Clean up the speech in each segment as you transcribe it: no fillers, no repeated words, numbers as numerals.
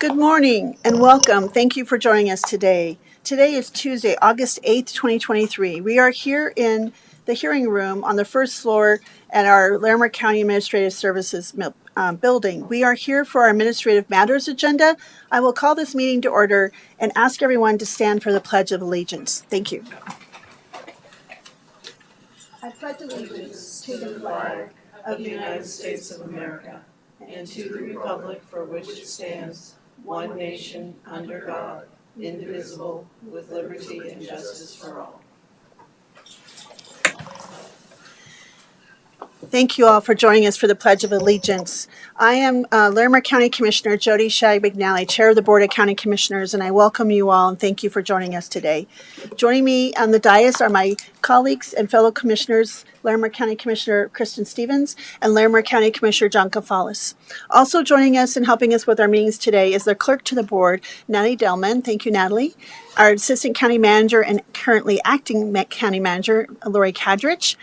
Good morning and welcome. Thank you for joining us today. Today is Tuesday, August 8th, 2023. We are here in the hearing room on the first floor at our Larimer County Administrative Services building. We are here for our Administrative Matters agenda. I will call this meeting to order and ask everyone to stand for the Pledge of Allegiance. Thank you. I pledge allegiance to the flag of the United States of America and to the republic for which it stands, one nation, under God, indivisible, with liberty and justice for all. Thank you all for joining us for the Pledge of Allegiance. I am Larimer County Commissioner Jody Shag McNally, Chair of the Board of County Commissioners, and I welcome you all and thank you for joining us today. Joining me on the dais are my colleagues and fellow commissioners, Larimer County Commissioner Kristen Stevens and Larimer County Commissioner John Kafalis. Also joining us and helping us with our meetings today is the clerk to the board, Natalie Delman. Thank you, Natalie. Our Assistant County Manager and currently Acting County Manager, Lori Kadrich.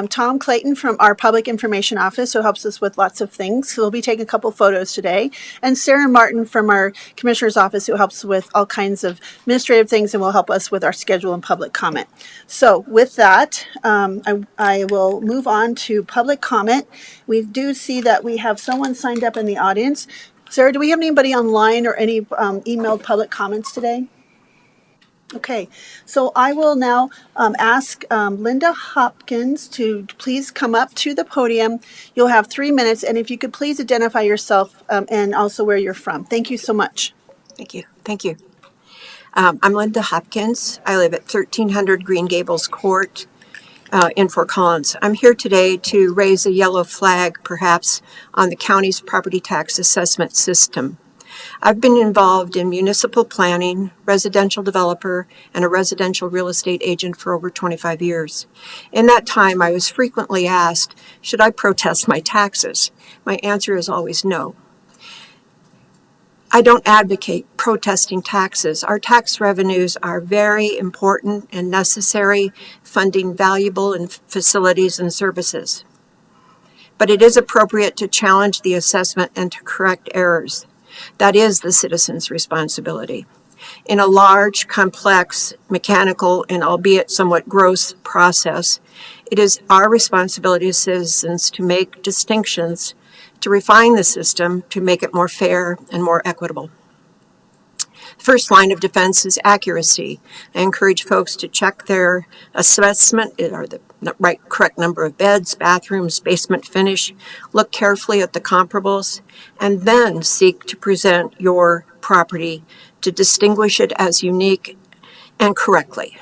Tom Clayton from our Public Information Office, who helps us with lots of things. He'll be taking a couple photos today. And Sarah Martin from our Commissioner's Office, who helps with all kinds of administrative things and will help us with our schedule and public comment. So with that, I will move on to public comment. We do see that we have someone signed up in the audience. Sarah, do we have anybody online or any emailed public comments today? Okay, so I will now ask Linda Hopkins to please come up to the podium. You'll have 3 minutes, and if you could please identify yourself and also where you're from. Thank you so much. Thank you. I'm Linda Hopkins. I live at 1300 Green Gables Court in Fort Collins. I'm here today to raise a yellow flag, perhaps, on the county's property tax assessment system. I've been involved in municipal planning, residential developer, and a residential real estate agent for over 25 years. In that time, I was frequently asked, should I protest my taxes? My answer is always no. I don't advocate protesting taxes. Our tax revenues are very important and necessary, funding valuable facilities and services. But it is appropriate to challenge the assessment and to correct errors. That is the citizen's responsibility. In a large, complex, mechanical, and albeit somewhat gross process, it is our responsibility as citizens to make distinctions, to refine the system, to make it more fair and more equitable. The first line of defense is accuracy. I encourage folks to check their assessment, or the correct number of beds, bathrooms, basement finish, look carefully at the comparables, and then seek to present your property to distinguish it as unique and correctly.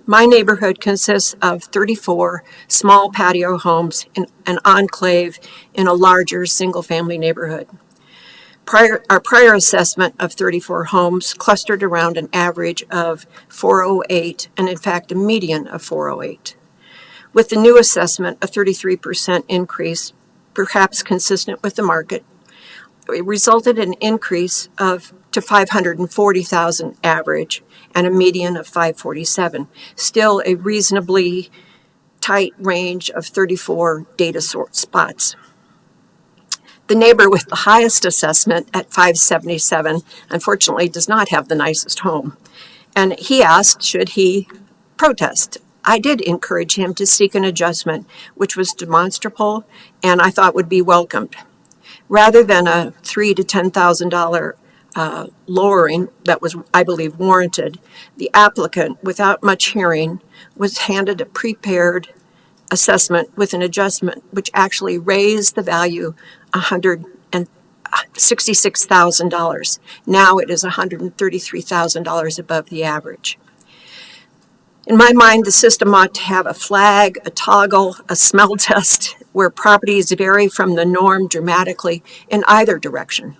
My neighborhood consists of 34 small patio homes in an enclave in a larger single-family neighborhood. Our prior assessment of 34 homes clustered around an average of 408, and in fact a median of 408. With the new assessment, a 33% increase, perhaps consistent with the market, it resulted in an increase to 540,000 average and a median of 547. Still a reasonably tight range of 34 data spots. The neighbor with the highest assessment at 577, unfortunately, does not have the nicest home. And he asked, should he protest? I did encourage him to seek an adjustment, which was demonstrable and I thought would be welcomed. Rather than a $3,000 to $10,000 lowering that was, I believe, warranted, the applicant, without much hearing, was handed a prepared assessment with an adjustment, which actually raised the value $166,000. Now it is $133,000 above the average. In my mind, the system ought to have a flag, a toggle, a smell test, where properties vary from the norm dramatically in either direction.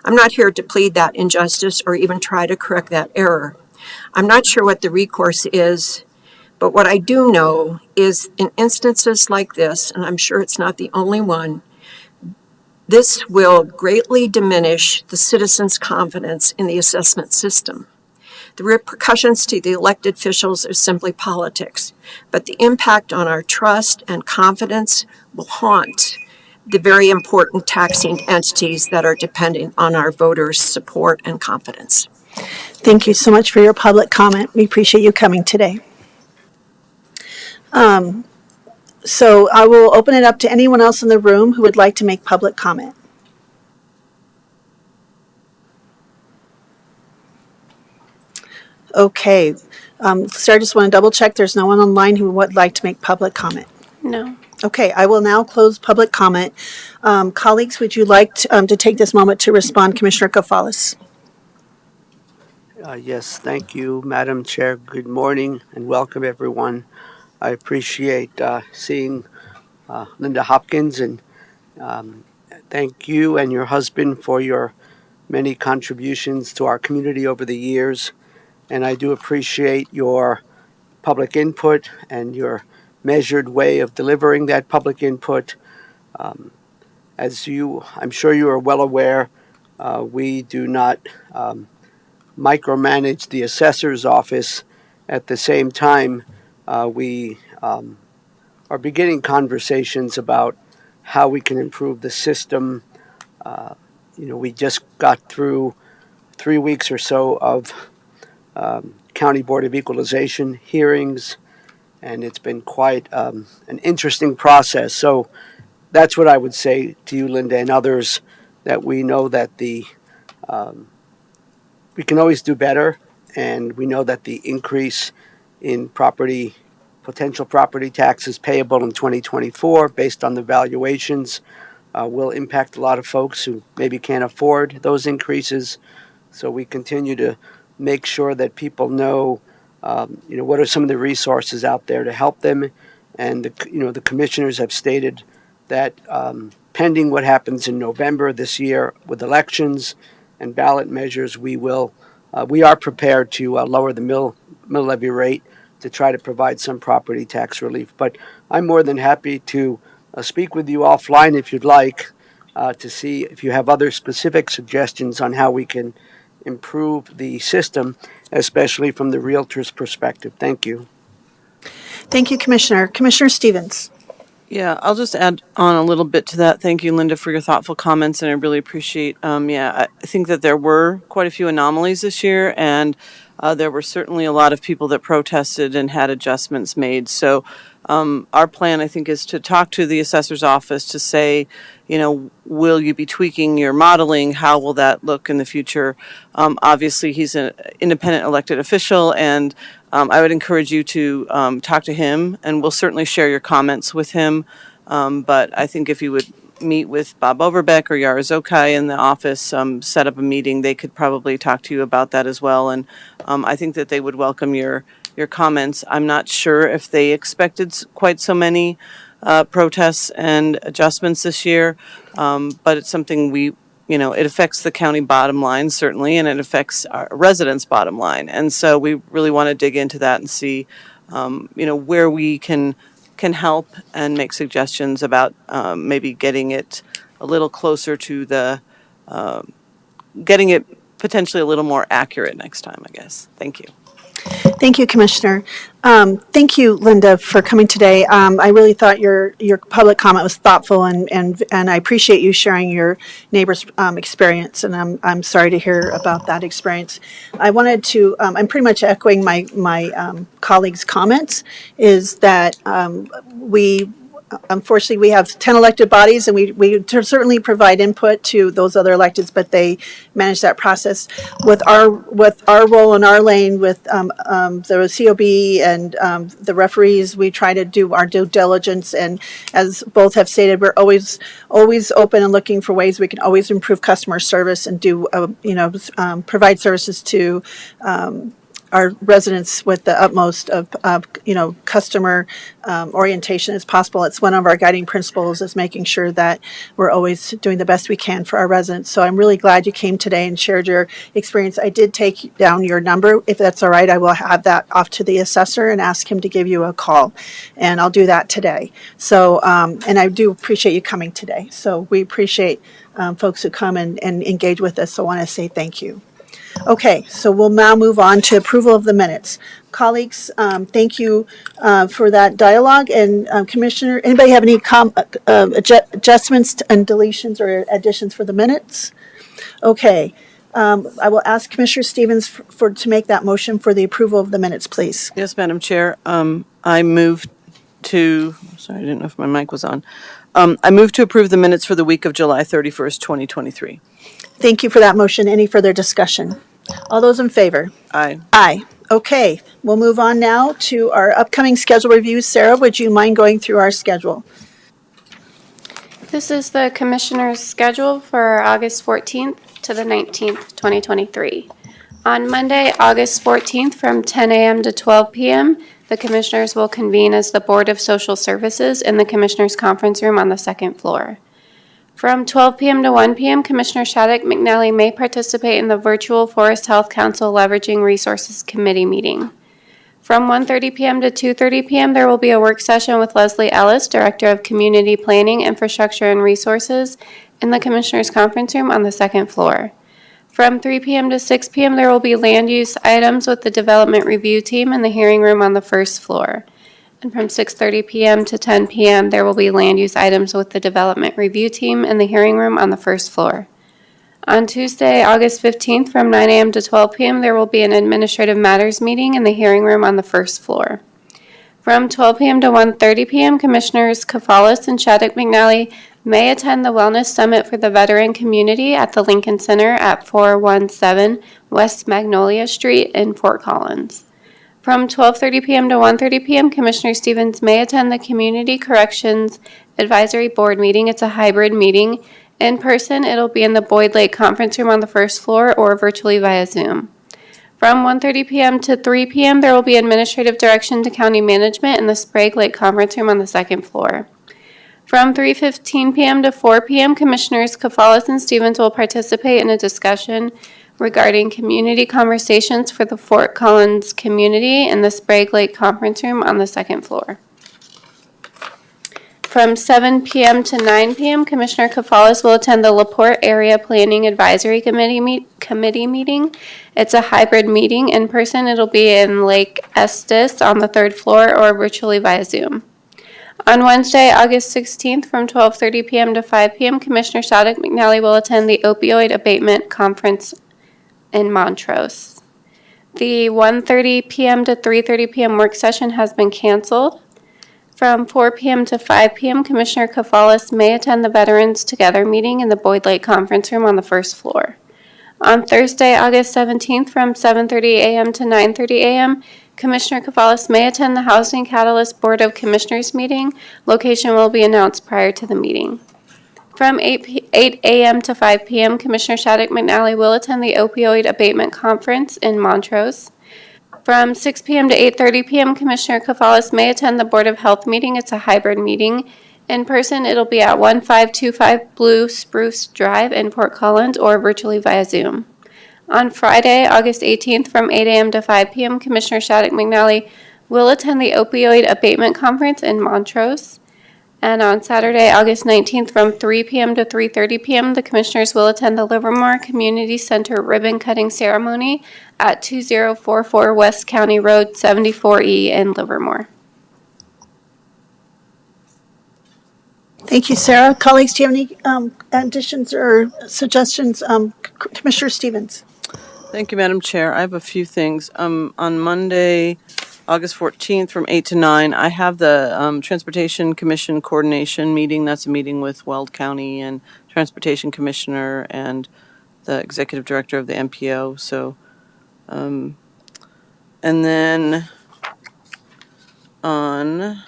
I'm not here to plead that injustice or even try to correct that error. I'm not sure what the recourse is, but what I do know is in instances like this, and I'm sure it's not the only one, this will greatly diminish the citizens' confidence in the assessment system. The repercussions to the elected officials are simply politics, but the impact on our trust and confidence will haunt the very important taxing entities that are dependent on our voters' support and confidence. Thank you so much for your public comment. We appreciate you coming today. So I will open it up to anyone else in the room who would like to make public comment. Okay. So I just want to double check there's no one online who would like to make public comment. No. Okay, I will now close public comment. Colleagues, would you like to take this moment to respond, Commissioner Kafalis? Yes, thank you, Madam Chair. Good morning and welcome, everyone. I appreciate seeing Linda Hopkins, and thank you and your husband for your many contributions to our community over the years. And I do appreciate your public input and your measured way of delivering that public input. As I'm sure you are well aware, we do not micromanage the assessor's office. At the same time, we are beginning conversations about how we can improve the system. We just got through 3 weeks or so of County Board of Equalization hearings, and it's been quite an interesting process. So that's what I would say to you, Linda, and others, that we know that we can always do better, and we know that the increase in potential property taxes payable in 2024 based on the valuations will impact a lot of folks who maybe can't afford those increases. So we continue to make sure that people know, what are some of the resources out there to help them. And the commissioners have stated that pending what happens in November this year with elections and ballot measures, we are prepared to lower the mill levy rate to try to provide some property tax relief. But I'm more than happy to speak with you offline if you'd like, to see if you have other specific suggestions on how we can improve the system, especially from the realtor's perspective. Thank you. Thank you, Commissioner. Commissioner Stevens. Yeah, I'll just add on a little bit to that. Thank you, Linda, for your thoughtful comments, and I really appreciate, I think that there were quite a few anomalies this year, and there were certainly a lot of people that protested and had adjustments made. So our plan, I think, is to talk to the assessor's office to say, will you be tweaking your modeling? How will that look in the future? Obviously, he's an independent elected official, and I would encourage you to talk to him, and we'll certainly share your comments with him. But I think if you would meet with Bob Overbeck or Yara Zokai in the office, set up a meeting, they could probably talk to you about that as well. And I think that they would welcome your comments. I'm not sure if they expected quite so many protests and adjustments this year, but it's something it affects the county bottom line, certainly, and it affects our residents' bottom line. And so we really want to dig into that and see, where we can help and make suggestions about maybe getting it a little closer to getting it potentially a little more accurate next time, I guess. Thank you. Thank you, Commissioner. Thank you, Linda, for coming today. I really thought your public comment was thoughtful, and I appreciate you sharing your neighbor's experience. And I'm sorry to hear about that experience. I wanted to. I'm pretty much echoing my colleagues' comments. Is that unfortunately, we have 10 elected bodies, and we certainly provide input to those other electeds, but they manage that process. With our role in our lane with the COB and the referees, we try to do our due diligence. And as both have stated, we're always open and looking for ways we can always improve customer service and provide services to our residents with the utmost of customer orientation as possible. It's one of our guiding principles, is making sure that we're always doing the best we can for our residents. So I'm really glad you came today and shared your experience. I did take down your number. If that's all right, I will have that off to the assessor and ask him to give you a call, and I'll do that today. So and I do appreciate you coming today. So we appreciate folks who come and engage with us. So I want to say thank you. Okay, so we'll now move on to approval of the minutes. Colleagues, thank you for that dialogue. And Commissioner, anybody have any adjustments and deletions or additions for the minutes? Okay, I will ask Commissioner Stevens to make that motion for the approval of the minutes, please. Yes, Madam Chair. I move to, sorry, I didn't know if my mic was on. I move to approve the minutes for the week of July 31st, 2023. Thank you for that motion. Any further discussion? All those in favor? Aye. Aye. Okay, we'll move on now to our upcoming schedule reviews. Sarah, would you mind going through our schedule? This is the Commissioner's schedule for August 14th to the 19th, 2023. On Monday, August 14th, from 10 a.m. to 12 p.m., the Commissioners will convene as the Board of Social Services in the Commissioners' Conference Room on the second floor. From 12 p.m. to 1 p.m., Commissioner Shattuck McNally may participate in the virtual Forest Health Council Leveraging Resources Committee meeting. From 1:30 p.m. to 2:30 p.m., there will be a work session with Leslie Ellis, Director of Community Planning, Infrastructure, and Resources, in the Commissioners' Conference Room on the second floor. From 3 p.m. to 6 p.m., there will be land use items with the Development Review Team in the hearing room on the first floor. And from 6:30 p.m. to 10 p.m., there will be land use items with the Development Review Team in the hearing room on the first floor. On Tuesday, August 15th, from 9 a.m. to 12 p.m., there will be an Administrative Matters meeting in the hearing room on the first floor. From 12 p.m. to 1:30 p.m., Commissioners Kafalis and Shattuck McNally may attend the Wellness Summit for the Veteran Community at the Lincoln Center at 417 West Magnolia Street in Fort Collins. From 12:30 p.m. to 1:30 p.m., Commissioner Stevens may attend the Community Corrections Advisory Board meeting. It's a hybrid meeting. In person, it'll be in the Boyd Lake Conference Room on the first floor or virtually via Zoom. From 1:30 p.m. to 3 p.m., there will be administrative direction to county management in the Sprague Lake Conference Room on the second floor. From 3:15 p.m. to 4 p.m., Commissioners Kafalis and Stevens will participate in a discussion regarding community conversations for the Fort Collins community in the Sprague Lake Conference Room on the second floor. From 7 p.m. to 9 p.m., Commissioner Kafalis will attend the LaPorte Area Planning Advisory Committee meeting. It's a hybrid meeting. In person, it'll be in Lake Estes on the third floor or virtually via Zoom. On Wednesday, August 16th, from 12:30 p.m. to 5 p.m., Commissioner Shattuck McNally will attend the Opioid Abatement Conference in Montrose. The 1:30 p.m. to 3:30 p.m. work session has been canceled. From 4 p.m. to 5 p.m., Commissioner Kafalis may attend the Veterans Together meeting in the Boyd Lake Conference Room on the first floor. On Thursday, August 17th, from 7:30 a.m. to 9:30 a.m., Commissioner Kafalis may attend the Housing Catalyst Board of Commissioners meeting. Location will be announced prior to the meeting. From 8 a.m. to 5 p.m., Commissioner Shattuck McNally will attend the Opioid Abatement Conference in Montrose. From 6 p.m. to 8:30 p.m., Commissioner Kafalis may attend the Board of Health meeting. It's a hybrid meeting. In person, it'll be at 1525 Blue Spruce Drive in Fort Collins or virtually via Zoom. On Friday, August 18th, from 8 a.m. to 5 p.m., Commissioner Shattuck McNally will attend the Opioid Abatement Conference in Montrose. And on Saturday, August 19th, from 3 p.m. to 3:30 p.m., the Commissioners will attend the Livermore Community Center ribbon cutting ceremony at 2044 West County Road 74E in Livermore. Thank you, Sarah. Colleagues, do you have any additions or suggestions? Commissioner Stevens. Thank you, Madam Chair. I have a few things. On Monday, August 14th, from 8 to 9, I have the Transportation Commission Coordination meeting. That's a meeting with Weld County and Transportation Commissioner and the Executive Director of the MPO. So, and then on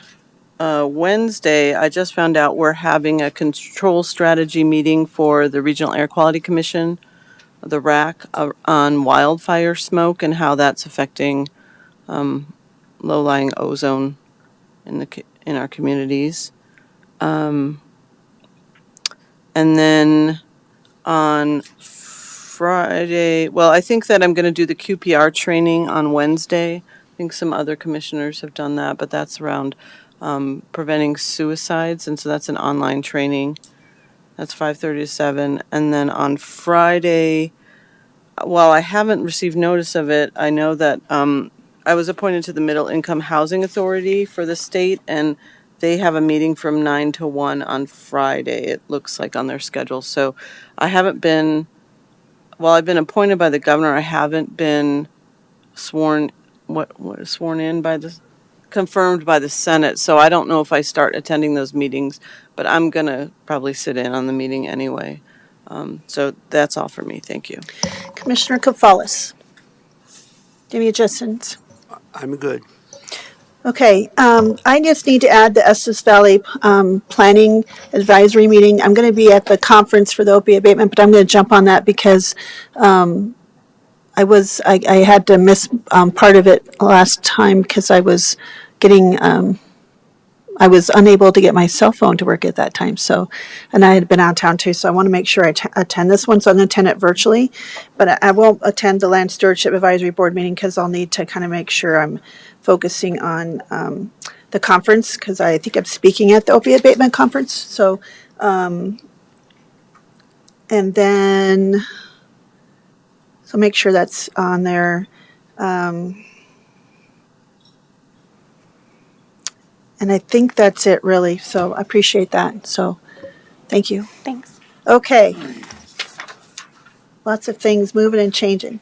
Wednesday, I just found out we're having a control strategy meeting for the Regional Air Quality Commission, the RAC, on wildfire smoke and how that's affecting low-lying ozone in our communities. And then on Friday, well, I think that I'm going to do the QPR training on Wednesday. I think some other commissioners have done that, but that's around preventing suicides, and so that's an online training. That's 5:30 to 7. And then on Friday, while I haven't received notice of it, I know that I was appointed to the Middle Income Housing Authority for the state, and they have a meeting from 9 to 1 on Friday, it looks like on their schedule. So I haven't been, while I've been appointed by the governor, I haven't been sworn, sworn in by the, confirmed by the Senate. So I don't know if I start attending those meetings, but I'm going to probably sit in on the meeting anyway. So that's all for me. Thank you. Commissioner Gonzalez. Any adjustments? I'm good. Okay, I just need to add the Estes Valley Planning Advisory Meeting. I'm going to be at the conference for the opioid abatement, but I'm going to jump on that because I had to miss part of it last time because I was getting, I was unable to get my cell phone to work at that time. So, and I had been out of town too, so I want to make sure I attend this one. So I'm going to attend it virtually, but I won't attend the Land Stewardship Advisory Board meeting because I'll need to kind of make sure I'm focusing on the conference because I think I'm speaking at the opioid abatement conference. So, and then, so make sure that's on there. And I think that's it really. So I appreciate that. So thank you. Thanks. Okay. Lots of things moving and changing.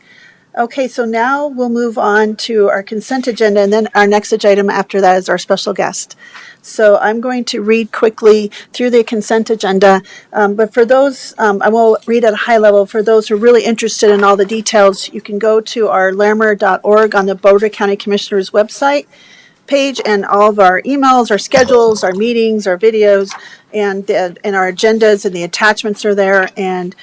Okay, so now we'll move on to our consent agenda, and then our next item after that is our special guest. So I'm going to read quickly through the consent agenda, but for those, I will read at a high level. For those who are really interested in all the details, you can go to our larimer.org on the Boulder County Commissioners website page, and all of our emails, our schedules, our meetings, our videos, and our agendas and the attachments are there. And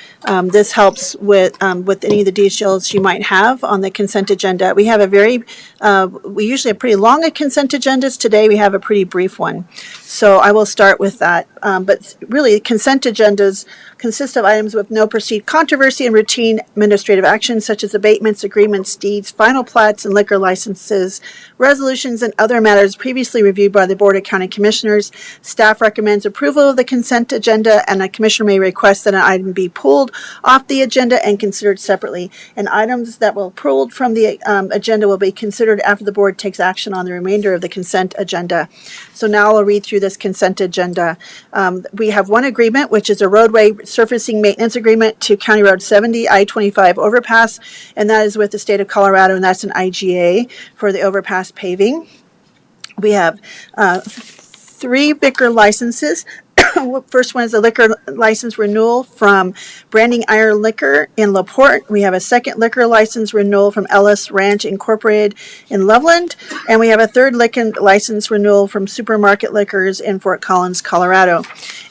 this helps with any of the details you might have on the consent agenda. We have we usually have pretty long consent agendas. Today we have a pretty brief one. So I will start with that. But really, consent agendas consist of items with no perceived controversy and routine administrative actions such as abatements, agreements, deeds, final plats, and liquor licenses, resolutions, and other matters previously reviewed by the Board of County Commissioners. Staff recommends approval of the consent agenda, and a commissioner may request that an item be pulled off the agenda and considered separately. And items that will pulled from the agenda will be considered after the board takes action on the remainder of the consent agenda. So now I'll read through this consent agenda. We have one agreement, which is a roadway surfacing maintenance agreement to County Road 70 I-25 overpass, and that is with the state of Colorado, and that's an IGA for the overpass paving. We have 3 liquor licenses. First one is a liquor license renewal from Branding Iron Liquor in LaPorte. We have a second liquor license renewal from Ellis Ranch Incorporated in Loveland. And we have a third liquor license renewal from Supermarket Liquors in Fort Collins, Colorado.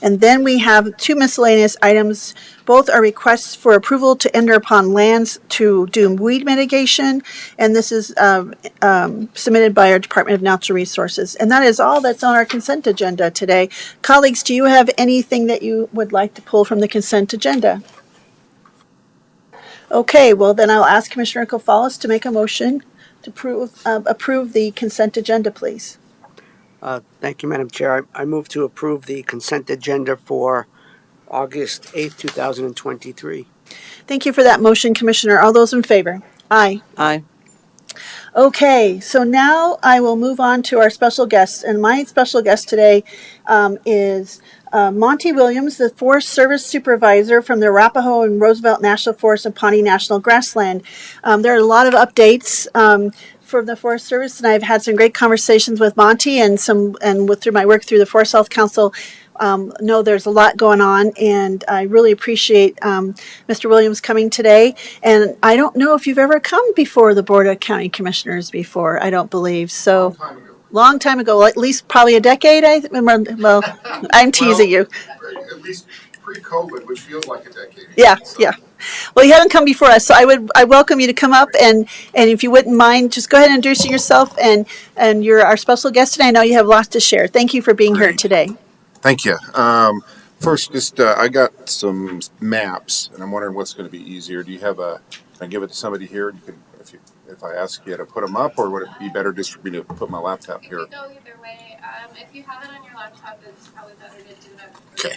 And then we have 2 miscellaneous items. Both are requests for approval to enter upon lands to do weed mitigation, and this is submitted by our Department of Natural Resources. And that is all that's on our consent agenda today. Colleagues, do you have anything that you would like to pull from the consent agenda? Okay, well then I'll ask Commissioner Gonzalez to make a motion to approve the consent agenda, please. Thank you, Madam Chair. I move to approve the consent agenda for August 8th, 2023. Thank you for that motion, Commissioner. All those in favor? Aye. Aye. Okay, so now I will move on to our special guest. And my special guest today is Monty Williams, the Forest Service Supervisor from the Arapahoe and Roosevelt National Forest and Pawnee National Grassland. There are a lot of updates for the Forest Service, and I've had some great conversations with Monty and through my work through the Forest Health Council. No, there's a lot going on, and I really appreciate Mr. Williams coming today. And I don't know if you've ever come before the Board of County Commissioners before. I don't believe so. Long time ago, at least probably a decade. Well, I'm teasing you. At least pre-COVID, which feels like a decade. Yeah, So, yeah. Well, you haven't come before us, so I welcome you to come up, and if you wouldn't mind, just go ahead and introduce yourself, and you're our special guest today. I know you have lots to share. Thank you for being here today. Thank you. First, just I got some maps, and I'm wondering what's going to be easier. Do you have can I give it to somebody here? You can, if I ask you to put them up, or would it be better just for me to put my laptop here? Go either way. If you have it on your laptop, it's probably better to do that. Okay.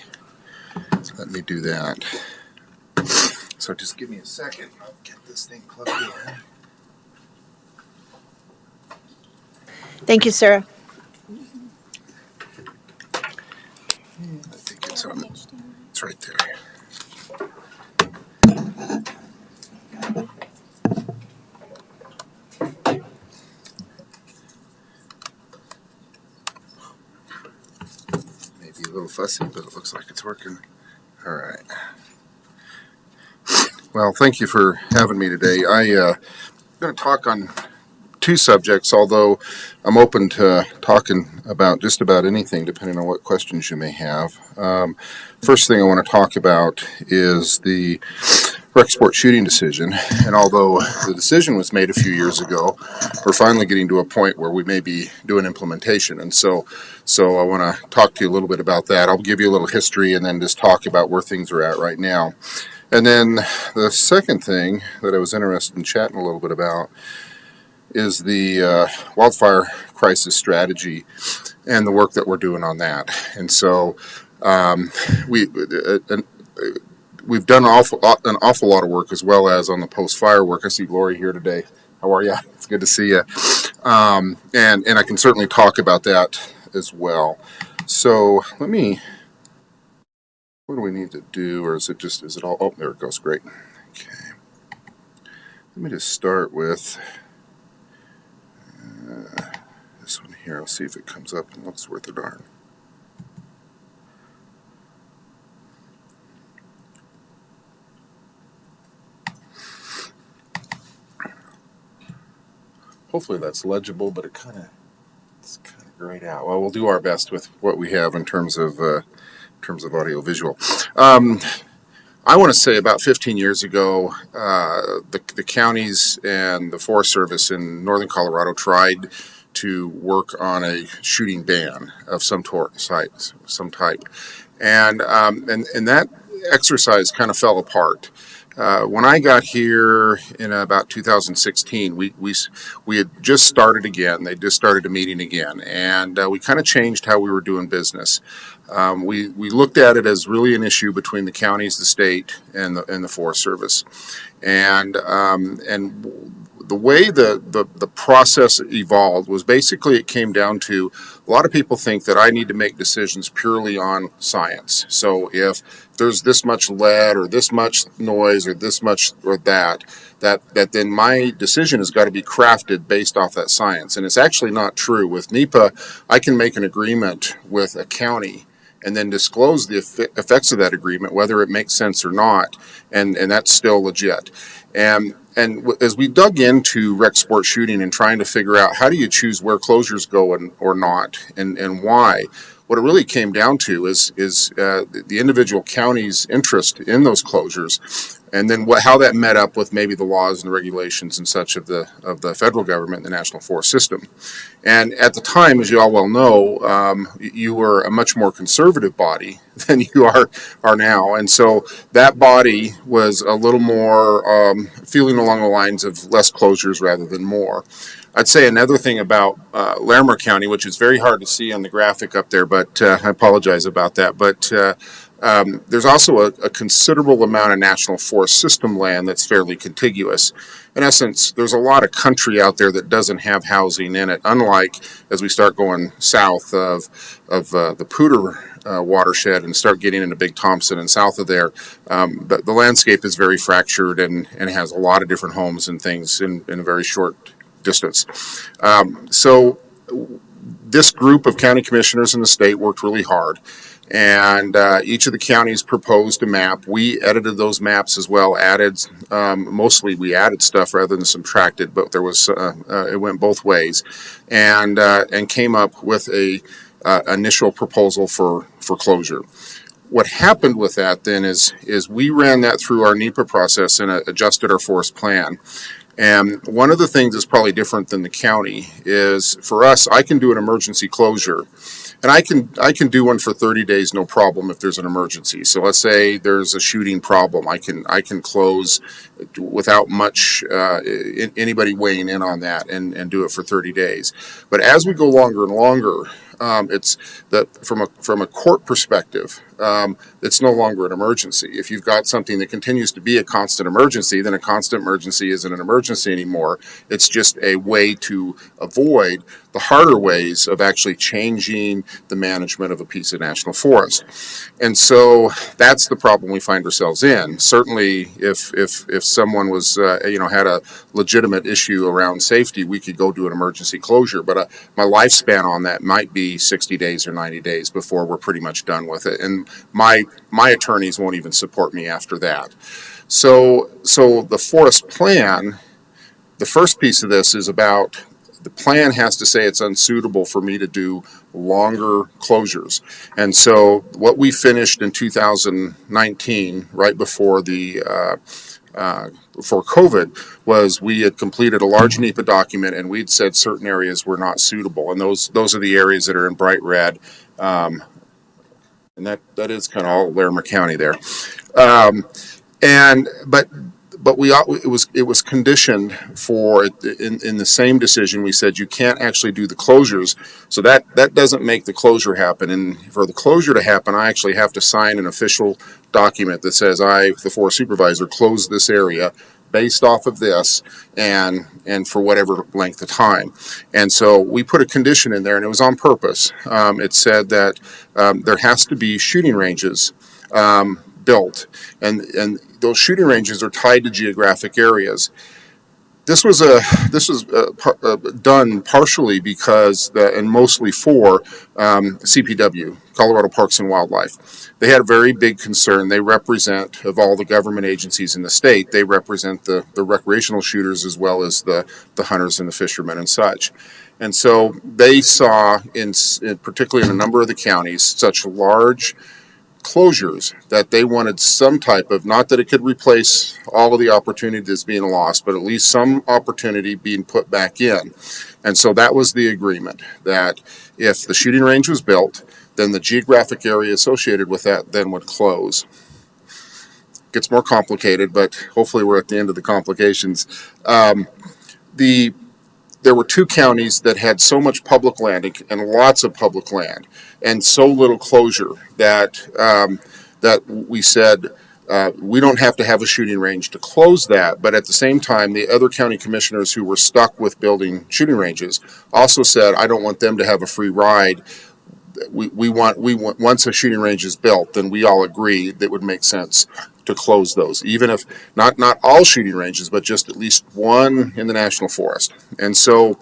Let me do that. So just give me a second. I'll get this thing plugged in. Thank you, Sarah. I think it's on. It's right there. Maybe a little fussy, but it looks like it's working. All right. Well, thank you for having me today. I'm going to talk on two subjects, although I'm open to talking about just about anything, depending on what questions you may have. First thing I want to talk about is the rec sport shooting decision. And although the decision was made a few years ago, we're finally getting to a point where we may be doing implementation. And so I want to talk to you a little bit about that. I'll give you a little history and then just talk about where things are at right now. And then the second thing that I was interested in chatting a little bit about is the wildfire crisis strategy and the work that we're doing on that. And so we've done an awful lot of work, as well as on the post-fire work. I see Lori here today. How are you? It's good to see you. And I can certainly talk about that as well. So what do we need to do, or is it all, oh, there it goes, great. Okay. Let me just start with this one here. I'll see if it comes up and what's worth a darn. Hopefully that's legible, but it's kind of grayed out. Well, we'll do our best with what we have in terms of audio visual. I want to say about 15 years ago, the counties and the Forest Service in northern Colorado tried to work on a shooting ban of some type, and that exercise kind of fell apart. When I got here in about 2016, we had just started again. They just started a meeting again, and we kind of changed how we were doing business. We looked at it as really an issue between the counties, the state, and the Forest Service, and the way the process evolved was basically it came down to a lot of people think that I need to make decisions purely on science. So if there's this much lead or this much noise or this much or that then my decision has got to be crafted based off that science. And it's actually not true. With NEPA, I can make an agreement with a county and then disclose the effects of that agreement, whether it makes sense or not, and that's still legit. And as we dug into rec sport shooting and trying to figure out how do you choose where closures go or not, and why, what it really came down to is the individual county's interest in those closures, and then how that met up with maybe the laws and the regulations and such of the federal government and the National Forest System. And at the time, as you all well know, you were a much more conservative body than you are now, and so that body was a little more feeling along the lines of less closures rather than more. I'd say another thing about Larimer County, which is very hard to see on the graphic up there, but I apologize about that, but there's also a considerable amount of National Forest System land that's fairly contiguous. In essence, there's a lot of country out there that doesn't have housing in it, unlike as we start going south of the Poudre watershed and start getting into Big Thompson and south of there. The landscape is very fractured and has a lot of different homes and things in a very short distance. So this group of county commissioners in the state worked really hard, and each of the counties proposed a map. We edited those maps as well, mostly we added stuff rather than subtracted, but there was it went both ways, and came up with a initial proposal for closure. What happened with that then is we ran that through our NEPA process and adjusted our forest plan. And one of the things that's probably different than the county is, for us, I can do an emergency closure, and I can do one for 30 days, no problem, if there's an emergency. So let's say there's a shooting problem, I can close without much anybody weighing in on that and do it for 30 days. But as we go longer and longer, it's that from a court perspective, it's no longer an emergency. If you've got something that continues to be a constant emergency, then a constant emergency isn't an emergency anymore. It's just a way to avoid the harder ways of actually changing the management of a piece of national forest. And so that's the problem we find ourselves in. Certainly, if someone was, had a legitimate issue around safety, we could go do an emergency closure. But my lifespan on that might be 60 days or 90 days before we're pretty much done with it. And my attorneys won't even support me after that. So the forest plan, the first piece of this is about the plan has to say it's unsuitable for me to do longer closures. And so what we finished in 2019, right before before COVID, was we had completed a large NEPA document and we'd said certain areas were not suitable. And those are the areas that are in bright red. And that is kind of all Larimer County there. But it was conditioned for in the same decision. We said you can't actually do the closures, so that doesn't make the closure happen. And for the closure to happen, I actually have to sign an official document that says I, the forest supervisor, close this area based off of this and for whatever length of time. And so we put a condition in there, and it was on purpose. It said that there has to be shooting ranges built, and those shooting ranges are tied to geographic areas. This was done partially because and mostly for CPW, Colorado Parks and Wildlife. They had a very big concern. They represent, of all the government agencies in the state, they represent the recreational shooters as well as the hunters and the fishermen and such. And so they saw, particularly in a number of the counties, such large closures that they wanted some type of, not that it could replace all of the opportunity that's being lost, but at least some opportunity being put back in. And so that was the agreement, that if the shooting range was built, then the geographic area associated with that then would close. It gets more complicated, but hopefully we're at the end of the complications. There were two counties that had so much public land and lots of public land and so little closure that we said we don't have to have a shooting range to close that. But at the same time, the other county commissioners who were stuck with building shooting ranges also said, I don't want them to have a free ride. We want once a shooting range is built, then we all agree that it would make sense to close those, even if not all shooting ranges, but just at least one in the national forest. And so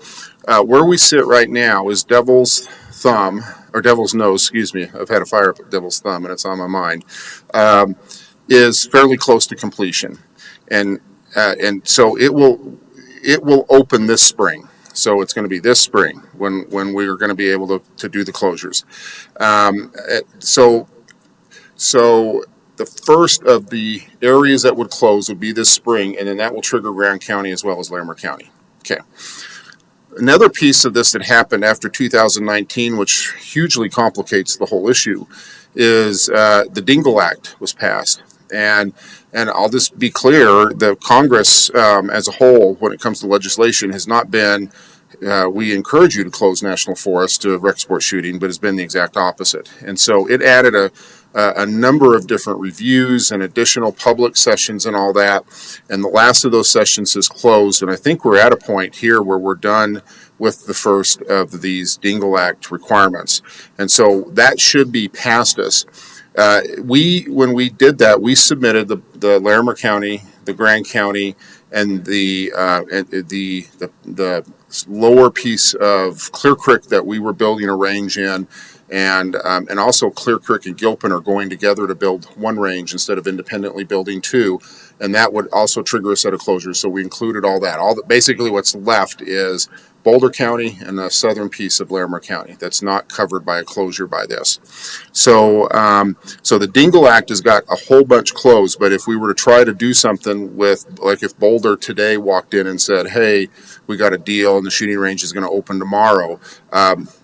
where we sit right now is Devil's Nose, excuse me, I've had a fire up at Devil's Thumb and it's on my mind, is fairly close to completion. And so it will open this spring. So it's going to be this spring when we're going to be able to do the closures. So the first of the areas that would close would be this spring, and then that will trigger Grand County as well as Larimer County. Okay. Another piece of this that happened after 2019, which hugely complicates the whole issue, is the Dingell Act was passed. And I'll just be clear, the Congress as a whole, when it comes to legislation, has not been, we encourage you to close national forests to rec sport shooting, but has been the exact opposite. And so it added a number of different reviews and additional public sessions and all that. And the last of those sessions is closed. And I think we're at a point here where we're done with the first of these Dingell Act requirements. And so that should be past us. When we did that, we submitted the Larimer County, the Grand County, and the lower piece of Clear Creek that we were building a range in, and also Clear Creek and Gilpin are going together to build one range instead of independently building two, and that would also trigger a set of closures. So we included all that. Basically what's left is Boulder County and the southern piece of Larimer County that's not covered by a closure by this. So the Dingell Act has got a whole bunch closed, but if we were to try to do something with, like if Boulder today walked in and said, hey, we got a deal and the shooting range is going to open tomorrow,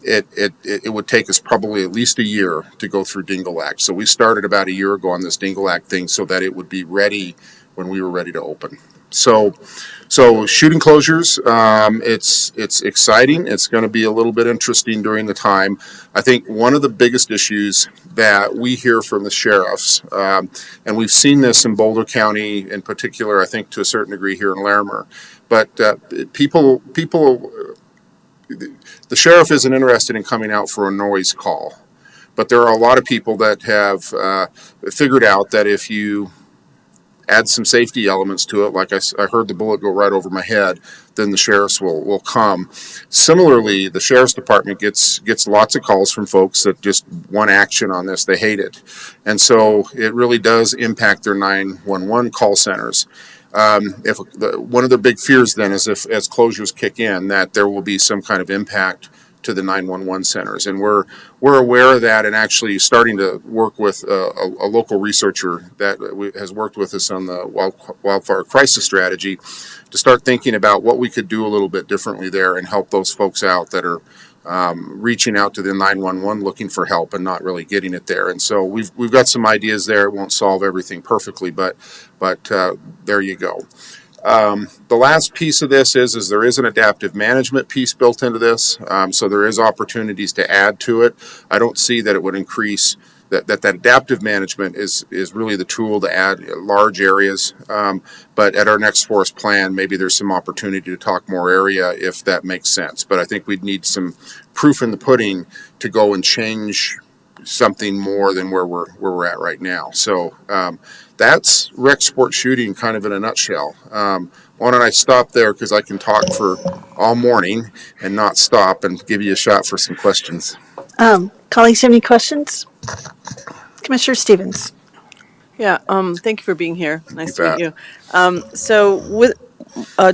it would take us probably at least a year to go through Dingell Act. So we started about a year ago on this Dingell Act thing so that it would be ready when we were ready to open. So shooting closures, it's exciting. It's going to be a little bit interesting during the time. I think one of the biggest issues that we hear from the sheriffs, and we've seen this in Boulder County in particular, I think to a certain degree here in Larimer, but people, the sheriff isn't interested in coming out for a noise call. But there are a lot of people that have figured out that if you add some safety elements to it, like I heard the bullet go right over my head, then the sheriffs will come. Similarly, the sheriff's department gets lots of calls from folks that just want action on this. They hate it. And so it really does impact their 911 call centers. One of their big fears then is if as closures kick in, that there will be some kind of impact to the 911 centers, and we're aware of that, and actually starting to work with a local researcher that has worked with us on the wildfire crisis strategy to start thinking about what we could do a little bit differently there and help those folks out that are reaching out to the 911 looking for help and not really getting it there. And so we've got some ideas there. It won't solve everything perfectly, but there you go. The last piece of this is there is an adaptive management piece built into this, so there is opportunities to add to it. I don't see that it would increase that adaptive management is really the tool to add large areas. But at our next forest plan, maybe there's some opportunity to talk more area if that makes sense. But I think we'd need some proof in the pudding to go and change something more than where we're at right now. So that's rec sport shooting kind of in a nutshell. Why don't I stop there because I can talk for all morning and not stop and give you a shot for some questions. Colleagues, have any questions? Commissioner Stevens. Yeah, thank you for being here. Nice You to meet you. So with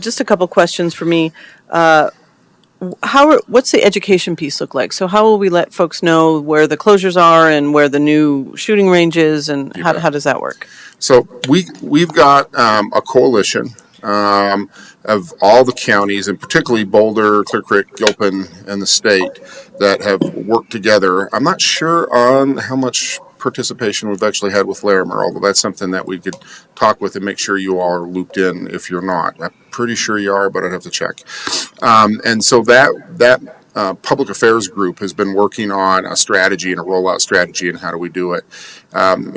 just a couple questions for me. What's the education piece look like? So how will we let folks know where the closures are and where the new shooting range is, and how does that work? So we've got a coalition of all the counties, and particularly Boulder, Clear Creek, Gilpin, and the state that have worked together. I'm not sure on how much participation we've actually had with Larimer, although that's something that we could talk with and make sure you all are looped in if you're not. I'm pretty sure you are, but I'd have to check. And so that public affairs group has been working on a strategy and a rollout strategy and how do we do it.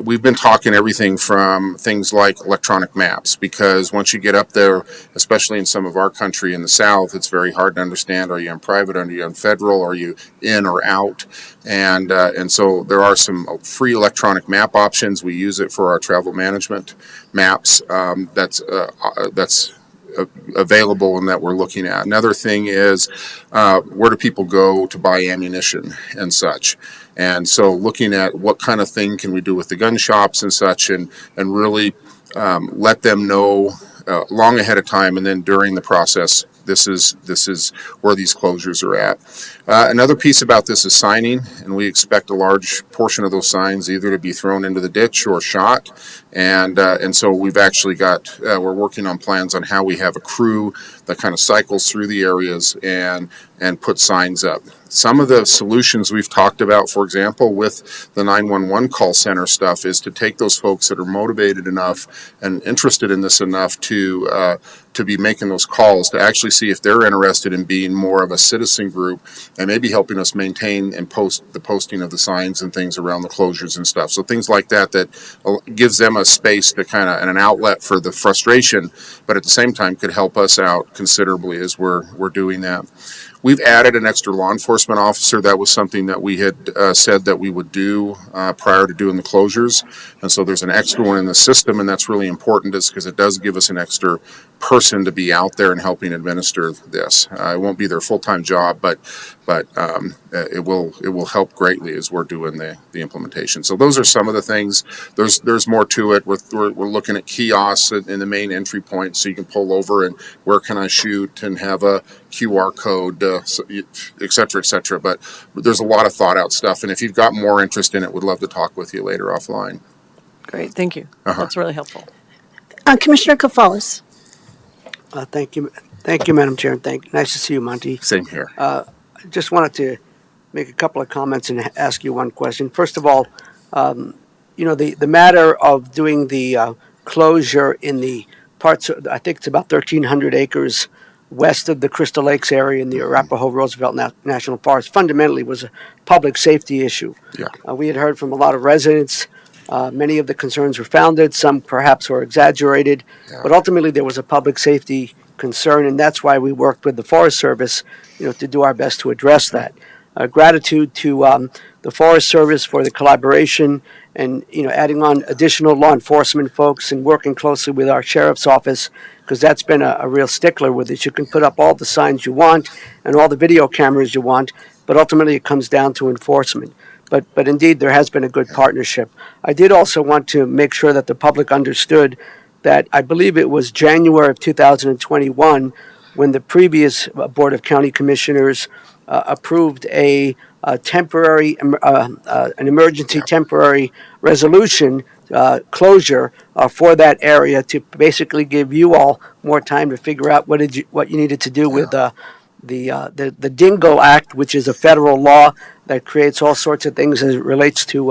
We've been talking everything from things like electronic maps, because once you get up there, especially in some of our country in the South, it's very hard to understand. Are you on private? Are you on federal? Are you in or out? And so there are some free electronic map options. We use it for our travel management maps. That's available and that we're looking at. Another thing is where do people go to buy ammunition and such. And so looking at what kind of thing can we do with the gun shops and such, and really let them know long ahead of time, and then during the process, this is where these closures are at. Another piece about this is signing, and we expect a large portion of those signs either to be thrown into the ditch or shot. And so we've actually got, we're working on plans on how we have a crew that kind of cycles through the areas and put signs up. Some of the solutions we've talked about, for example, with the 911 call center stuff, is to take those folks that are motivated enough and interested in this enough to be making those calls, to actually see if they're interested in being more of a citizen group and maybe helping us maintain and post the posting of the signs and things around the closures and stuff. So things like that gives them a space to kind of, and an outlet for the frustration, but at the same time could help us out considerably as we're doing that. We've added an extra law enforcement officer. That was something that we had said that we would do prior to doing the closures. And so there's an extra one in the system, and that's really important just because it does give us an extra person to be out there and helping administer this. It won't be their full-time job, but it will help greatly as we're doing the implementation. So those are some of the things. There's more to it. We're looking at kiosks in the main entry point, so you can pull over and where can I shoot and have a QR code, et cetera, but there's a lot of thought out stuff. And if you've got more interest in it, we'd love to talk with you later offline. Great, thank you. That's really helpful. Commissioner Koufalis. Thank you, Madam Chair, and nice to see you, Monty. Same here. I just wanted to make a couple of comments and ask you one question. First of all, the matter of doing the closure in the parts, I think it's about 1,300 acres west of the Crystal Lakes area in the Arapahoe Roosevelt National Forest, fundamentally was a public safety issue. Yeah. We had heard from a lot of residents. Many of the concerns were founded, some perhaps were exaggerated, but ultimately there was a public safety concern, and that's why we worked with the Forest Service, to do our best to address that. Gratitude to the Forest Service for the collaboration and adding on additional law enforcement folks and working closely with our sheriff's office, because that's been a real stickler with it. You can put up all the signs you want and all the video cameras you want, but ultimately it comes down to enforcement. But indeed, there has been a good partnership. I did also want to make sure that the public understood that I believe it was January of 2021 when the previous Board of County Commissioners approved an emergency temporary resolution closure for that area to basically give you all more time to figure out what you needed to do with the Dingo Act, which is a federal law that creates all sorts of things as it relates to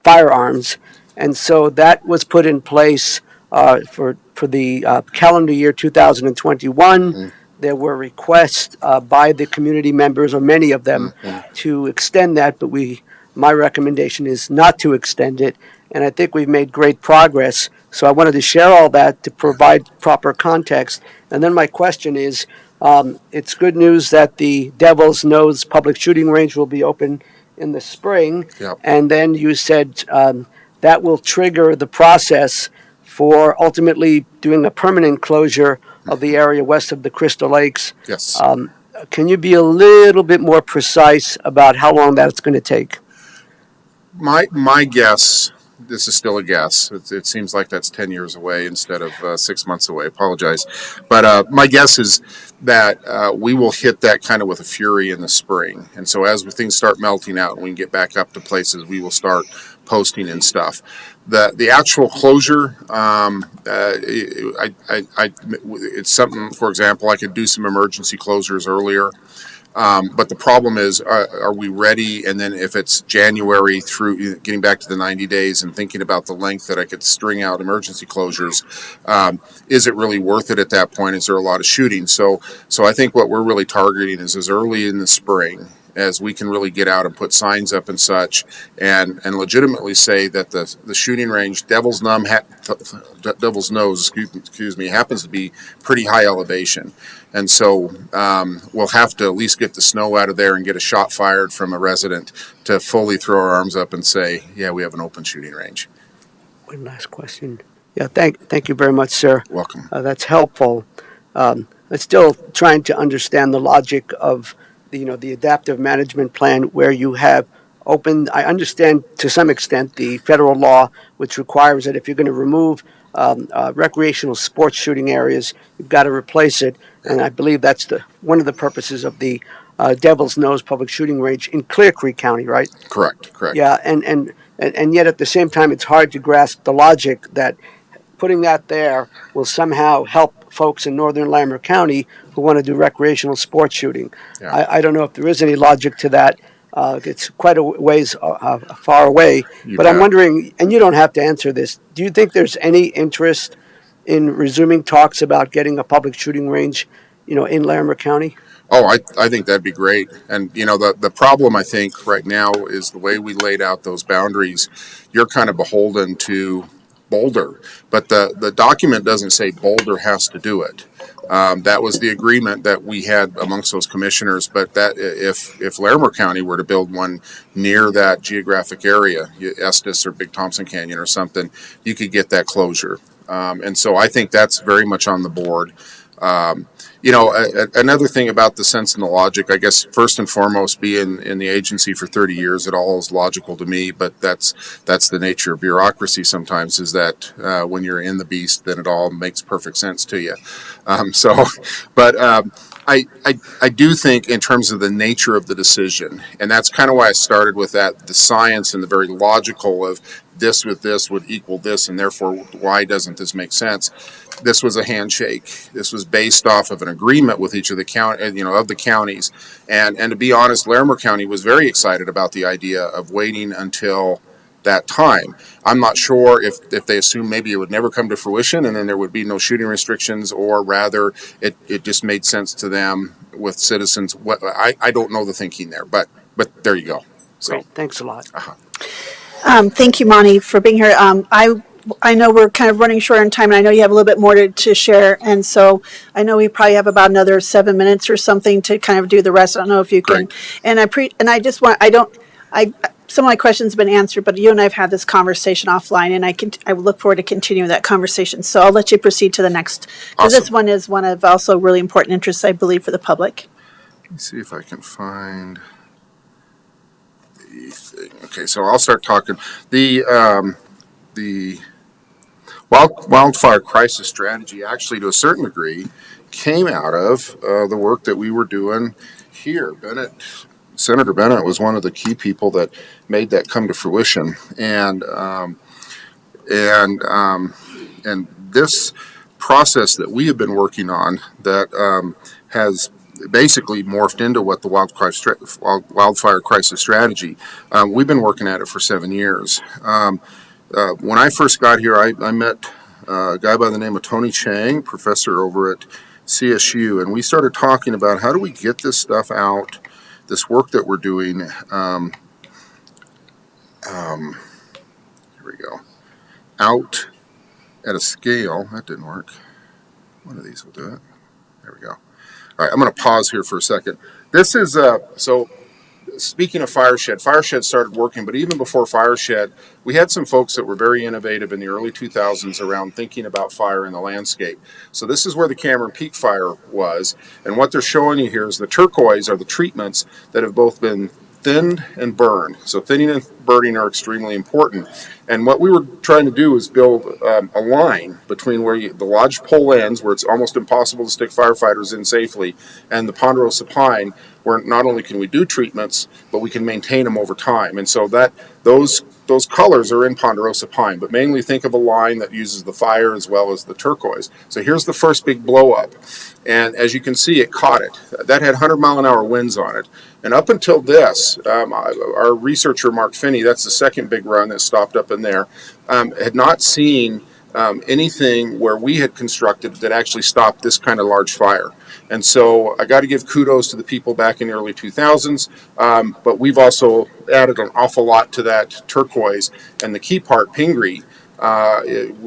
firearms. And so that was put in place for the calendar year 2021. There were requests by the community members, or many of them, to extend that, but my recommendation is not to extend it. And I think we've made great progress. So I wanted to share all that to provide proper context. And then my question is, it's good news that the Devil's Nose public shooting range will be open in the spring. Yep. And then you said that will trigger the process for ultimately doing a permanent closure of the area west of the Crystal Lakes. Yes. Can you be a little bit more precise about how long that's going to take? My guess, this is still a guess. It seems like that's 10 years away instead of 6 months away. Apologize. But my guess is that we will hit that kind of with a fury in the spring. And so as things start melting out and we can get back up to places, we will start posting and stuff. The actual closure, it's something, for example, I could do some emergency closures earlier. But the problem is, are we ready? And then if it's January through getting back to the 90 days and thinking about the length that I could string out emergency closures, is it really worth it at that point? Is there a lot of shooting? So I think what we're really targeting is as early in the spring as we can really get out and put signs up and such, and legitimately say that the shooting range, Devil's Nose, happens to be pretty high elevation. And so we'll have to at least get the snow out of there and get a shot fired from a resident to fully throw our arms up and say, yeah, we have an open shooting range. One last question. Yeah, thank you very much, sir. Welcome. That's helpful. I'm still trying to understand the logic of the adaptive management plan where you have opened. I understand to some extent the federal law, which requires that if you're going to remove recreational sports shooting areas, you've got to replace it. And I believe that's one of the purposes of the Devil's Nose public shooting range in Clear Creek County, right? Correct. Yeah, and yet at the same time, it's hard to grasp the logic that putting that there will somehow help folks in northern Larimer County who want to do recreational sports shooting. Yeah. I don't know if there is any logic to that. It's quite a ways far away. But I'm wondering, and you don't have to answer this, do you think there's any interest in resuming talks about getting a public shooting range, in Larimer County? Oh, I think that'd be great. And, the problem, I think, right now is the way we laid out those boundaries, you're kind of beholden to Boulder. But the document doesn't say Boulder has to do it. That was the agreement that we had amongst those commissioners. But that if Larimer County were to build one near that geographic area, Estes or Big Thompson Canyon or something, you could get that closure. And so I think that's very much on the board. Another thing about the sense and the logic, I guess, first and foremost, being in the agency for 30 years, it all is logical to me, but that's the nature of bureaucracy sometimes, is that when you're in the beast, then it all makes perfect sense to you. I do think in terms of the nature of the decision, and that's kind of why I started with that, the science and the very logical of this with this would equal this, and therefore why doesn't this make sense? This was a handshake. This was based off of an agreement with each of the counties, and to be honest, Larimer County was very excited about the idea of waiting until that time. I'm not sure if they assumed maybe it would never come to fruition and then there would be no shooting restrictions, or rather it just made sense to them with citizens. I don't know the thinking there, but there you go. So Great, thanks a lot. Thank you, Monty, for being here. I know we're kind of running short on time, and I know you have a little bit more to share, and so I know we probably have about another 7 minutes or something to kind of do the rest. I don't know if you can. Great. And some of my questions have been answered, but you and I have had this conversation offline, and I look forward to continuing that conversation. So I'll let you proceed to the next, because this Awesome. one is one of also really important interests, I believe, for the public. Let me see if I can find the thing. Okay, so I'll start talking. The wildfire crisis strategy, actually, to a certain degree, came out of the work that we were doing here. Senator Bennett was one of the key people that made that come to fruition, and this process that we have been working on that has basically morphed into what the wildfire crisis strategy. We've been working at it for 7 years. When I first got here, I met a guy by the name of Tony Chang, professor over at CSU, and we started talking about how do we get this stuff out, this work that we're doing. Here we go. Out at a scale. That didn't work. One of these will do it. There we go. All right, I'm going to pause here for a second. This is so. Speaking of Fireshed started working, but even before Fireshed, we had some folks that were very innovative in the early 2000s around thinking about fire in the landscape. So this is where the Cameron Peak fire was, and what they're showing you here is the turquoise are the treatments that have both been thinned and burned. So thinning and burning are extremely important. And what we were trying to do is build a line between where the lodgepole ends, where it's almost impossible to stick firefighters in safely, and the ponderosa pine, where not only can we do treatments, but we can maintain them over time. And so that those colors are in ponderosa pine, but mainly think of a line that uses the fire as well as the turquoise. So here's the first big blow up. And as you can see, it caught it. That had 100-mile-an-hour winds on it. And up until this, our researcher, Mark Finney, that's the second big run that stopped up in there, had not seen anything where we had constructed that actually stopped this kind of large fire. And so I got to give kudos to the people back in the early 2000s, but we've also added an awful lot to that turquoise. And the key part, Pingree,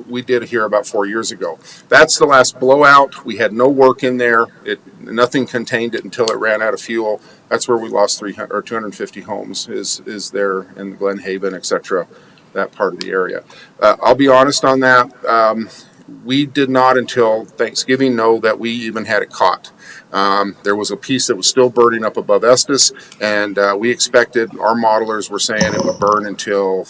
we did here about 4 years ago. That's the last blowout. We had no work in there. Nothing contained it until it ran out of fuel. That's where we lost 300 or 250 homes is there in Glen Haven, etc., that part of the area. I'll be honest on that. We did not until Thanksgiving know that we even had it caught. There was a piece that was still burning up above Estes, and we expected, our modelers were saying it would burn until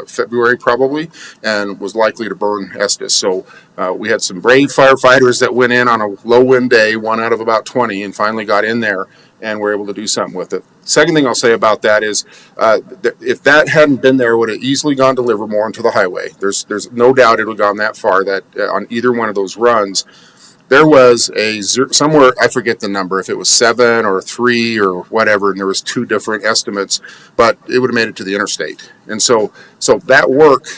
February probably, and was likely to burn Estes. So we had some brave firefighters that went in on a low wind day, 1 out of about 20, and finally got in there and were able to do something with it. Second thing I'll say about that is, if that hadn't been there, it would have easily gone to Livermore and to the highway. There's no doubt it would have gone that far, that on either one of those runs. There was somewhere, I forget the number, if it was 7 or 3 or whatever, and there was 2 different estimates, but it would have made it to the interstate. And so that work,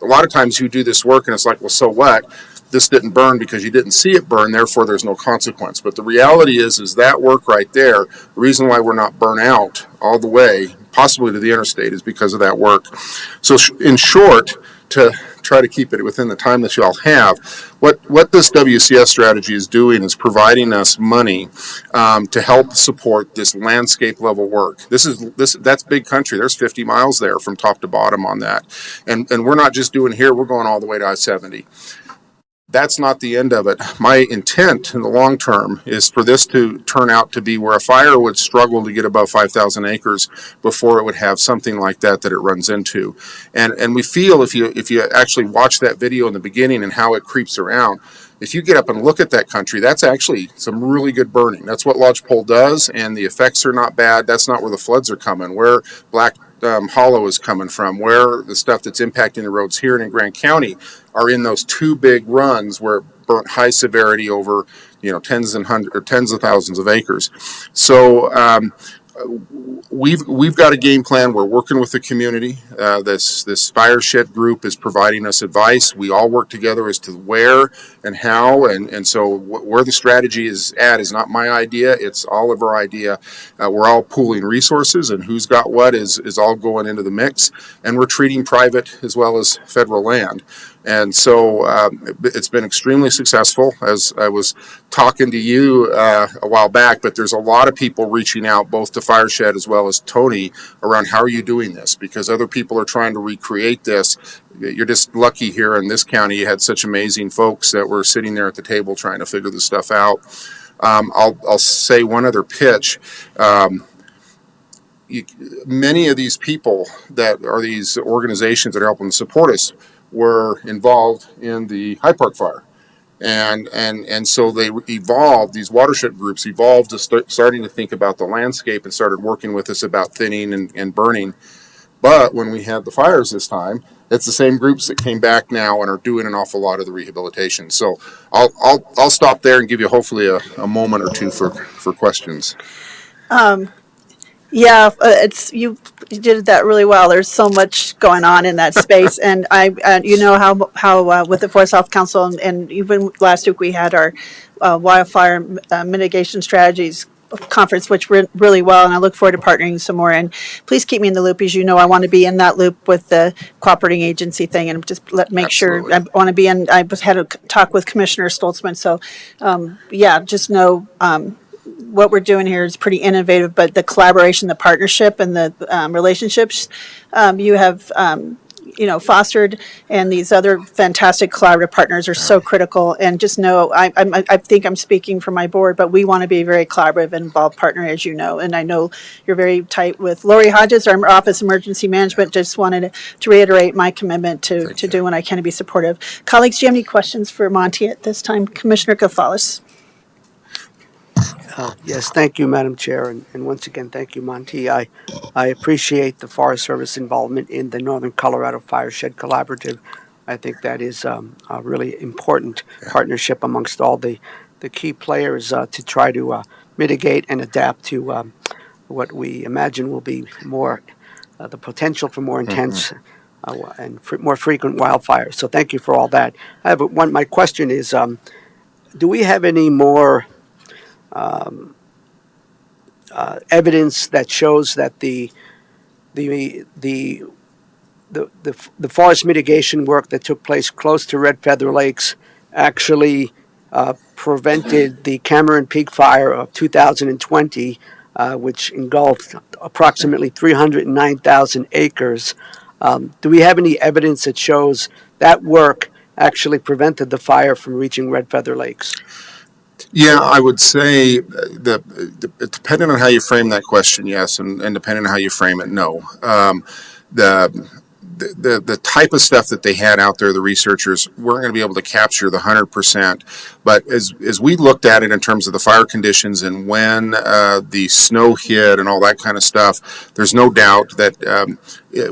a lot of times you do this work and it's like, well, so what? This didn't burn because you didn't see it burn, therefore there's no consequence. But the reality is that work right there, the reason why we're not burnt out all the way, possibly to the interstate, is because of that work. So in short, to try to keep it within the time that you all have, what this WCS strategy is doing is providing us money to help support this landscape level work. That's big country. There's 50 miles there from top to bottom on that. And we're not just doing here, we're going all the way to I-70. That's not the end of it. My intent in the long term is for this to turn out to be where a fire would struggle to get above 5,000 acres before it would have something like that it runs into. And we feel, if you actually watch that video in the beginning and how it creeps around, if you get up and look at that country, that's actually some really good burning. That's what lodgepole does, and the effects are not bad. That's not where the floods are coming, where Black Hollow is coming from, where the stuff that's impacting the roads here and in Grant County are in those 2 big runs where it burnt high severity over tens of thousands of acres. So we've got a game plan. We're working with the community. This fire shed group is providing us advice. We all work together as to where and how, and so where the strategy is at is not my idea. It's all of our idea. We're all pooling resources, and who's got what is all going into the mix, and we're treating private as well as federal land. And so it's been extremely successful, as I was talking to you a while back, but there's a lot of people reaching out, both to Fireshed as well as Tony, around how are you doing this? Because other people are trying to recreate this. You're just lucky here in this county you had such amazing folks that were sitting there at the table trying to figure this stuff out. I'll say one other pitch. Many of these people that are these organizations that are helping support us were involved in the High Park fire. And so they evolved, these watershed groups evolved to starting to think about the landscape and started working with us about thinning and burning. But when we had the fires this time, it's the same groups that came back now and are doing an awful lot of the rehabilitation. So I'll stop there and give you hopefully a moment or two for questions. Yeah, you did that really well. There's so much going on in that space, and you know how with the Forest Health Council, and even last week we had our wildfire mitigation strategies conference, which went really well, and I look forward to partnering some more. And please keep me in the loop, as you know, I want to be in that loop with the cooperating agency thing, and just make sure I want to be in. I had a talk with Commissioner Stoltzman, so yeah, just know. What we're doing here is pretty innovative, but the collaboration, the partnership, and the relationships you have, fostered, and these other fantastic collaborative partners are so critical. And just know, I think I'm speaking for my board, but we want to be a very collaborative and involved partner, as you know. And I know you're very tight with Lori Hodges, our Office of Emergency Management. Just wanted to reiterate my commitment to do what I can to be supportive. Colleagues, do you have any questions for Monty at this time? Commissioner Gonzalez. Yes, thank you, Madam Chair, and once again, thank you, Monty. I appreciate the Forest Service involvement in the Northern Colorado Fireshed Collaborative. I think that is a really important partnership amongst all the key players to try to mitigate and adapt to what we imagine will be more the potential for more intense and more frequent wildfires. So thank you for all that. I have my question is, do we have any more evidence that shows that the forest mitigation work that took place close to Red Feather Lakes actually prevented the Cameron Peak fire of 2020, which engulfed approximately 309,000 acres. Do we have any evidence that shows that work actually prevented the fire from reaching Red Feather Lakes? Yeah, I would say depending on how you frame that question, yes, and depending on how you frame it, no. The type of stuff that they had out there, the researchers weren't going to be able to capture the 100%. But as we looked at it in terms of the fire conditions and when the snow hit and all that kind of stuff, there's no doubt that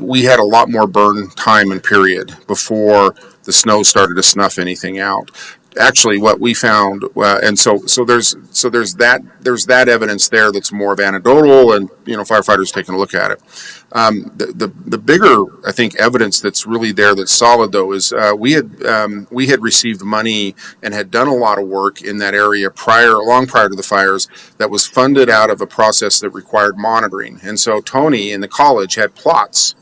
we had a lot more burn time and period before the snow started to snuff anything out. Actually, what we found, and so there's that evidence there that's more of anecdotal, and firefighters taking a look at it. The bigger, I think, evidence that's really there that's solid though is we had received money and had done a lot of work in that area long prior to the fires that was funded out of a process that required monitoring, and so Tony in the college had plots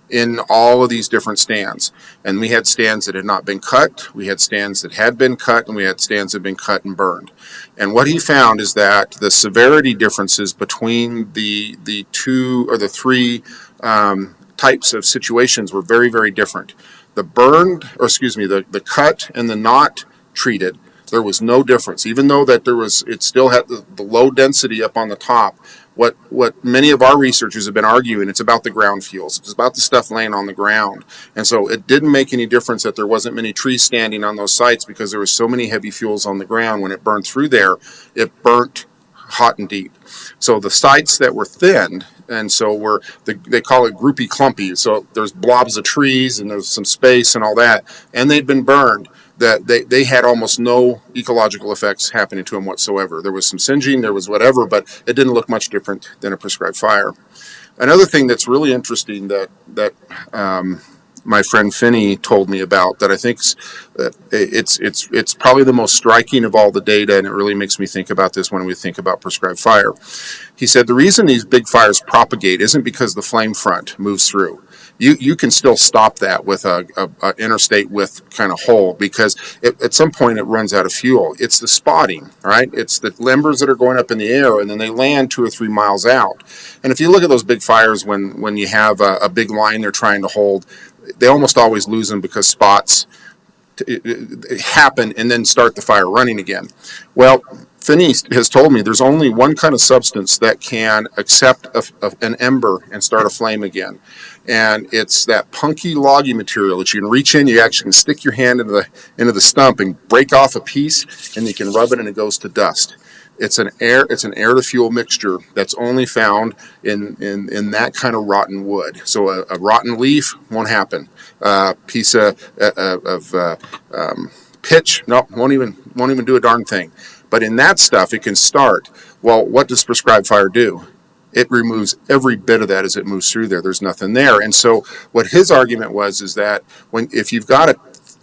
in all of these different stands. And we had stands that had not been cut, we had stands that had been cut, and we had stands that had been cut and burned. And what he found is that the severity differences between the two or the three types of situations were very, very different. The cut and the not treated, there was no difference. Even though that it still had the low density up on the top. What many of our researchers have been arguing, it's about the ground fuels. It's about the stuff laying on the ground. And so it didn't make any difference that there wasn't many trees standing on those sites because there was so many heavy fuels on the ground. When it burned through there, it burnt hot and deep. So the sites that were thinned, and so they call it groupy clumpy. So there's blobs of trees and there's some space and all that, and they'd been burned. that they had almost no ecological effects happening to them whatsoever. There was some singeing, there was whatever, but it didn't look much different than a prescribed fire. Another thing that's really interesting that my friend Finney told me about that I think it's probably the most striking of all the data, and it really makes me think about this when we think about prescribed fire. He said the reason these big fires propagate isn't because the flame front moves through. You can still stop that with a interstate width kind of hole, because at some point it runs out of fuel. It's the spotting, right? It's the embers that are going up in the air and then they land 2 or 3 miles out. And if you look at those big fires, when you have a big line they're trying to hold, they almost always lose them because spots happen and then start the fire running again. Well, Finney has told me there's only one kind of substance that can accept an ember and start a flame again. And it's that punky loggy material that you can reach in, you actually can stick your hand into the stump and break off a piece, and you can rub it and it goes to dust. It's an air to fuel mixture that's only found in that kind of rotten wood. So a rotten leaf won't happen. Piece of pitch, no, won't even do a darn thing. But in that stuff, it can start. Well, what does prescribed fire do? It removes every bit of that as it moves through there. There's nothing there. And so what his argument was is that if you've got a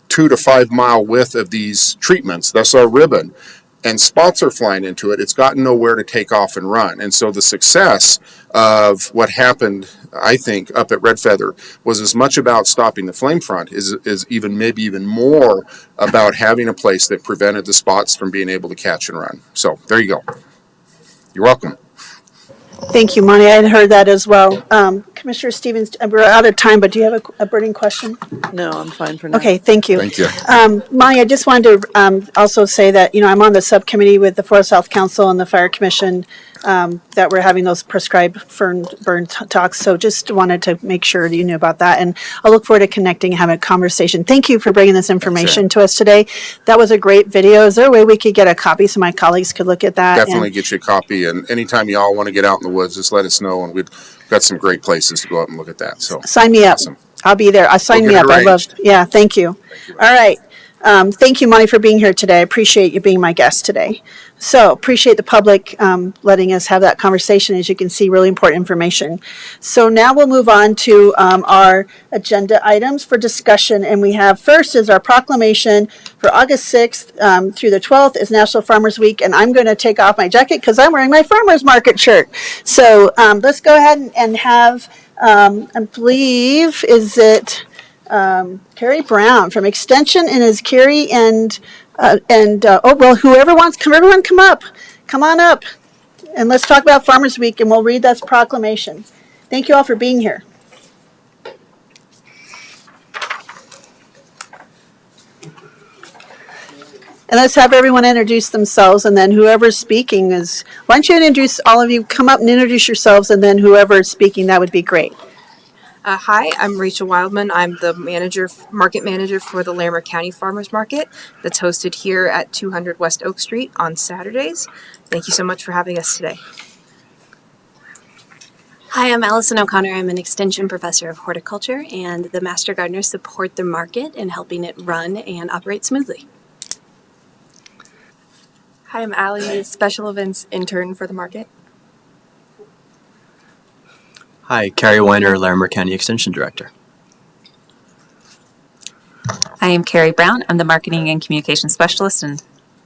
2 to 5 mile width of these treatments, that's our ribbon, and spots are flying into it, it's gotten nowhere to take off and run. And so the success of what happened, I think, up at Red Feather was as much about stopping the flame front is maybe even more about having a place that prevented the spots from being able to catch and run. So there you go. You're welcome. Thank you, Monty. I had heard that as well. Commissioner Stevens, we're out of time, but do you have a burning question? No, I'm fine for now. Okay, thank you. Thank you. Monty, I just wanted to also say that, I'm on the subcommittee with the Forest Health Council and the Fire Commission that we're having those prescribed burn talks. So just wanted to make sure you knew about that. And I'll look forward to connecting and having a conversation. Thank you for bringing this information to us today. That was a great video. Is there a way we could get a copy so my colleagues could look at that? Definitely get you a copy. And anytime y'all want to get out in the woods, just let us know. And we've got some great places to go out and look at that. So Sign me up. Awesome. I'll be there. Sign We'll me get up. it I love. arranged. Yeah, thank you. All right. Thank you, Monty, for being here today. I appreciate you being my guest today. So appreciate the public letting us have that conversation. As you can see, really important information. So now we'll move on to our agenda items for discussion. And we have first is our proclamation for August 6th through the 12th is National Farmers Week. And I'm going to take off my jacket because I'm wearing my farmer's market shirt. So let's go ahead and have, I believe, is it Carrie Brown from Extension, and is Carrie and whoever wants, everyone come on up, and let's talk about Farmers Week, and we'll read this proclamation. Thank you all for being here. And let's have everyone introduce themselves, and then whoever's speaking why don't you introduce, all of you, come up and introduce yourselves, and then whoever is speaking, that would be great. Hi, I'm Rachel Wildman. I'm the market manager for the Larimer County Farmers Market that's hosted here at 200 West Oak Street on Saturdays. Thank you so much for having us today. Hi, I'm Allison O'Connor. I'm an extension professor of horticulture, and the Master Gardeners support the market in helping it run and operate smoothly. Hi, I'm Allie, special events intern for the market. Hi, Carrie Weiner, Larimer County Extension Director. I am Carrie Brown. I'm the Marketing and Communication Specialist, and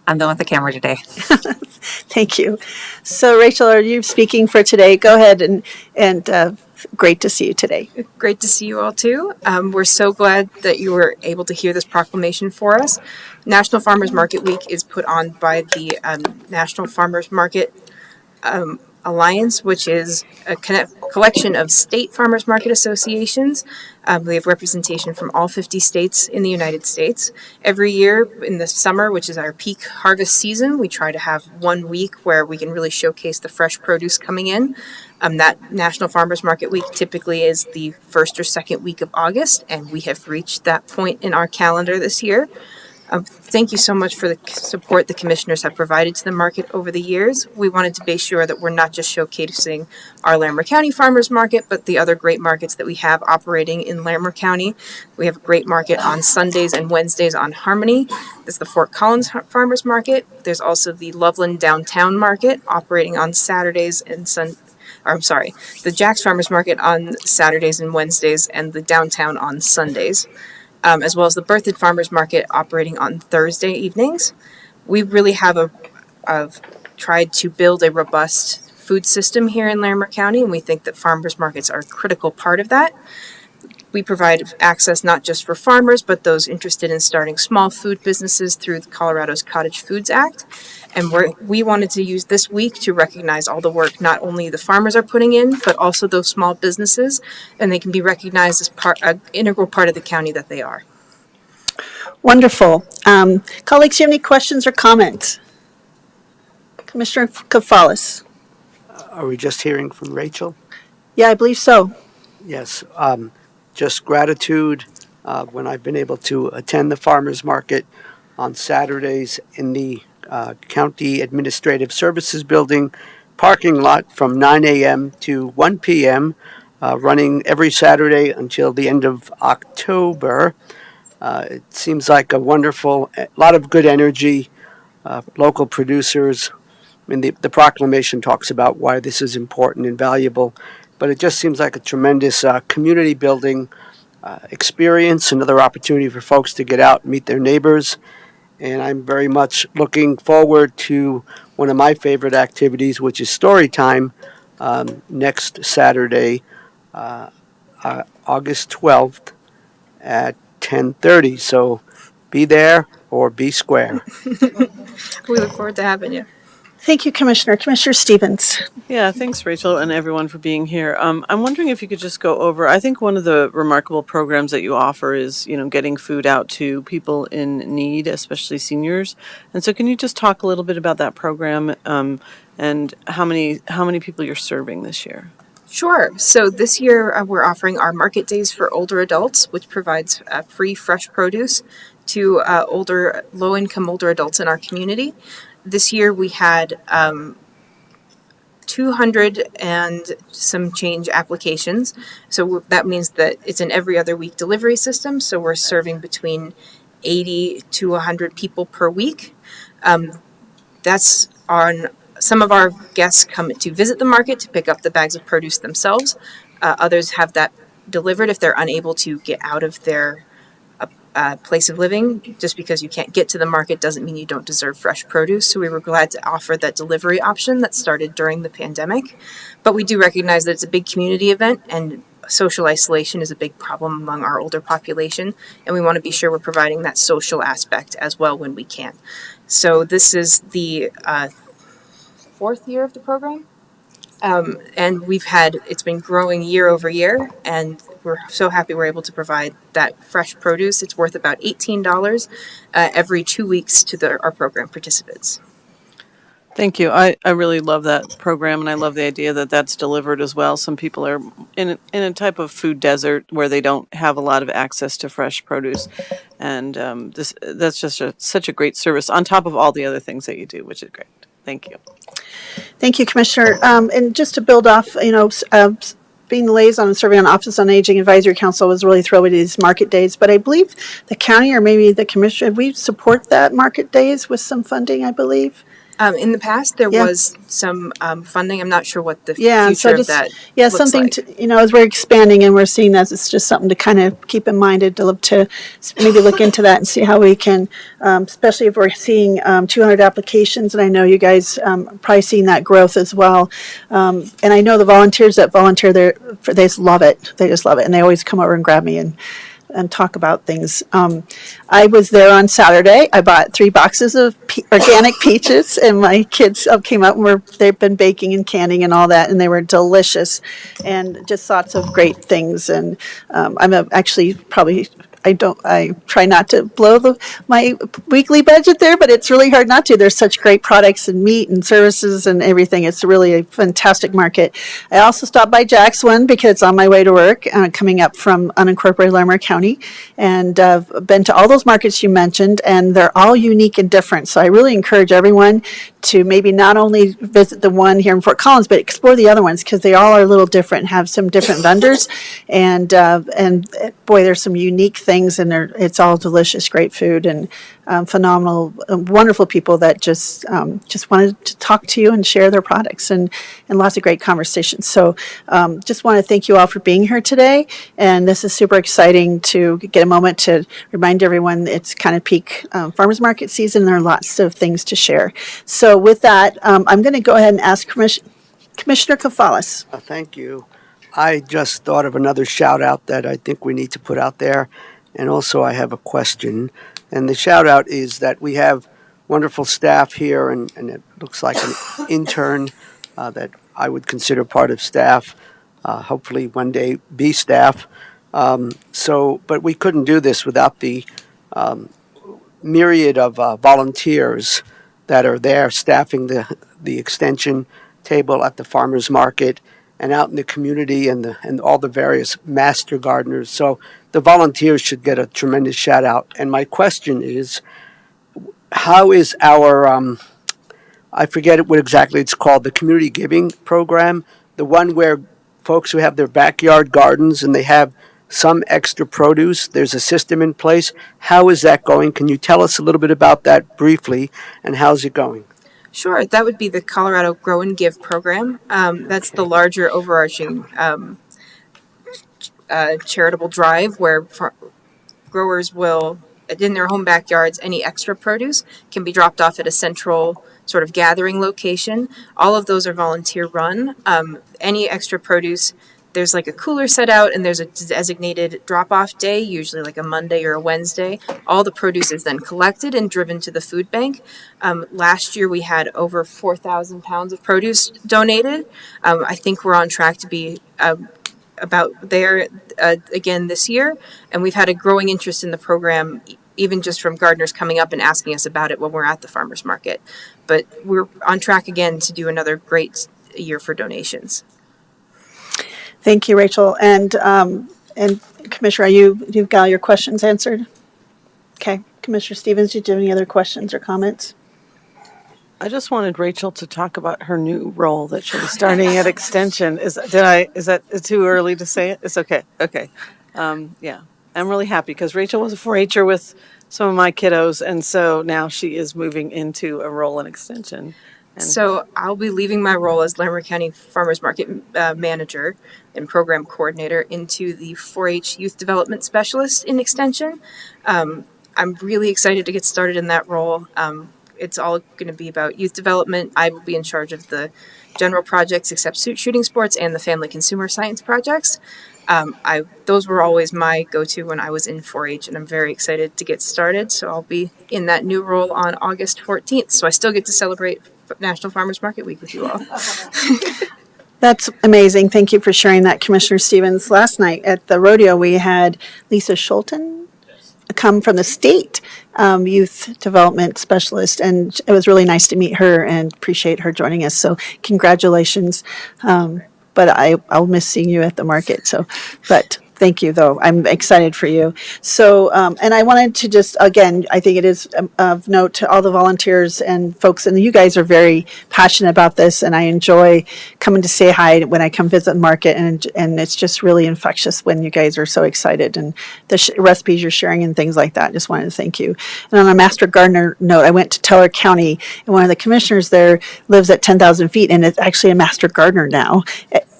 I'm the one with the camera today. Thank you. So, Rachel, are you speaking for today? Go ahead, and great to see you today. Great to see you all too. We're so glad that you were able to hear this proclamation for us. National Farmers Market Week is put on by the National Farmers Market Alliance, which is a collection of state farmers market associations. We have representation from all 50 states in the United States. Every year in the summer, which is our peak harvest season, we try to have 1 week where we can really showcase the fresh produce coming in. That National Farmers Market Week typically is the first or second week of August, and we have reached that point in our calendar this year. Thank you so much for the support the commissioners have provided to the market over the years. We wanted to be sure that we're not just showcasing our Larimer County Farmers Market, but the other great markets that we have operating in Larimer County. We have a great market on Sundays and Wednesdays on Harmony. There's the Fort Collins Farmers Market. There's also the Loveland Downtown Market operating on Saturdays and the Jack's Farmers Market on Saturdays and Wednesdays, and the Downtown on Sundays. As well as the Berthoud Farmers Market operating on Thursday evenings. We really have tried to build a robust food system here in Larimer County, and we think that farmers markets are a critical part of that. We provide access not just for farmers, but those interested in starting small food businesses through Colorado's Cottage Foods Act. And we wanted to use this week to recognize all the work not only the farmers are putting in, but also those small businesses, and they can be recognized as an integral part of the county that they are. Wonderful. Colleagues, do you have any questions or comments? Commissioner Kafalis. Are we just hearing from Rachel? Yeah, I believe so. Yes. Just gratitude when I've been able to attend the farmers market on Saturdays in the County Administrative Services Building parking lot from 9 a.m. to 1 p.m., running every Saturday until the end of October. It seems like a lot of good energy, local producers. I mean, the proclamation talks about why this is important and valuable, but it just seems like a tremendous community building experience, another opportunity for folks to get out and meet their neighbors. And I'm very much looking forward to one of my favorite activities, which is story time, next Saturday, August 12th at 10:30. So be there or be square. We look forward to having you. Thank you, Commissioner. Commissioner Stevens. Yeah, thanks, Rachel, and everyone for being here. I'm wondering if you could just go over, I think one of the remarkable programs that you offer is, getting food out to people in need, especially seniors. And so can you just talk a little bit about that program and how many people you're serving this year? Sure. So this year we're offering our Market Days for Older Adults, which provides free fresh produce to low-income older adults in our community. This year we had 200 and some change applications. So that means that it's an every other week delivery system. So we're serving between 80 to 100 people per week. That's on some of our guests come to visit the market to pick up the bags of produce themselves. Others have that delivered if they're unable to get out of their place of living. Just because you can't get to the market doesn't mean you don't deserve fresh produce. So we were glad to offer that delivery option that started during the pandemic. But we do recognize that it's a big community event and social isolation is a big problem among our older population. And we want to be sure we're providing that social aspect as well when we can. So this is the fourth year of the program. And it's been growing year over year, and we're so happy we're able to provide that fresh produce. It's worth about $18 every 2 weeks to our program participants. Thank you. I really love that program, and I love the idea that that's delivered as well. Some people are in a type of food desert where they don't have a lot of access to fresh produce, and that's just such a great service on top of all the other things that you do, which is great. Thank you. Thank you, Commissioner. And just to build off, being the liaison and serving on Office on Aging Advisory Council, was really thrilled with these market days. But I believe the county or maybe the commissioner, we support that market days with some funding, I believe. In the past, there was some funding. I'm not sure what the so future of that looks something like. to, as we're expanding and we're seeing that, it's just something to kind of keep in mind and to maybe look into that and see how we can, especially if we're seeing 200 applications, and I know you guys probably seeing that growth as well. And I know the volunteers that volunteer there, they just love it. They just love it. And they always come over and grab me and talk about things. I was there on Saturday. I bought 3 boxes of organic peaches, and my kids came up and they've been baking and canning and all that, and they were delicious, and just lots of great things. And I'm actually probably I try not to blow my weekly budget there, but it's really hard not to. There's such great products and meat and services and everything. It's really a fantastic market. I also stopped by Jack's one because it's on my way to work, coming up from unincorporated Larimer County, and been to all those markets you mentioned, and they're all unique and different. So I really encourage everyone to maybe not only visit the one here in Fort Collins, but explore the other ones because they all are a little different, have some different vendors, and boy, there's some unique things, and it's all delicious, great food, and phenomenal, wonderful people that just wanted to talk to you and share their products, and lots of great conversations. So just want to thank you all for being here today, and this is super exciting to get a moment to remind everyone it's kind of peak farmers market season, and there are lots of things to share. So with that, I'm going to go ahead and ask Commissioner Kafalis. Thank you. I just thought of another shout out that I think we need to put out there. And also I have a question. And the shout out is that we have wonderful staff here, and it looks like an intern that I would consider part of staff, hopefully one day be staff. But we couldn't do this without the myriad of volunteers that are there staffing the extension table at the farmers market and out in the community, and all the various master gardeners. So the volunteers should get a tremendous shout out. And my question is, how is our, I forget what exactly it's called, the community giving program, the one where folks who have their backyard gardens and they have some extra produce, there's a system in place. How is that going? Can you tell us a little bit about that briefly, and how's it going? Sure, that would be the Colorado Grow and Give program. That's the larger overarching charitable drive where growers will, in their home backyards, any extra produce can be dropped off at a central sort of gathering location. All of those are volunteer run. Any extra produce, there's like a cooler set out, and there's a designated drop-off day, usually like a Monday or a Wednesday. All the produce is then collected and driven to the food bank. Last year we had over 4,000 pounds of produce donated. I think we're on track to be about there again this year, and we've had a growing interest in the program, even just from gardeners coming up and asking us about it when we're at the farmers market. But we're on track again to do another great year for donations. Thank you, Rachel. And Commissioner, you've got all your questions answered? Okay. Commissioner Stevens, did you have any other questions or comments? I just wanted Rachel to talk about her new role that she'll be starting at Extension. Is that too early to say it? It's okay. Okay. Yeah. I'm really happy because Rachel was a 4-H'er with some of my kiddos, and so now she is moving into a role in Extension. So I'll be leaving my role as Larimer County Farmers Market Manager and Program Coordinator into the 4-H Youth Development Specialist in Extension. I'm really excited to get started in that role. It's all going to be about youth development. I will be in charge of the general projects except shooting sports and the family consumer science projects. Those were always my go-to when I was in 4-H, and I'm very excited to get started. So I'll be in that new role on August 14th. So I still get to celebrate National Farmers Market Week with you all. That's amazing. Thank you for sharing that, Commissioner Stevens. Last night at the rodeo, we had Lisa Schulten come from the state youth development specialist, and it was really nice to meet her and appreciate her joining us. So congratulations. But I'll miss seeing you at the market. But thank you, though. I'm excited for you. So, and I wanted to just, again, I think it is of note to all the volunteers and folks, and you guys are very passionate about this, and I enjoy coming to say hi when I come visit the market, and it's just really infectious when you guys are so excited, and the recipes you're sharing and things like that. Just wanted to thank you. And on a Master Gardener note, I went to Teller County, and one of the commissioners there lives at 10,000 feet, and it's actually a Master Gardener now,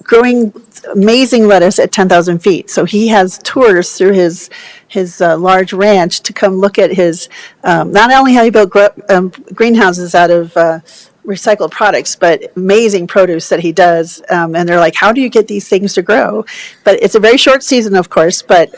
growing amazing lettuce at 10,000 feet. So he has tours through his large ranch to come look at his, not only how he built greenhouses out of recycled products, but amazing produce that he does. And they're like, how do you get these things to grow? But it's a very short season, of course, but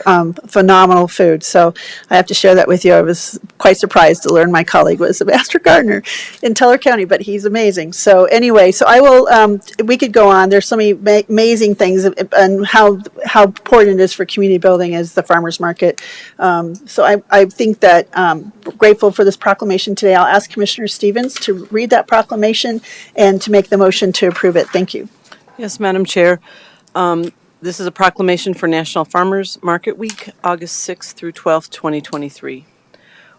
phenomenal food. So I have to share that with you. I was quite surprised to learn my colleague was a master gardener in Teller County, but he's amazing. So anyway, so I will, we could go on. There's so many amazing things and how important it is for community building as the farmer's market. So I think that grateful for this proclamation today. I'll ask Commissioner Stevens to read that proclamation and to make the motion to approve it. Thank you. Yes, Madam Chair. This is a proclamation for National Farmers Market Week, August 6th through 12th, 2023.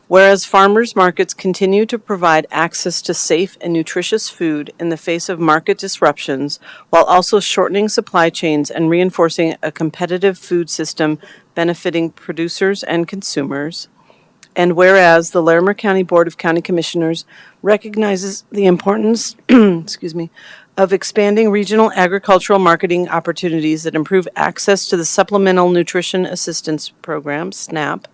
Whereas farmers markets continue to provide access to safe and nutritious food in the face of market disruptions, while also shortening supply chains and reinforcing a competitive food system benefiting producers and consumers. And whereas the Larimer County Board of County Commissioners recognizes the importance, of expanding regional agricultural marketing opportunities that improve access to the Supplemental Nutrition Assistance Program, SNAP,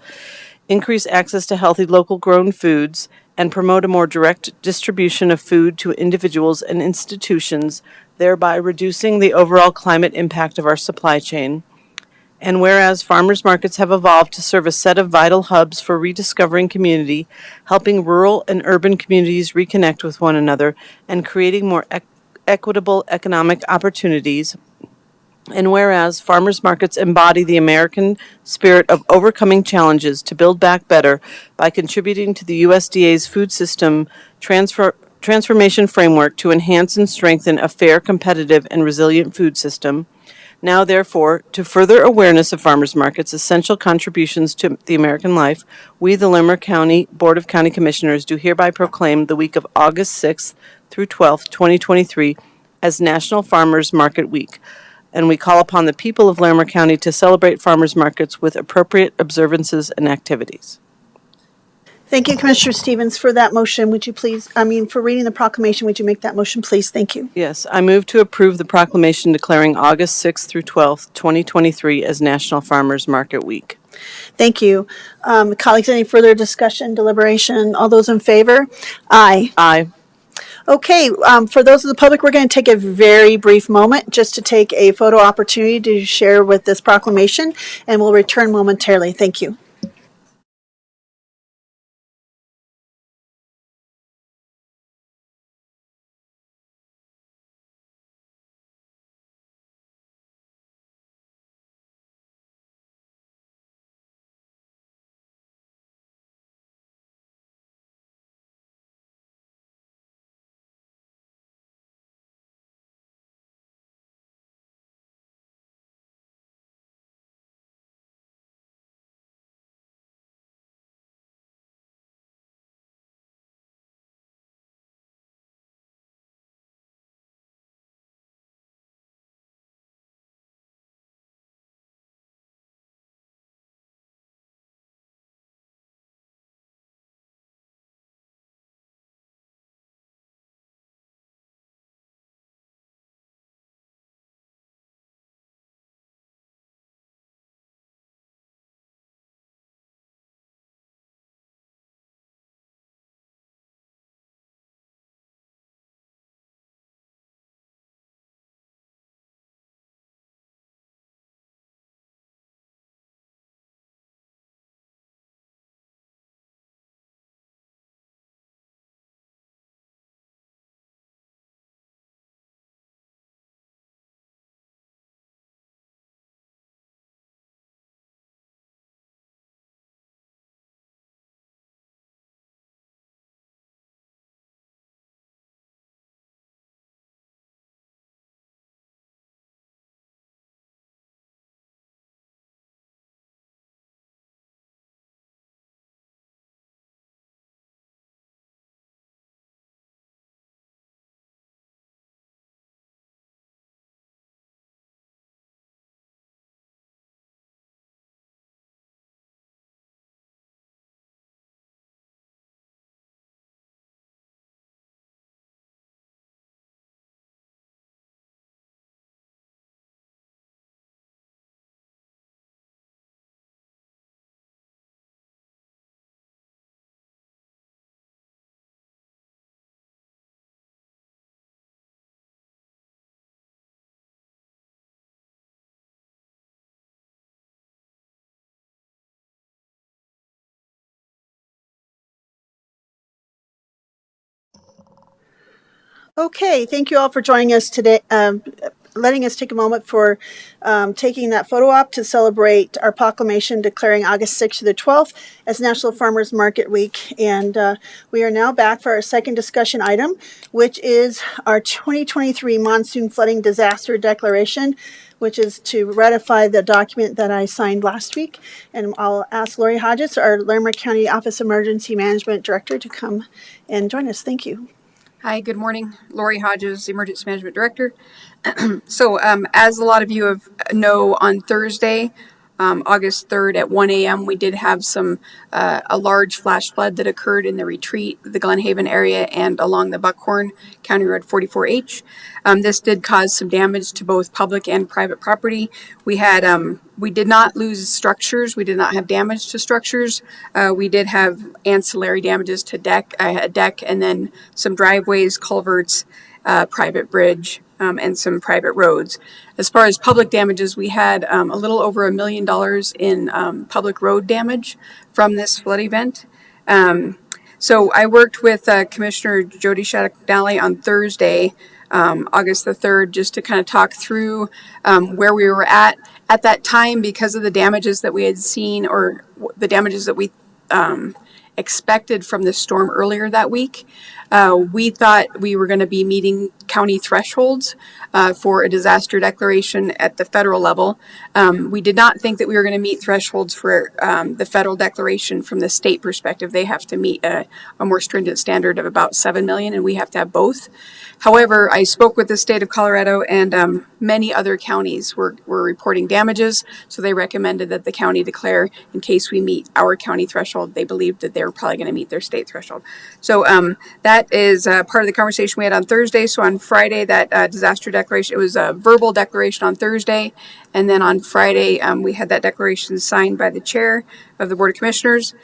increase access to healthy local grown foods, and promote a more direct distribution of food to individuals and institutions, thereby reducing the overall climate impact of our supply chain. And whereas farmers markets have evolved to serve a set of vital hubs for rediscovering community, helping rural and urban communities reconnect with one another, and creating more equitable economic opportunities. And whereas farmers markets embody the American spirit of overcoming challenges to build back better by contributing to the USDA's food system transformation framework to enhance and strengthen a fair, competitive, and resilient food system. Now, therefore, to further awareness of farmers markets' essential contributions to the American life, we, the Larimer County Board of County Commissioners, do hereby proclaim the week of August 6th through 12th, 2023, as National Farmers Market Week. And we call upon the people of Larimer County to celebrate farmers markets with appropriate observances and activities. Thank you, Commissioner Stevens, for that motion. Would you please, for reading the proclamation, would you make that motion, please? Thank you. Yes, I move to approve the proclamation declaring August 6th through 12th, 2023 as National Farmers Market Week. Thank you. Colleagues, any further discussion, deliberation? All those in favor? Aye. Aye. Okay, for those of the public, we're going to take a very brief moment just to take a photo opportunity to share with this proclamation, and we'll return momentarily. Thank you. Okay, thank you all for joining us today. Letting us take a moment for taking that photo op to celebrate our proclamation declaring August 6th to the 12th as National Farmers Market Week. And we are now back for our second discussion item, which is our 2023 monsoon flooding disaster declaration, which is to ratify the document that I signed last week. And I'll ask Lori Hodges, our Larimer County Office Emergency Management Director, to come and join us. Thank you. Hi, good morning. Lori Hodges, Emergency Management Director. So as a lot of you know, on Thursday, August 3rd at 1 a.m., we did have a large flash flood that occurred in the retreat, the Glen Haven area, and along the Buckhorn, County Road 44H. This did cause some damage to both public and private property. We did not lose structures. We did not have damage to structures. We did have ancillary damages to a deck, and then some driveways, culverts, private bridge, and some private roads. As far as public damages, we had a little over $1 million in public road damage from this flood event. So I worked with Commissioner Jody Shaddock McNally on Thursday, August the 3rd, just to kind of talk through where we were at that time because of the damages that we had seen, or the damages that we expected from the storm earlier that week. We thought we were going to be meeting county thresholds for a disaster declaration at the federal level. We did not think that we were going to meet thresholds for the federal declaration from the state perspective. They have to meet a more stringent standard of about 7 million, and we have to have both. However, I spoke with the state of Colorado, and many other counties were reporting damages, so they recommended that the county declare in case we meet our county threshold. They believed that they were probably going to meet their state threshold. So that is part of the conversation we had on Thursday. So on Friday, that disaster declaration, it was a verbal declaration on Thursday, and then on Friday, we had that declaration signed by the chair of the Board of Commissioners.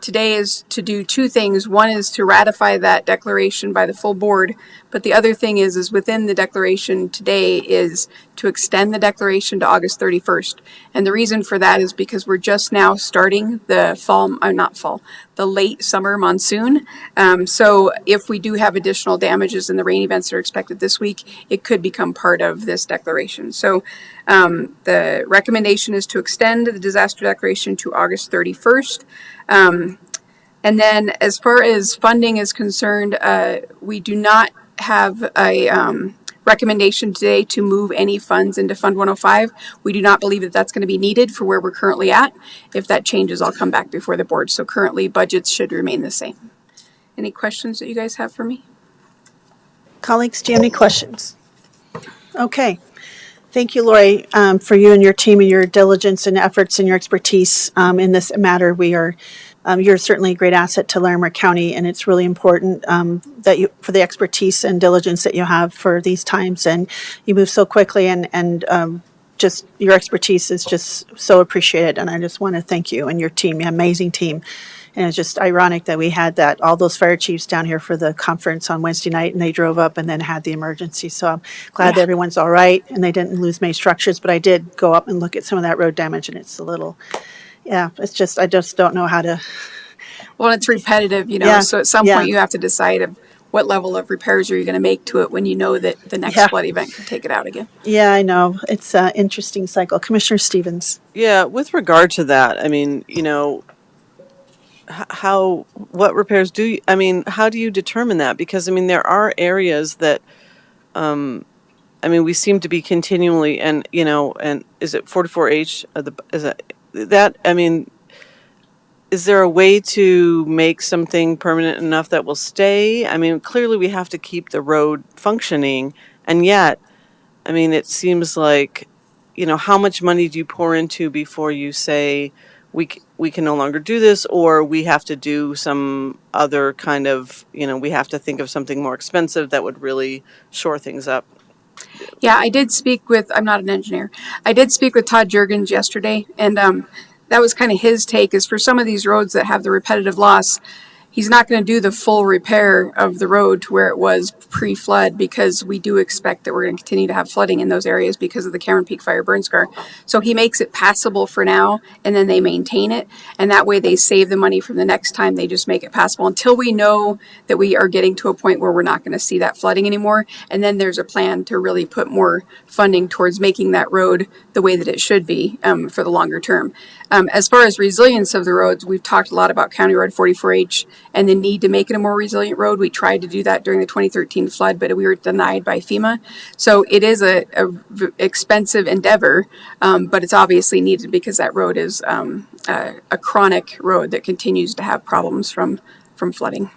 Today is to do two things. One is to ratify that declaration by the full board, but the other thing is within the declaration today is to extend the declaration to August 31st. And the reason for that is because we're just now starting the the late summer monsoon. So if we do have additional damages in the rain events that are expected this week, it could become part of this declaration. So the recommendation is to extend the disaster declaration to August 31st. And then as far as funding is concerned, we do not have a recommendation today to move any funds into Fund 105. We do not believe that that's going to be needed for where we're currently at. If that changes, I'll come back before the board. So currently, budgets should remain the same. Any questions that you guys have for me? Colleagues, do you have any questions? Okay. Thank you, Lori, for you and your team and your diligence and efforts and your expertise in this matter. You're certainly a great asset to Larimer County, and it's really important that for the expertise and diligence that you have for these times, and you move so quickly, and just your expertise is just so appreciated. And I just want to thank you and your team, your amazing team. And it's just ironic that we had all those fire chiefs down here for the conference on Wednesday night, and they drove up and then had the emergency. So I'm glad that everyone's all right and they didn't lose many structures. But I did go up and look at some of that road damage, and it's a little, it's just, I just don't know how to. Well, it's repetitive, so at some point you have to decide what level of repairs are you going to make to it when you know that the next flood event can take it out again. Yeah, I know. It's an interesting cycle. Commissioner Stevens. Yeah, with regard to that, I mean, what repairs how do you determine that? Because, there are areas that, we seem to be continually, and is it 44H? Is there a way to make something permanent enough that will stay? Clearly we have to keep the road functioning, and yet, it seems like, how much money do you pour into before you say, we can no longer do this, or we have to do some other kind of, we have to think of something more expensive that would really shore things up. Yeah, I did speak with, I'm not an engineer, I did speak with Todd Juergens yesterday, and that was kind of his take, is for some of these roads that have the repetitive loss, he's not going to do the full repair of the road to where it was pre-flood, because we do expect that we're going to continue to have flooding in those areas because of the Cameron Peak Fire burn scar. So he makes it passable for now, and then they maintain it, and that way they save the money from the next time. They just make it passable until we know that we are getting to a point where we're not going to see that flooding anymore. And then there's a plan to really put more funding towards making that road the way that it should be for the longer term. As far as resilience of the roads, we've talked a lot about County Road 44H and the need to make it a more resilient road. We tried to do that during the 2013 flood, but we were denied by FEMA. So it is a expensive endeavor, but it's obviously needed because that road is a chronic road that continues to have problems from flooding.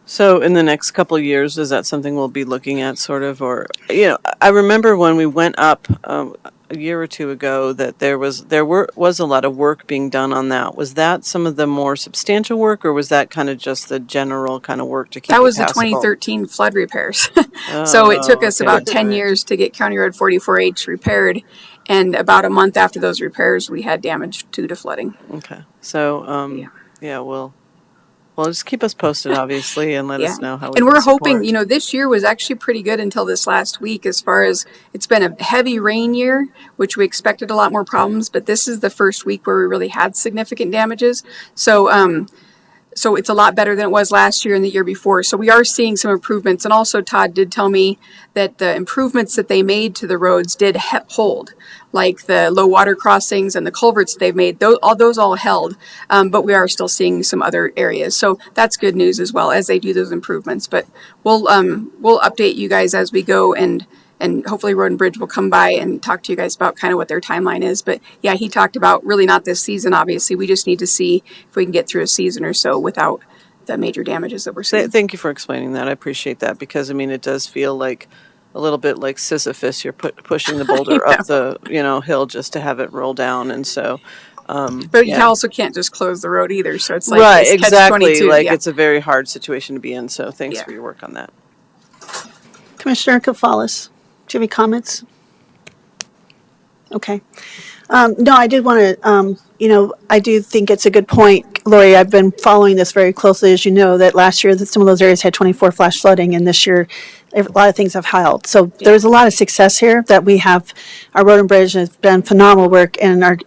So in the next couple of years, is that something we'll be looking at sort of, or, you know, I remember when we went up a year or two ago that there was a lot of work being done on that. Was that some of the more substantial work, or was that kind of just the general kind of work to keep it That was the passable? 2013 flood repairs. So it took us okay. about 10 years to get County Road 44H repaired. And about a month after those repairs, we had damage due to flooding. Okay. So, yeah, well, just keep us posted, obviously, and let us know how we And can we're hoping, support. you know, this year was actually pretty good until this last week, as far as it's been a heavy rain year, which we expected a lot more problems, but this is the first week where we really had significant damages. So it's a lot better than it was last year and the year before. So we are seeing some improvements. And also Todd did tell me that the improvements that they made to the roads did hold, like the low water crossings and the culverts they've made. Those all held, but we are still seeing some other areas. So that's good news as well as they do those improvements. But we'll update you guys as we go, and hopefully Road and Bridge will come by and talk to you guys about kind of what their timeline is. But yeah, he talked about really not this season, obviously. We just need to see if we can get through a season or so without the major damages that we're seeing. Thank you for explaining that. I appreciate that, because, I mean, it does feel like a little bit like Sisyphus. You're pushing the boulder up the, hill just to have it roll down. And so, but you also can't just close the road either. So it's like right, this exactly. catch-22. Like it's a very hard situation to be in. So thanks for your work on that. Commissioner Kafalis, do you have any comments? Okay. No, I did want to, I do think it's a good point, Lori. I've been following this very closely, as you know, that last year that some of those areas had 24 flash flooding, and this year a lot of things have held. So there's a lot of success here that we have. Our Road and Bridge has done phenomenal work, and our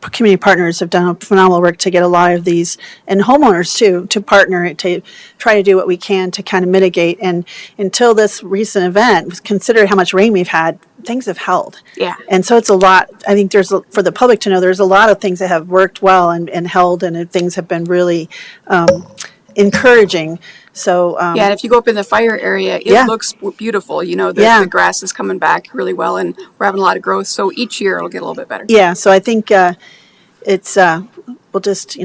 community partners have done phenomenal work to get a lot of these, and homeowners too, to partner to try to do what we can to kind of mitigate. And until this recent event, consider how much rain we've had, things have held. Yeah. And so it's a lot. I think for the public to know, there's a lot of things that have worked well and held, and things have been really encouraging. So and if you go up in the fire area, it looks beautiful. The grass is coming back really well, and we're having a lot of growth. So each year it'll get a little bit better. Yeah. So I think it's we'll just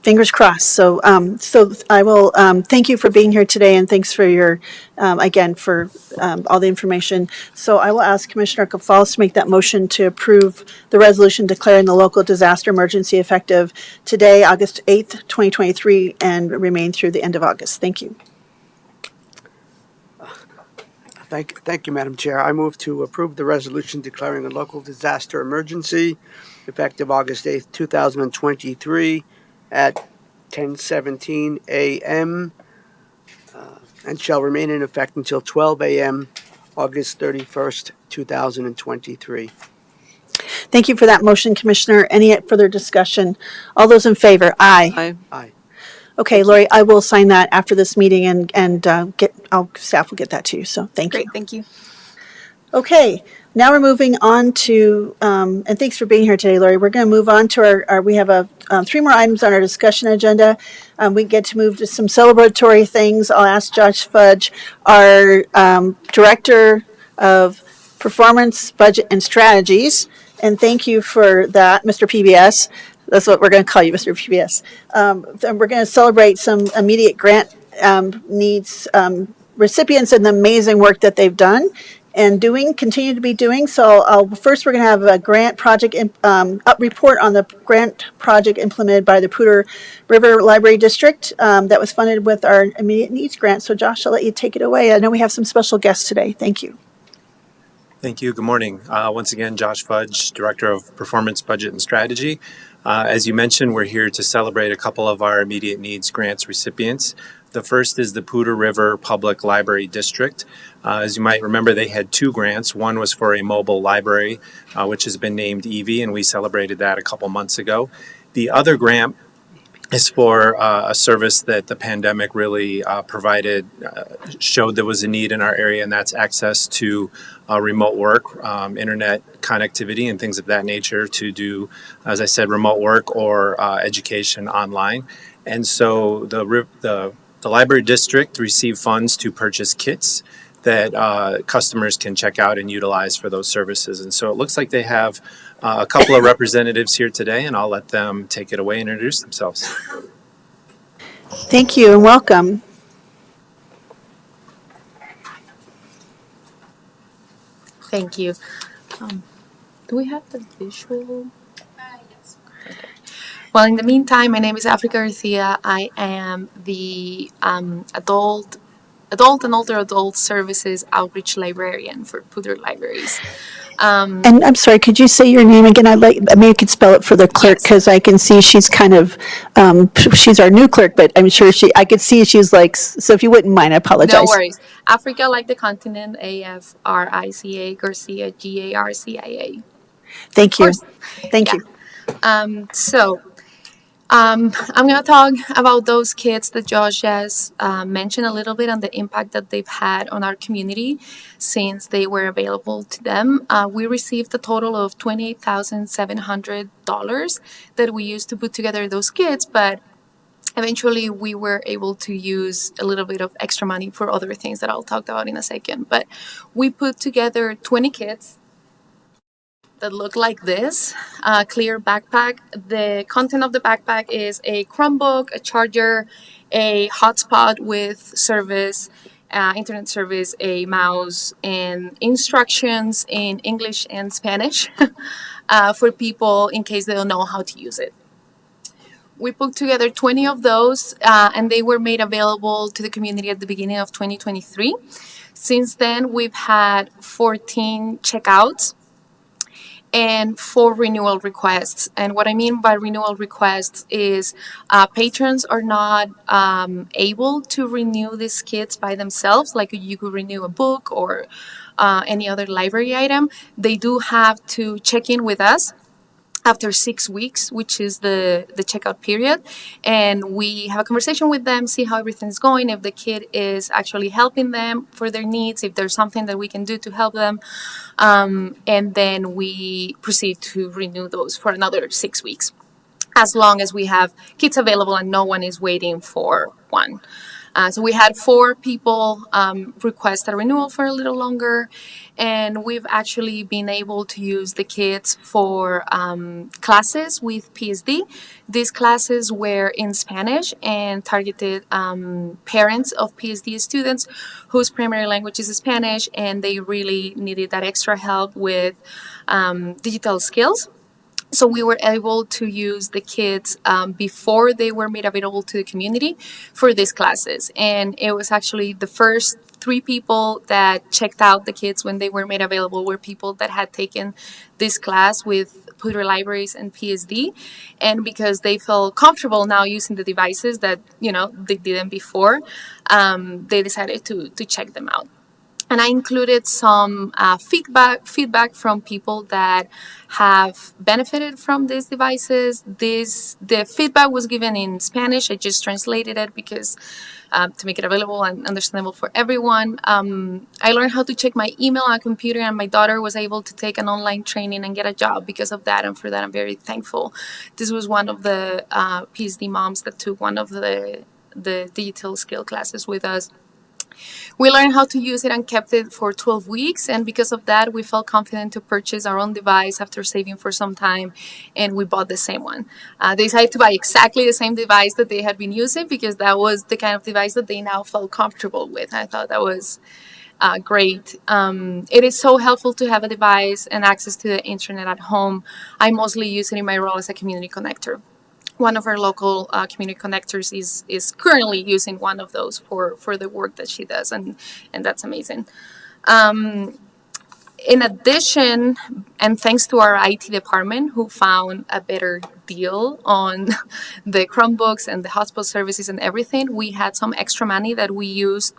fingers crossed. So so I will thank you for being here today, and thanks for your again for all the information. So I will ask Commissioner Kafalis to make that motion to approve the resolution declaring the local disaster emergency effective today, August 8th, 2023, and remain through the end of August. Thank you. Thank you, Madam Chair. I move to approve the resolution declaring a local disaster emergency effective August 8th, 2023 at 10:17 a.m. And shall remain in effect until 12 a.m. August 31st, 2023. Thank you for that motion, Commissioner. Any further discussion? All those in favor? Aye. Aye. Okay, Lori, I will sign that after this meeting, and staff will get that to you. So thank you. Great, thank you. Okay, now we're moving on to, and thanks for being here today, Lori. We're going to move on to our we have 3 more items on our discussion agenda. We get to move to some celebratory things. I'll ask Josh Fudge, our Director of Performance, Budget, and Strategies, and thank you for that, Mr. PBS. That's what we're going to call you, Mr. PBS. And we're going to celebrate some immediate grant needs recipients and the amazing work that they've done and continue to be doing. So first we're going to have a grant project report on the grant project implemented by the Poudre River Library District that was funded with our immediate needs grant. So Josh, I'll let you take it away. I know we have some special guests today. Thank you. Thank you. Good morning. Once again, Josh Fudge, Director of Performance, Budget, and Strategy. As you mentioned, we're here to celebrate a couple of our immediate needs grants recipients. The first is the Poudre River Public Library District. As you might remember, they had two grants. One was for a mobile library, which has been named Evie, and we celebrated that a couple months ago. The other grant is for a service that the pandemic really provided, showed there was a need in our area, and that's access to remote work, internet connectivity, and things of that nature to do, as I said, remote work or education online. And so the library district received funds to purchase kits that customers can check out and utilize for those services. And so it looks like they have a couple of representatives here today, and I'll let them take it away and introduce themselves. Thank you and welcome. Thank you. Do we have the visual? Yes. Okay. Well, in the meantime, my name is Africa Garcia. I am the adult and older adult services outreach librarian for Poudre Libraries. And I'm sorry, could you say your name again? Maybe you could spell it for the clerk, because I can see she's kind of, she's our new clerk, but I'm sure I could see she's like, so if you wouldn't mind, I apologize. No worries. Africa like the continent, AFRICA, Garcia, GARCIA. Thank you. Thank you. I'm going to talk about those kids that Josh has mentioned a little bit on the impact that they've had on our community since they were available to them. We received a total of $28,700 that we used to put together those kits, but eventually we were able to use a little bit of extra money for other things that I'll talk about in a second. But we put together 20 kits that look like this, clear backpack. The content of the backpack is a Chromebook, a charger, a hotspot with service, internet service, a mouse, and instructions in English and Spanish for people in case they don't know how to use it. We put together 20 of those, and they were made available to the community at the beginning of 2023. Since then, we've had 14 checkouts and 4 renewal requests. And what I mean by renewal requests is patrons are not able to renew these kits by themselves, like you could renew a book or any other library item. They do have to check in with us after 6 weeks, which is the checkout period. And we have a conversation with them, see how everything's going, if the kid is actually helping them for their needs, if there's something that we can do to help them. And then we proceed to renew those for another 6 weeks, as long as we have kits available and no one is waiting for one. So we had 4 people request a renewal for a little longer, and we've actually been able to use the kits for classes with PSD. These classes were in Spanish and targeted parents of PSD students whose primary language is Spanish, and they really needed that extra help with digital skills. So we were able to use the kits before they were made available to the community for these classes. And it was actually the first 3 people that checked out the kits when they were made available were people that had taken this class with Poudre Libraries and PSD. And because they felt comfortable now using the devices that, they didn't before, they decided to check them out. And I included some feedback from people that have benefited from these devices. The feedback was given in Spanish. I just translated it because to make it available and understandable for everyone. I learned how to check my email on a computer, and my daughter was able to take an online training and get a job because of that. And for that, I'm very thankful. This was one of the PSD moms that took one of the digital skill classes with us. We learned how to use it and kept it for 12 weeks. And because of that, we felt confident to purchase our own device after saving for some time. And we bought the same one. They decided to buy exactly the same device that they had been using because that was the kind of device that they now felt comfortable with. I thought that was great. It is so helpful to have a device and access to the internet at home. I mostly use it in my role as a community connector. One of our local community connectors is currently using one of those for the work that she does, and that's amazing. In addition, and thanks to our IT department who found a better deal on the Chromebooks and the hotspot services and everything, we had some extra money that we used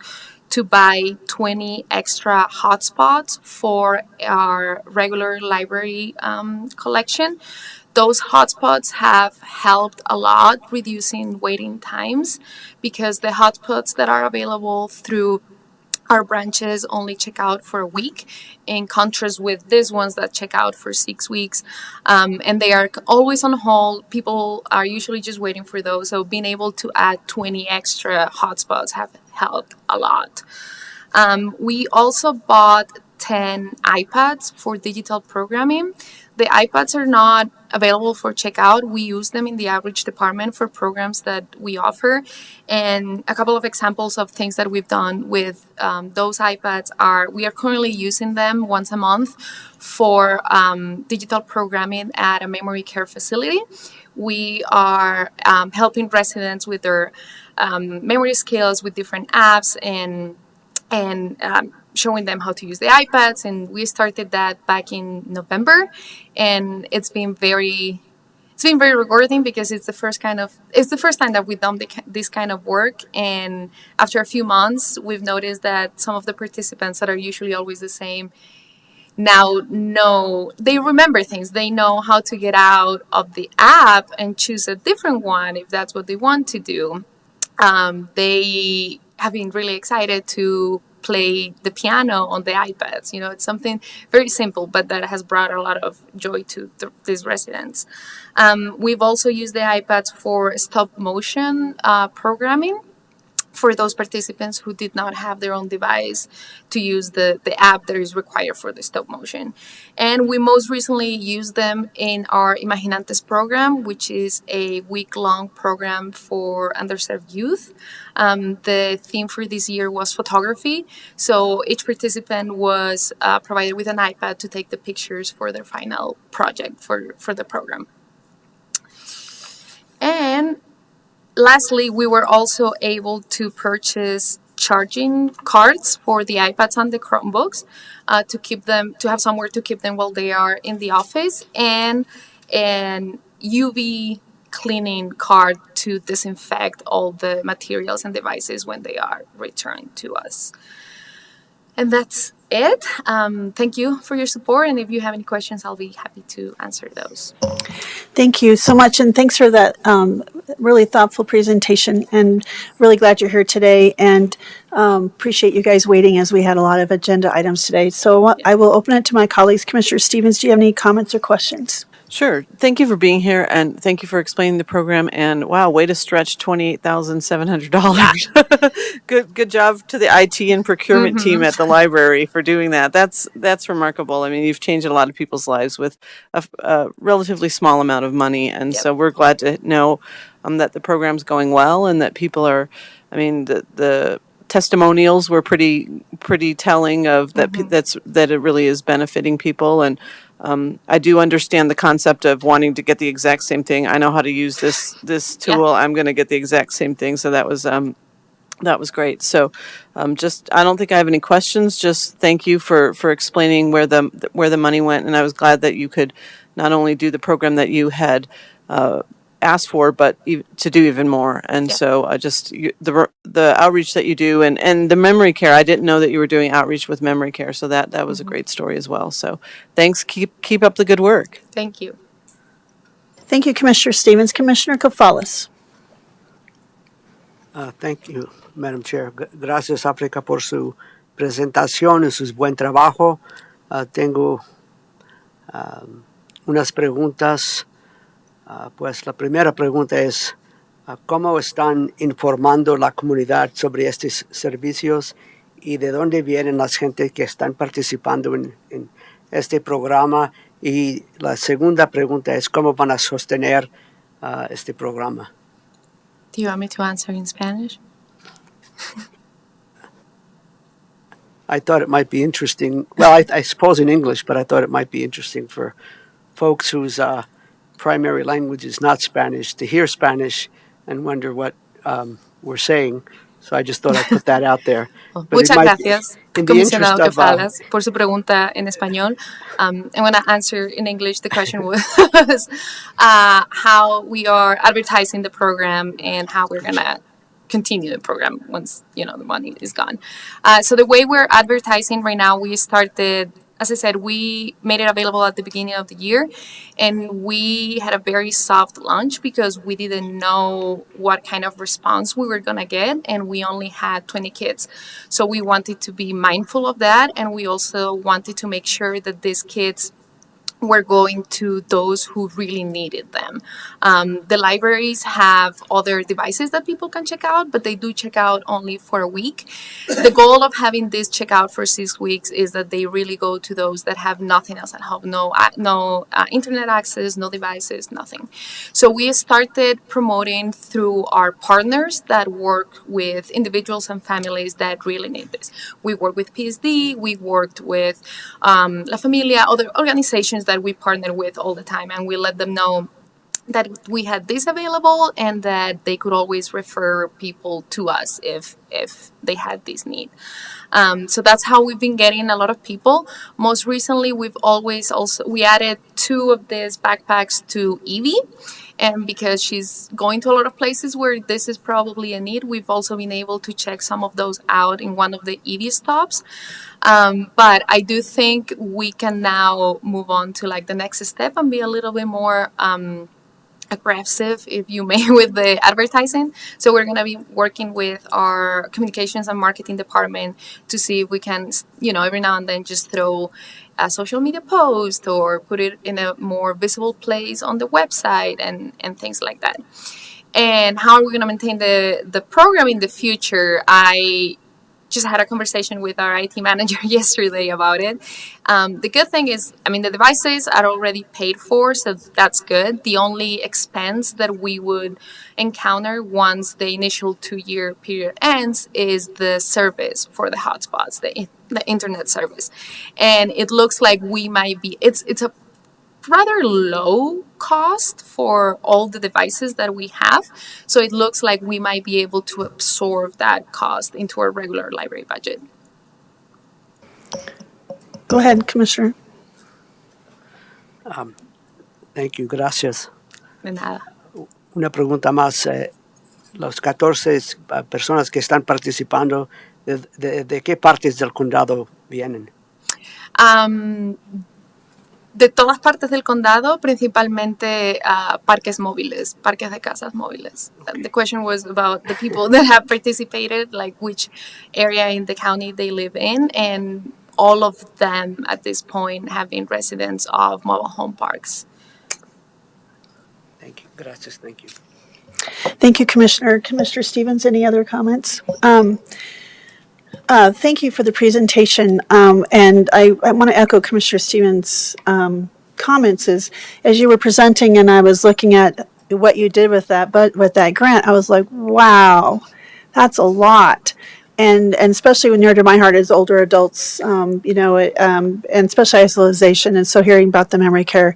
to buy 20 extra hotspots for our regular library collection. Those hotspots have helped a lot reducing waiting times because the hotspots that are available through our branches only check out for a week, in contrast with these ones that check out for 6 weeks. And they are always on hold. People are usually just waiting for those. So being able to add 20 extra hotspots have helped a lot. We also bought 10 iPads for digital programming. The iPads are not available for checkout. We use them in the outreach department for programs that we offer. And a couple of examples of things that we've done with those iPads are we are currently using them once a month for digital programming at a memory care facility. We are helping residents with their memory skills with different apps and showing them how to use the iPads, and we started that back in November, and it's been very rewarding because it's the first time that we've done this kind of work, and after a few months we've noticed that some of the participants that are usually always the same now they remember things. They know how to get out of the app and choose a different one if that's what they want to do. They have been really excited to play the piano on the iPads. It's something very simple, but that has brought a lot of joy to these residents. We've also used the iPads for stop motion programming for those participants who did not have their own device to use the app that is required for the stop motion. And we most recently used them in our Imaginantes program, which is a week-long program for underserved youth. The theme for this year was photography. So each participant was provided with an iPad to take the pictures for their final project for the program. And lastly, we were also able to purchase charging cards for the iPads and the Chromebooks to have somewhere to keep them while they are in the office, and an UV cleaning card to disinfect all the materials and devices when they are returned to us. And that's it. Thank you for your support, and if you have any questions, I'll be happy to answer those. Thank you so much, and thanks for that really thoughtful presentation, and really glad you're here today, and appreciate you guys waiting as we had a lot of agenda items today. So I will open it to my colleagues. Commissioner Stevens, do you have any comments or questions? Sure. Thank you for being here, and thank you for explaining the program. And wow, way to stretch $28,700. Good job to the IT and procurement team at the library for doing that. That's remarkable. I mean, you've changed a lot of people's lives with a relatively small amount of money, and so we're glad to know that the program's going well and that people are. I mean, the testimonials were pretty telling of that. That it really is benefiting people. And I do understand the concept of wanting to get the exact same thing. I know how to use this tool. Yeah. I'm going to get the exact same thing. So that was great. So I don't think I have any questions. Just thank you for explaining where the money went. And I was glad that you could not only do the program that you had asked for, but to do even more. And so the outreach that you do and the memory care, I didn't know that you were doing outreach with memory care. So that was a great story as well. So thanks. Keep up the good work. Thank you. Thank you, Commissioner Stevens. Commissioner Koufalis. Thank you, Madam Chair. Gracias, África, por su presentación y su buen trabajo. Tengo unas preguntas. Pues la primera pregunta es, ¿cómo están informando la comunidad sobre estos servicios y de dónde vienen las gente que están participando en este programa? Y la segunda pregunta es, ¿cómo van a sostener este programa? Do you want me to answer in Spanish? I thought it might be interesting. Well, I suppose in English, but I thought it might be interesting for folks whose primary language is not Spanish to hear Spanish and wonder what we're saying. So I just thought I'd put that out there. But it Muchas might- gracias, in the interest comisionado of, Cafalas, por su pregunta en español. I'm going to answer in English. The question was how we are advertising the program and how we're going to continue the program once the money is gone. So the way we're advertising right now, we started, as I said, we made it available at the beginning of the year, and we had a very soft launch because we didn't know what kind of response we were going to get, and we only had 20 kids. So we wanted to be mindful of that, and we also wanted to make sure that these kids were going to those who really needed them. The libraries have other devices that people can check out, but they do check out only for a week. The goal of having this check out for 6 weeks is that they really go to those that have nothing else at home, no internet access, no devices, nothing. So we started promoting through our partners that work with individuals and families that really need this. We work with PSD, we worked with La Familia, other organizations that we partner with all the time, and we let them know that we had this available and that they could always refer people to us if they had this need. So that's how we've been getting a lot of people. Most recently, we added 2 of these backpacks to Evie. And because she's going to a lot of places where this is probably a need, we've also been able to check some of those out in one of the Evie stops. But I do think we can now move on to like the next step and be a little bit more aggressive, if you may, with the advertising. So we're going to be working with our communications and marketing department to see if we can, every now and then just throw a social media post or put it in a more visible place on the website and things like that. And how are we going to maintain the program in the future? I just had a conversation with our IT manager yesterday about it. The good thing is, the devices are already paid for, so that's good. The only expense that we would encounter once the initial 2-year period ends is the service for the hotspots, the internet service. And it looks like we might be, it's a rather low cost for all the devices that we have. So it looks like we might be able to absorb that cost into our regular library budget. Go ahead, Commissioner. Thank you, gracias. De nada. Una pregunta más. Los 14 personas que están participando, ¿de qué partes del condado vienen? De todas partes del condado, principalmente parques móviles, parques de casas móviles. The question was about the people that have participated, like which area in the county they live in, and all of them at this point have been residents of mobile home parks. Thank you. Gracias. Thank you. Thank you, Commissioner. Commissioner Stevens, any other comments? Thank you for the presentation. And I want to echo Commissioner Stevens' comments as you were presenting and I was looking at what you did with that, but with that grant, I was like, wow, that's a lot. And especially when near to my heart is older adults, and special isolation. And so hearing about the memory care,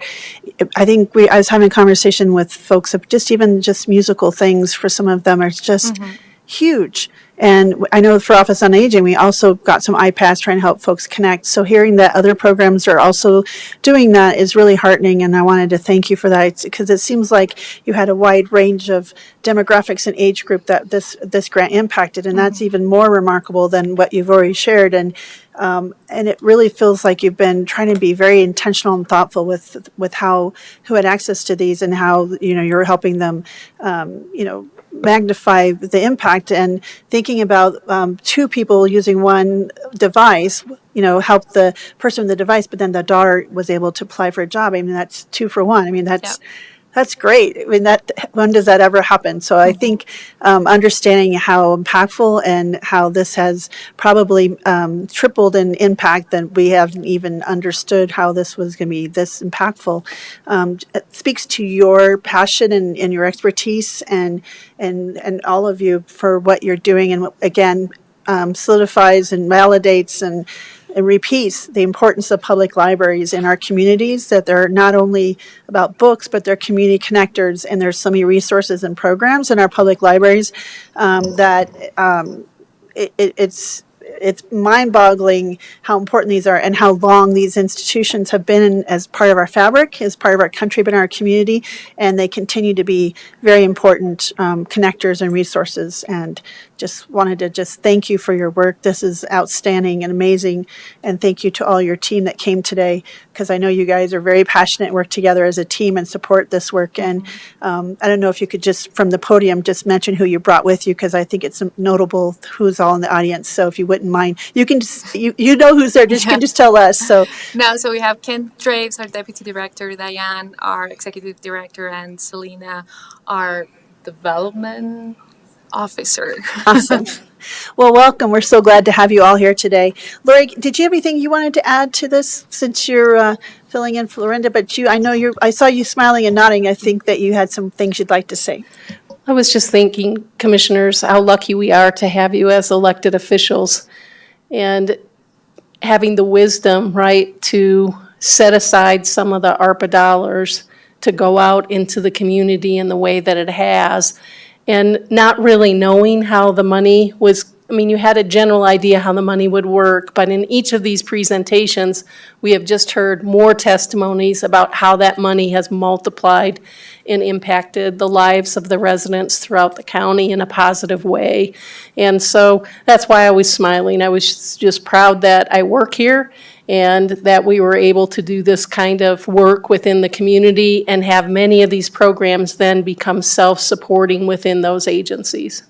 I think I was having a conversation with folks of just musical things for some of them are just huge. And I know for Office on Aging, we also got some iPads trying to help folks connect. So hearing that other programs are also doing that is really heartening. And I wanted to thank you for that because it seems like you had a wide range of demographics and age group that this grant impacted. And that's even more remarkable than what you've already shared. And it really feels like you've been trying to be very intentional and thoughtful with who had access to these and how, you're helping them, magnify the impact and thinking about 2 people using one device, help the person with the device, but then the daughter was able to apply for a job. That's 2 for 1. That's great. When does that ever happen? So I think understanding how impactful and how this has probably tripled in impact than we haven't even understood how this was going to be this impactful. It speaks to your passion and your expertise and all of you for what you're doing. And again, solidifies and validates and it repeats the importance of public libraries in our communities, that they're not only about books, but they're community connectors, and there's so many resources and programs in our public libraries that it's mind-boggling how important these are and how long these institutions have been as part of our fabric, as part of our country, but in our community, and they continue to be very important connectors and resources. And just wanted to just thank you for your work. This is outstanding and amazing, and thank you to all your team that came today, because I know you guys are very passionate and work together as a team and support this work. And I don't know if you could just, from the podium, just mention who you brought with you, because I think it's notable who's all in the audience. So if you wouldn't mind, you can just, you know who's there, just, you can just tell us. So Now, so we have Ken Draves, our deputy director, Diane, our executive director, and Selena, our development officer. awesome. Well, welcome. We're so glad to have you all here today. Lori, did you have anything you wanted to add to this, since you're filling in for Lorinda? But I know I saw you smiling and nodding. I think that you had some things you'd like to say. I was just thinking, commissioners, how lucky we are to have you as elected officials and having the wisdom, right, to set aside some of the ARPA dollars to go out into the community in the way that it has, and not really knowing how the money was. I mean, you had a general idea how the money would work, but in each of these presentations, we have just heard more testimonies about how that money has multiplied and impacted the lives of the residents throughout the county in a positive way. And so that's why I was smiling. I was just proud that I work here and that we were able to do this kind of work within the community and have many of these programs then become self-supporting within those agencies.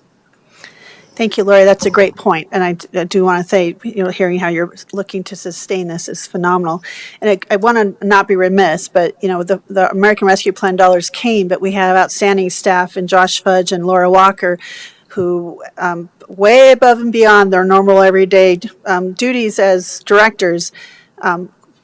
Thank you, Lori. That's a great point. And I do want to say, hearing how you're looking to sustain this is phenomenal. And I want to not be remiss, but, the American Rescue Plan dollars came, but we have outstanding staff in Josh Fudge and Laura Walker, who way above and beyond their normal everyday duties as directors,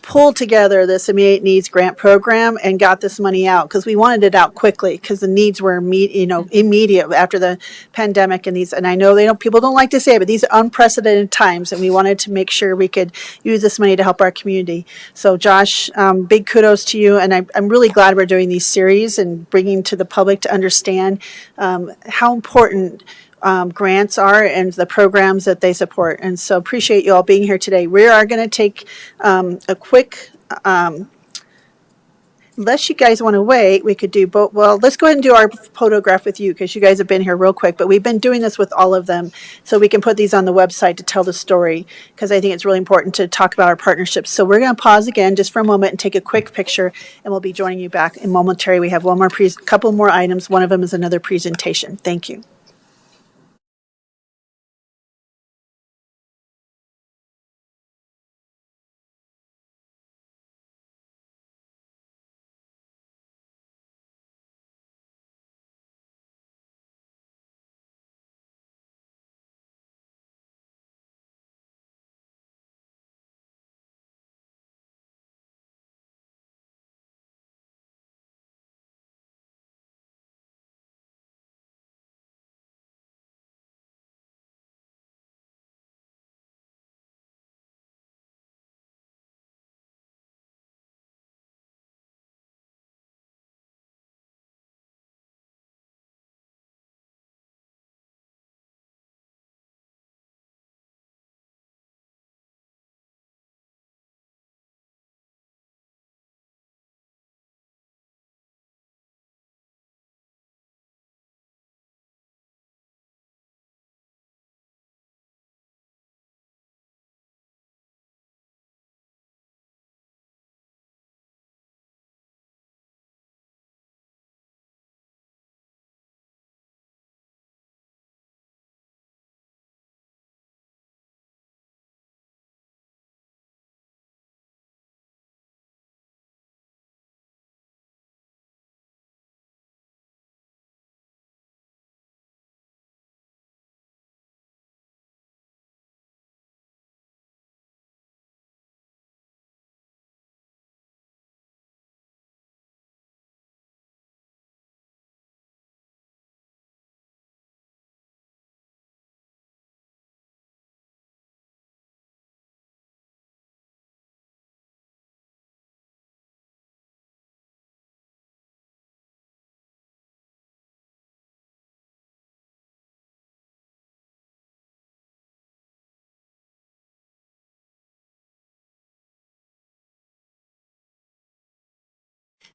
pulled together this immediate needs grant program and got this money out, because we wanted it out quickly, because the needs were immediate after the pandemic. And I know people don't like to say it, but these are unprecedented times, and we wanted to make sure we could use this money to help our community. So Josh, big kudos to you, and I'm really glad we're doing these series and bringing to the public to understand how important grants are and the programs that they support. And so appreciate you all being here today. We are going to take a quick, unless you guys want to wait, we could do both. Well, let's go ahead and do our photograph with you, because you guys have been here real quick, but we've been doing this with all of them. So we can put these on the website to tell the story, because I think it's really important to talk about our partnerships. So we're going to pause again just for a moment and take a quick picture, and we'll be joining you back in momentarily. We have couple more items. One of them is another presentation. Thank you.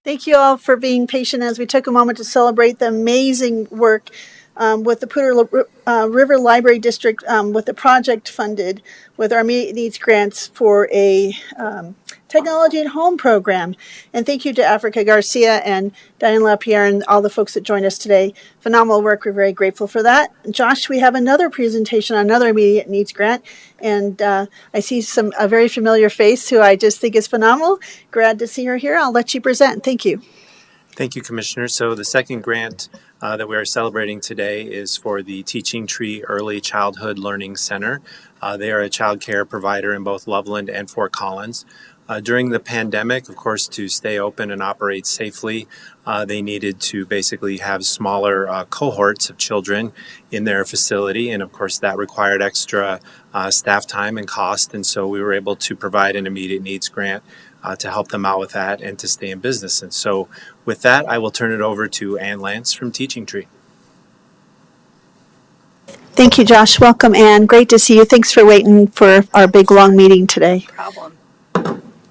Thank you all for being patient as we took a moment to celebrate the amazing work with the Poudre River Library District with the project funded with our immediate needs grants for a technology at home program. And thank you to Africa Garcia and Diane LaPierre and all the folks that joined us today. Phenomenal work. We're very grateful for that. Josh, we have another presentation on another immediate needs grant. And I see a very familiar face who I just think is phenomenal. Glad to see her here. I'll let you present. Thank you. Thank you, Commissioner. So the second grant that we are celebrating today is for the Teaching Tree Early Childhood Learning Center. They are a child care provider in both Loveland and Fort Collins. During the pandemic, of course, to stay open and operate safely, they needed to basically have smaller cohorts of children in their facility. And of course, that required extra staff time and cost. And so we were able to provide an immediate needs grant to help them out with that and to stay in business. And so with that, I will turn it over to Ann Lance from Teaching Tree. Thank you, Josh. Welcome, Ann. Great to see you. Thanks for waiting for our big, long meeting today. Problem.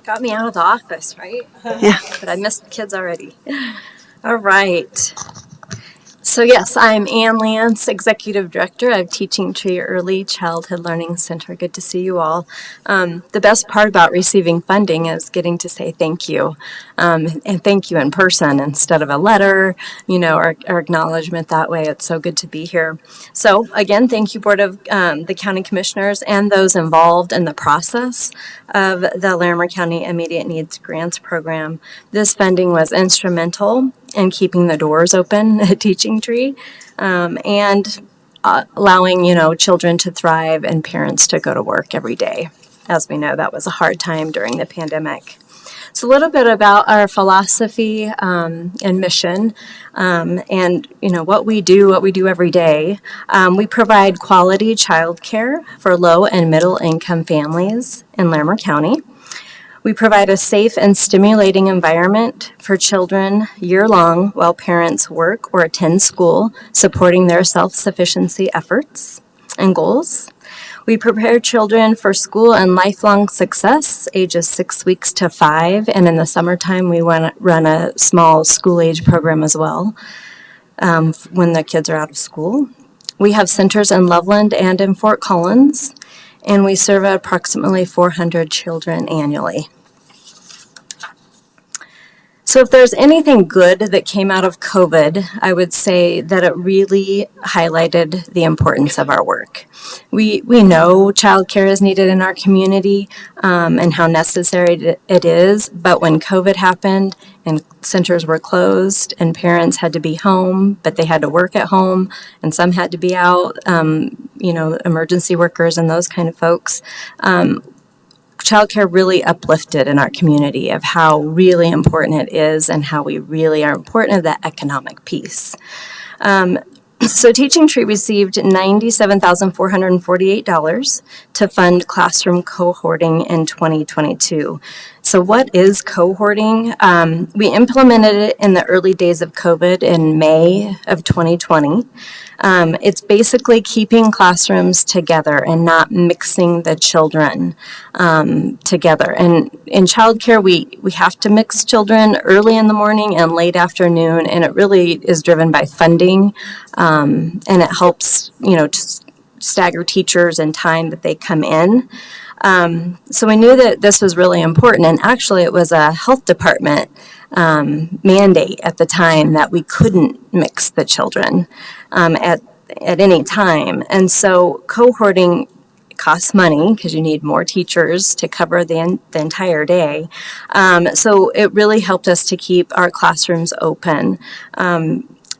Got me out of the office, right? Yeah. But I missed the kids already. All right. So yes, I'm Ann Lance, Executive Director of Teaching Tree Early Childhood Learning Center. Good to see you all. The best part about receiving funding is getting to say thank you, and thank you in person instead of a letter, or acknowledgement that way. It's so good to be here. So again, thank you, Board of the County Commissioners and those involved in the process of the Larimer County Immediate Needs Grants Program. This funding was instrumental in keeping the doors open at Teaching Tree, and allowing, children to thrive and parents to go to work every day. As we know, that was a hard time during the pandemic. So a little bit about our philosophy and mission, and what we do every day. We provide quality childcare for low and middle income families in Larimer County. We provide a safe and stimulating environment for children year-long while parents work or attend school, supporting their self-sufficiency efforts and goals. We prepare children for school and lifelong success, ages 6 weeks to 5, and in the summertime we run a small school-age program as well when the kids are out of school. We have centers in Loveland and in Fort Collins, and we serve approximately 400 children annually. So if there's anything good that came out of COVID, I would say that it really highlighted the importance of our work. We know childcare is needed in our community and how necessary it is, but when COVID happened and centers were closed and parents had to be home, but they had to work at home and some had to be out, emergency workers and those kind of folks, childcare really uplifted in our community of how really important it is and how we really are important of that economic piece. So Teaching Tree received $97,448 to fund classroom cohorting in 2022. So what is cohorting? We implemented it in the early days of COVID in May of 2020. It's basically keeping classrooms together and not mixing the children together. And in childcare, we have to mix children early in the morning and late afternoon, and it really is driven by funding, and it helps, to stagger teachers and time that they come in. So we knew that this was really important, and actually it was a health department mandate at the time that we couldn't mix the children at any time. And so cohorting costs money because you need more teachers to cover the entire day. So it really helped us to keep our classrooms open.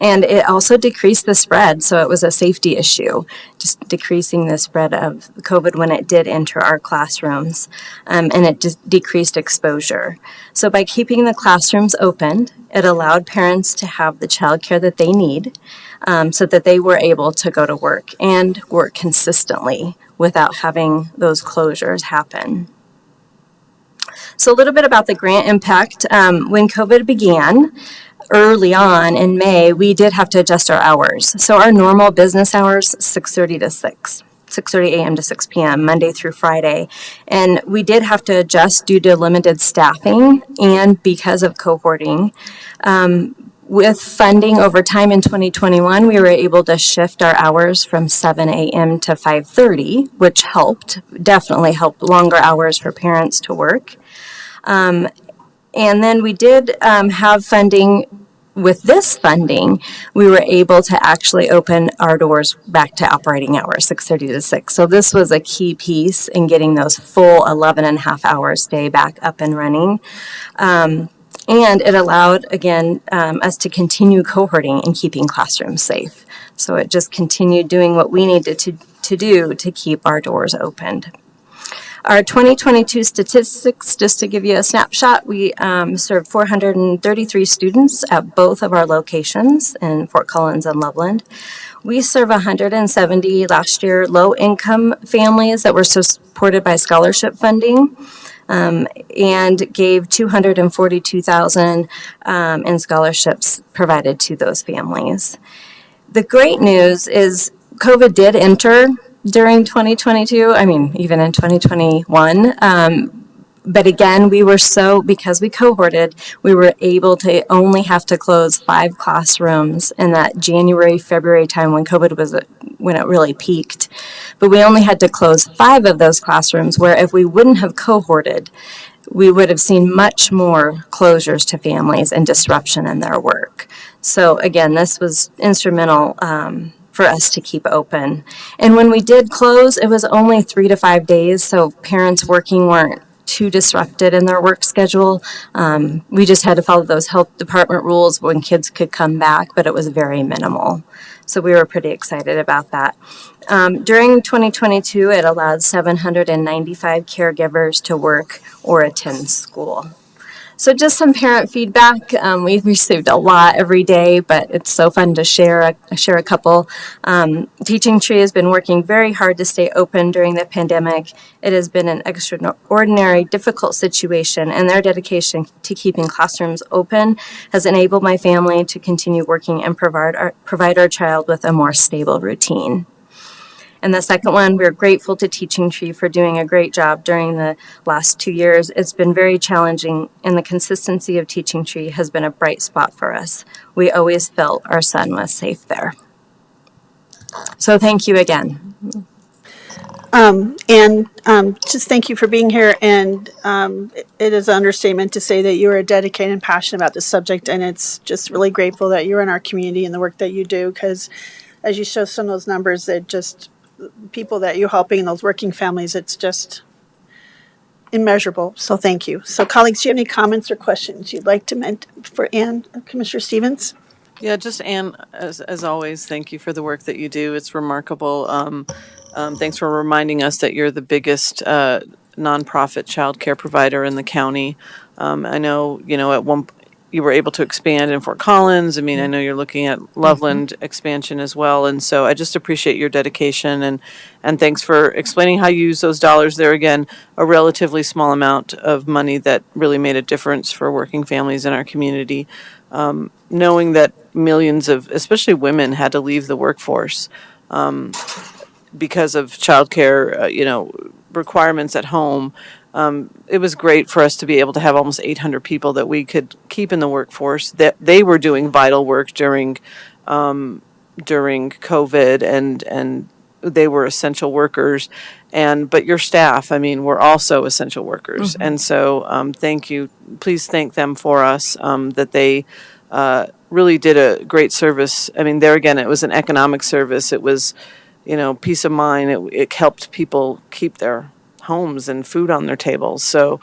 And it also decreased the spread, so it was a safety issue, just decreasing the spread of COVID when it did enter our classrooms, and it just decreased exposure. So by keeping the classrooms open, it allowed parents to have the childcare that they need, so that they were able to go to work and work consistently without having those closures happen. So a little bit about the grant impact. When COVID began, early on in May, we did have to adjust our hours. So our normal business hours, 6:30 to 6. 6:30 a.m. to 6 p.m., Monday through Friday. And we did have to adjust due to limited staffing and because of cohorting. With funding over time in 2021, we were able to shift our hours from 7 a.m. to 5:30, which definitely helped longer hours for parents to work. And then we did have funding. With this funding, we were able to actually open our doors back to operating hours, 6:30 to 6. So this was a key piece in getting those full 11 and a half hours day back up and running. And it allowed, again, us to continue cohorting and keeping classrooms safe. So it just continued doing what we needed to do to keep our doors opened. Our 2022 statistics, just to give you a snapshot, we served 433 students at both of our locations in Fort Collins and Loveland. We serve 170 last year low-income families that were supported by scholarship funding. And gave $242,000 in scholarships provided to those families. The great news is COVID did enter during 2022, even in 2021. But again, because we cohorted, we were able to only have to close 5 classrooms in that January, February time when when it really peaked. But we only had to close 5 of those classrooms, where if we wouldn't have cohorted, we would have seen much more closures to families and disruption in their work. So again, this was instrumental for us to keep open. And when we did close, it was only 3 to 5 days, so parents working weren't too disrupted in their work schedule. We just had to follow those health department rules when kids could come back, but it was very minimal. So we were pretty excited about that. During 2022, it allowed 795 caregivers to work or attend school. So just some parent feedback. We've received a lot every day, but it's so fun to share a couple. Teaching Tree has been working very hard to stay open during the pandemic. It has been an extraordinary, difficult situation, and their dedication to keeping classrooms open has enabled my family to continue working and provide our child with a more stable routine. And the second one, we're grateful to Teaching Tree for doing a great job during the last 2 years. It's been very challenging, and the consistency of Teaching Tree has been a bright spot for us. We always felt our son was safe there. So thank you again. Just thank you for being here. And it is an understatement to say that you are dedicated and passionate about this subject. And it's just really grateful that you're in our community and the work that you do, because as you show some of those numbers, that just people that you're helping in those working families, it's just immeasurable. So thank you. So colleagues, do you have any comments or questions you'd like to make for Ann, Commissioner Stevens? Yeah, just Ann, as always, thank you for the work that you do. It's remarkable. Thanks for reminding us that you're the biggest nonprofit child care provider in the county. I know, at one you were able to expand in Fort Collins. I know you're looking at Loveland expansion as well. And so I just appreciate your dedication and thanks for explaining how you use those dollars. There again, a relatively small amount of money that really made a difference for working families in our community. Knowing that millions of, especially women, had to leave the workforce because of childcare, requirements at home. It was great for us to be able to have almost 800 people that we could keep in the workforce. That they were doing vital work during COVID, and they were essential workers. But your staff, were also essential workers, and so thank you. Please thank them for us. That they really did a great service. There again, it was an economic service. It was, peace of mind. It helped people keep their homes and food on their tables. So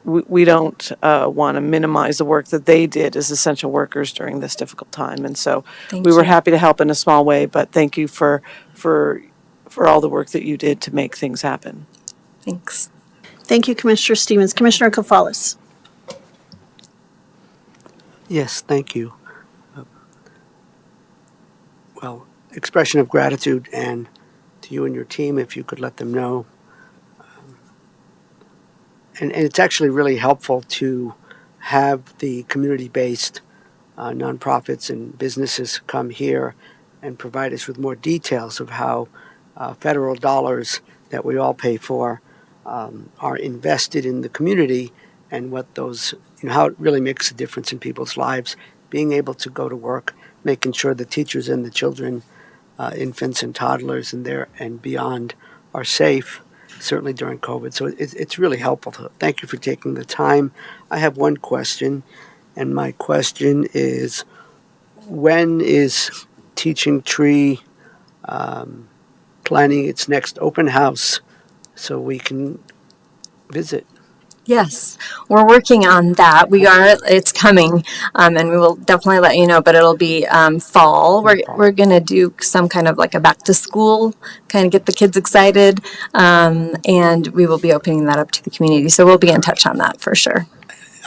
we don't want to minimize the work that they did as essential workers during this difficult time. And so we were happy to help in a small way, but thank you for all the work that you did to make things happen. Thanks. Thank you, Commissioner Stevens. Commissioner Kafalis. Yes, thank you. Expression of gratitude and to you and your team, if you could let them know. And it's actually really helpful to have the community-based nonprofits and businesses come here and provide us with more details of how federal dollars that we all pay for are invested in the community, and what those, how it really makes a difference in people's lives, being able to go to work, making sure the teachers and the children, infants and toddlers and there and beyond are safe, certainly during COVID. So it's really helpful. Thank you for taking the time. I have one question, and my question is, when is Teaching Tree planning its next open house so we can visit? Yes, we're working on that. It's coming, and we will definitely let you know, but it'll be fall. We're going to do some kind of like a back to school, kind of get the kids excited, and we will be opening that up to the community. So we'll be in touch on that for sure.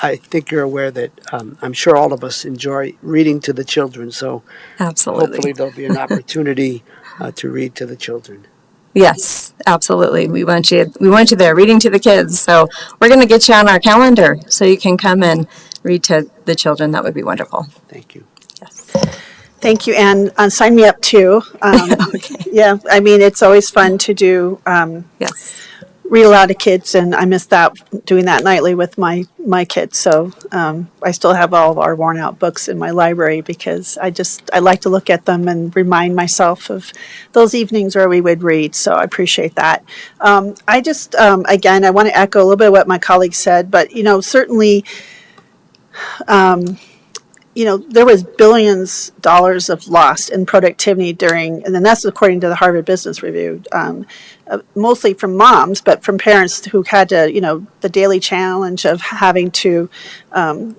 I think you're aware that I'm sure all of us enjoy reading to the children, so Absolutely. hopefully there'll be an opportunity to read to the children. Yes, absolutely. We want you there reading to the kids. So we're going to get you on our calendar so you can come and read to the children. That would be wonderful. Thank you. Yes. Thank you, and sign me up too. Okay. Yeah, I mean, it's always fun to do Yes. read aloud to kids, and I miss doing that nightly with my kids. So I still have all of our worn out books in my library because I like to look at them and remind myself of those evenings where we would read. So I appreciate that. I just again, I want to echo a little bit of what my colleague said, but certainly. There was billions dollars of lost in productivity and then that's according to the Harvard Business Review, mostly from moms, but from parents who had to, the daily challenge of having to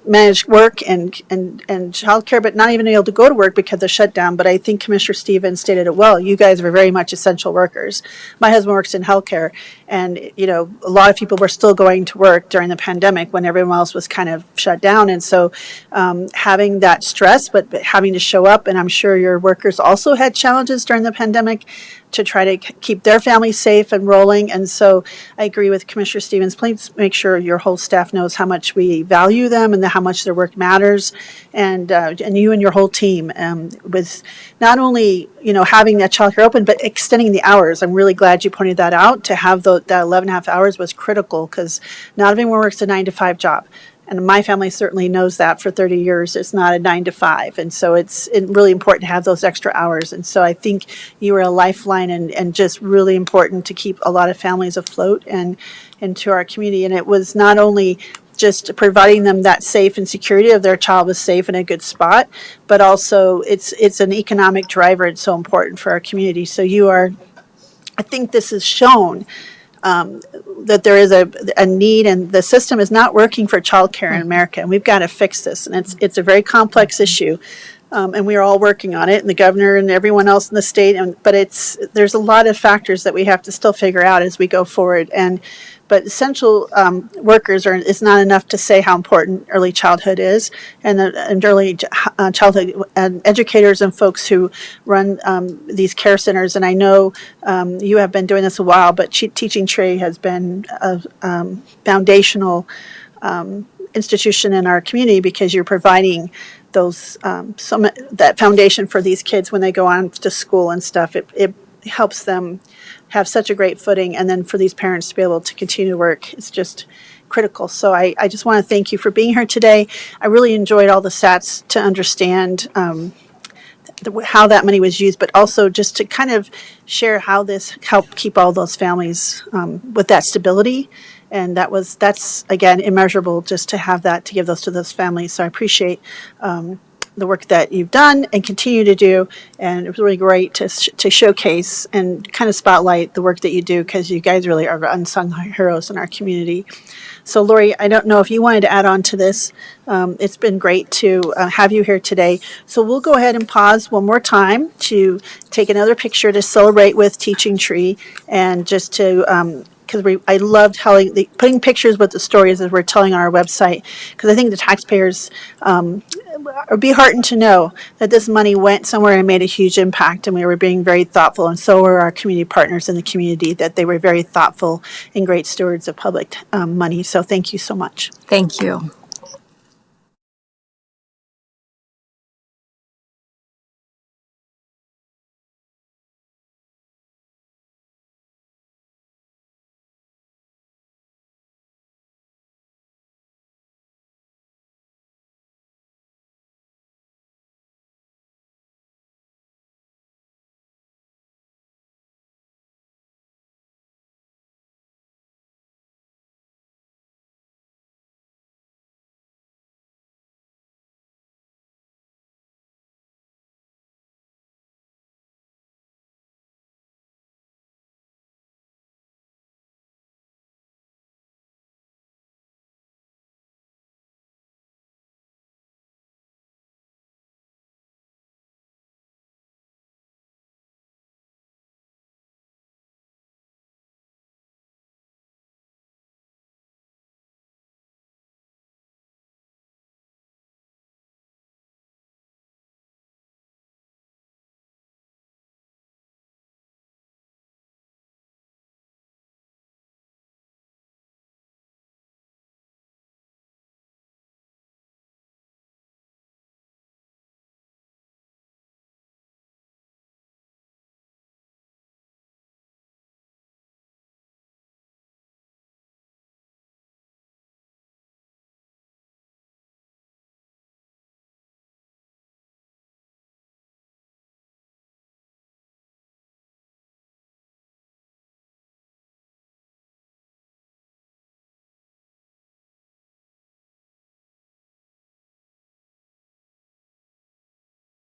manage work and childcare, but not even able to go to work because of the shutdown. But I think Commissioner Stevens stated it well. You guys were very much essential workers. My husband works in healthcare, and a lot of people were still going to work during the pandemic when everyone else was kind of shut down. And so having that stress, but having to show up, and I'm sure your workers also had challenges during the pandemic to try to keep their families safe and rolling. And so I agree with Commissioner Stevens. Please make sure your whole staff knows how much we value them and how much their work matters. And you and your whole team with not only having that childcare open, but extending the hours. I'm really glad you pointed that out. To have that 11 and a half hours was critical because not everyone works a 9-to-5 job. And my family certainly knows that for 30 years, it's not a 9-to-5. And so it's really important to have those extra hours. And so I think you were a lifeline and just really important to keep a lot of families afloat and to our community. And it was not only just providing them that safe and security of their child was safe in a good spot, but also it's an economic driver. It's so important for our community. So I think this is shown that there is a need, and the system is not working for childcare in America, and we've got to fix this. And it's a very complex issue, and we are all working on it, and the governor and everyone else in the state. But there's a lot of factors that we have to still figure out as we go forward. But essential workers it's not enough to say how important early childhood is, and early childhood educators and folks who run these care centers. And I know you have been doing this a while, but Teaching Tree has been a foundational institution in our community because you're providing that foundation for these kids when they go on to school and stuff. It helps them have such a great footing, and then for these parents to be able to continue to work, it's just critical. So I just want to thank you for being here today. I really enjoyed all the stats to understand how that money was used, but also just to kind of share how this helped keep all those families with that stability. And that's again immeasurable just to have that, to give those to those families. So I appreciate the work that you've done and continue to do, and it was really great to showcase and kind of spotlight the work that you do, because you guys really are unsung heroes in our community. So Lori, I don't know if you wanted to add on to this. It's been great to have you here today. So we'll go ahead and pause one more time to take another picture to celebrate with Teaching Tree, and just to because I loved putting pictures with the stories as we're telling on our website, because I think the taxpayers would be heartened to know that this money went somewhere and made a huge impact, and we were being very thoughtful, and so were our community partners in the community, that they were very thoughtful and great stewards of public money. So thank you so much. Thank you.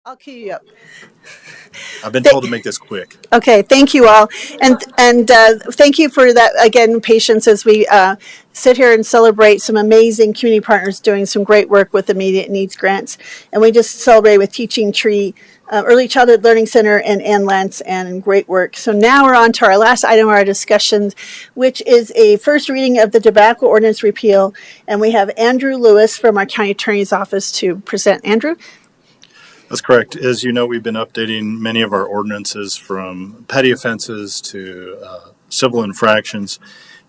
I'll cue you up. I've been told to make this quick. Okay, thank you all. And thank you for that, again, patience as we sit here and celebrate some amazing community partners doing some great work with immediate needs grants. And we just celebrate with Teaching Tree, Early Childhood Learning Center, and Ann Lentz, and great work. So now we're on to our last item of our discussion, which is a first reading of the tobacco ordinance repeal. And we have Andrew Lewis from our county attorney's office to present. Andrew? That's correct. As you know, we've been updating many of our ordinances from petty offenses to civil infractions,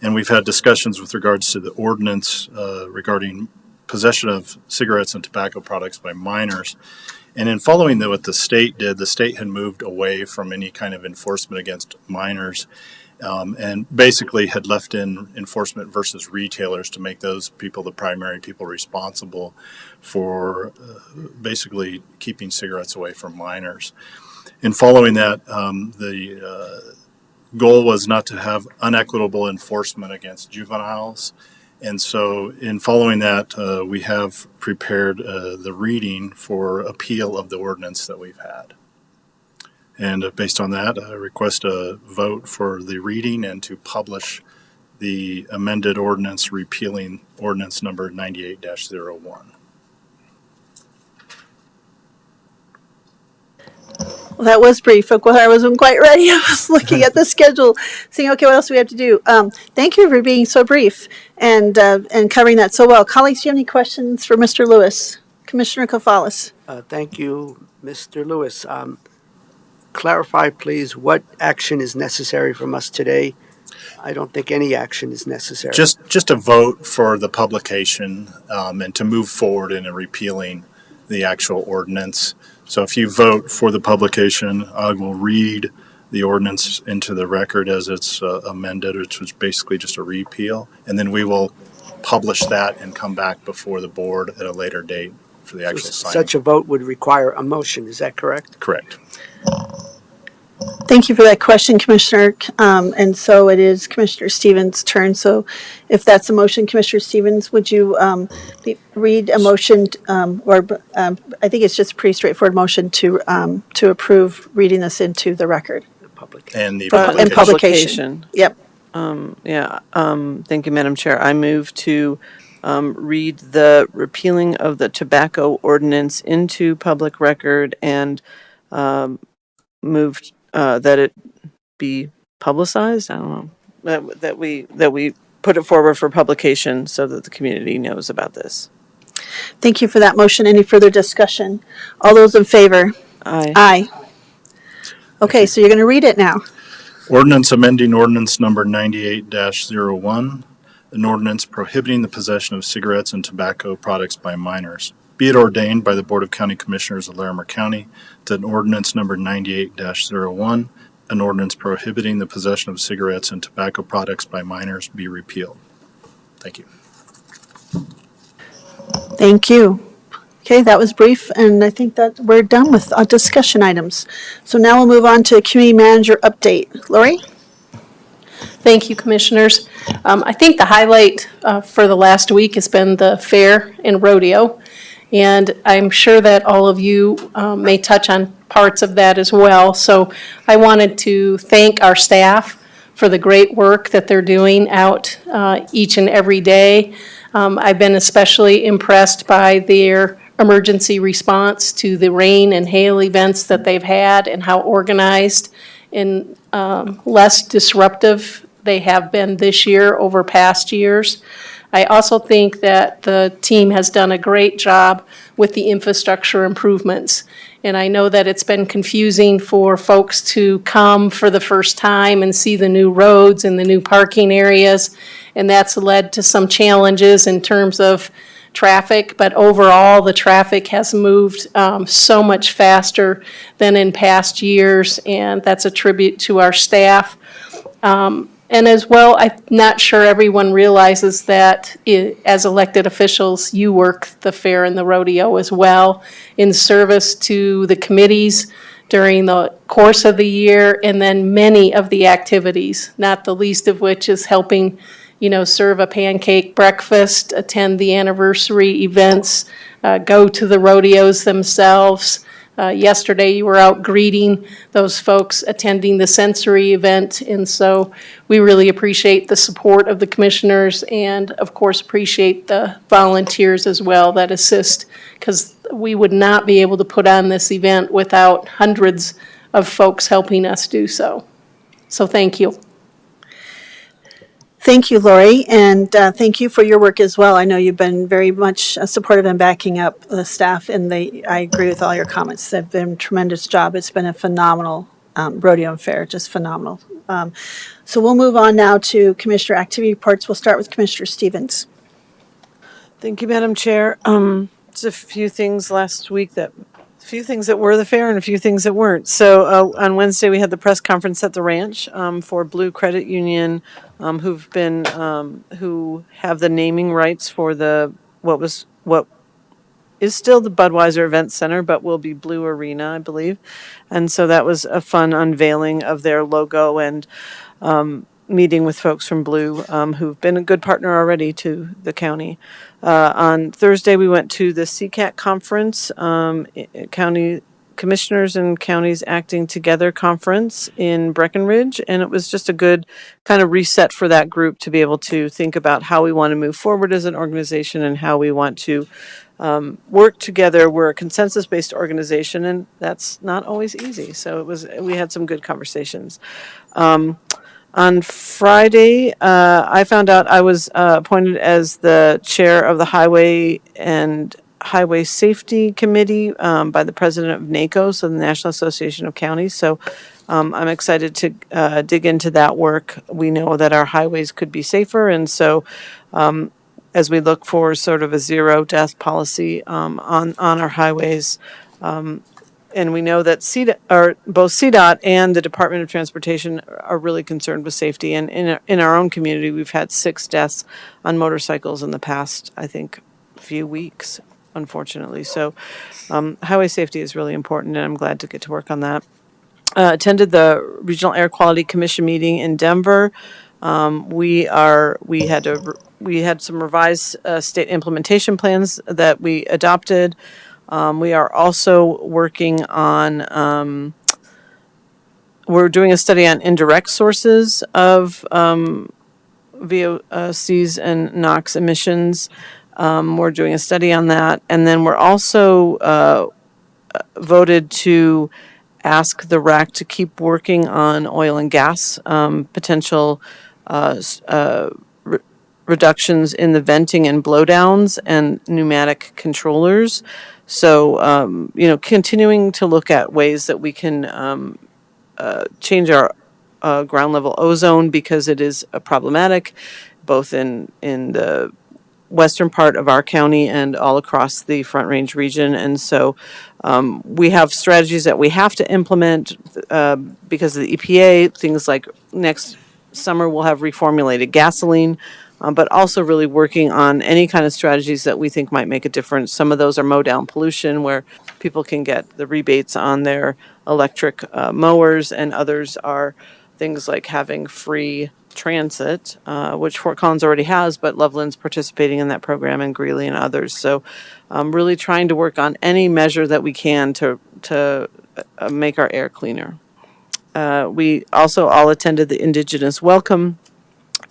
and we've had discussions with regards to the ordinance regarding possession of cigarettes and tobacco products by minors. And in following what the state did, the state had moved away from any kind of enforcement against minors and basically had left in enforcement versus retailers to make those people the primary people responsible for basically keeping cigarettes away from minors. In following that, the goal was not to have unequitable enforcement against juveniles. And so in following that, we have prepared the reading for appeal of the ordinance that we've had. And based on that, I request a vote for the reading and to publish the amended ordinance repealing ordinance number 98-01. Well, that was brief. I wasn't quite ready. I was looking at the schedule, saying, okay, what else do we have to do? Thank you for being so brief and covering that so well. Colleagues, do you have any questions for Mr. Lewis? Commissioner Kofalis. Thank you, Mr. Lewis. Clarify, please, what action is necessary from us today? I don't think any action is necessary. Just a vote for the publication and to move forward in repealing the actual ordinance. So if you vote for the publication, I will read the ordinance into the record as it's amended, which was basically just a repeal. And then we will publish that and come back before the board at a later date for the actual signing. Such a vote would require a motion, is that correct? Correct. Thank you for that question, Commissioner. And so it is Commissioner Stevens' turn. So if that's a motion, Commissioner Stevens, would you read a motion, I think it's just a pretty straightforward motion to approve reading this into the record. And the And publication. Yep. Thank you, Madam Chair. I move to read the repealing of the tobacco ordinance into public record and moved that it be publicized. I don't know that we put it forward for publication so that the community knows about this. Thank you for that motion. Any further discussion? All those in favor? Aye. Aye. Okay, so you're going to read it now. Ordinance amending ordinance number 98-01, an ordinance prohibiting the possession of cigarettes and tobacco products by minors. Be it ordained by the Board of County Commissioners of Larimer County that ordinance number 98-01, an ordinance prohibiting the possession of cigarettes and tobacco products by minors, be repealed. Thank you. Thank you. Okay, that was brief, and I think that we're done with our discussion items. So now we'll move on to community manager update. Lori? Thank you, Commissioners. I think the highlight for the last week has been the fair and rodeo. And I'm sure that all of you may touch on parts of that as well. So I wanted to thank our staff for the great work that they're doing out each and every day. I've been especially impressed by their emergency response to the rain and hail events that they've had and how organized and less disruptive they have been this year over past years. I also think that the team has done a great job with the infrastructure improvements. And I know that it's been confusing for folks to come for the first time and see the new roads and the new parking areas. And that's led to some challenges in terms of traffic. But overall, the traffic has moved so much faster than in past years. And that's a tribute to our staff. And as well, I'm not sure everyone realizes that as elected officials, you work the fair and the rodeo as well in service to the committees during the course of the year, and then many of the activities, not the least of which is helping, serve a pancake breakfast, attend the anniversary events, go to the rodeos themselves, Yesterday, you were out greeting those folks attending the sensory event, and so we really appreciate the support of the commissioners and, of course, appreciate the volunteers as well that assist, because we would not be able to put on this event without hundreds of folks helping us do so. So thank you. Thank you, Lori, and thank you for your work as well. I know you've been very much supportive and backing up the staff, and I agree with all your comments. They've been a tremendous job. It's been a phenomenal rodeo and fair, just phenomenal. So we'll move on now to Commissioner activity reports. We'll start with Commissioner Stevens. Thank you, Madam Chair. Just a few things last week a few things that were the fair and a few things that weren't. So on Wednesday, we had the press conference at the ranch for Blue Credit Union, who have the naming rights for what is still the Budweiser Event Center, but will be Blue Arena, I believe. And so that was a fun unveiling of their logo and meeting with folks from Blue, who've been a good partner already to the county. On Thursday, we went to the CCAT conference, County Commissioners and Counties Acting Together conference in Breckenridge, and it was just a good kind of reset for that group to be able to think about how we want to move forward as an organization and how we want to work together. We're a consensus-based organization, and that's not always easy. So we had some good conversations. On Friday, I found out I was appointed as the chair of the Highway and Highway Safety Committee by the president of NACO, so the National Association of Counties. So I'm excited to dig into that work. We know that our highways could be safer, and so as we look for sort of a zero death policy on our highways, and we know that both CDOT and the Department of Transportation are really concerned with safety. And in our own community, we've had 6 deaths on motorcycles in the past, I think, few weeks, unfortunately. So highway safety is really important, and I'm glad to get to work on that. Attended the Regional Air Quality Commission meeting in Denver. We had some revised state implementation plans that we adopted. We are also working on, we're doing a study on indirect sources of VOCs and NOx emissions. We're doing a study on that. And then we're also voted to ask the RAC to keep working on oil and gas potential reductions in the venting and blowdowns and pneumatic controllers. So, continuing to look at ways that we can change our ground level ozone, because it is problematic both in the western part of our county and all across the Front Range region. And so we have strategies that we have to implement because of the EPA, things like next summer we'll have reformulated gasoline, but also really working on any kind of strategies that we think might make a difference. Some of those are mow down pollution, where people can get the rebates on their electric mowers, and others are things like having free transit, which Fort Collins already has, but Loveland's participating in that program, and Greeley and others. So really trying to work on any measure that we can to make our air cleaner. We also all attended the Indigenous Welcome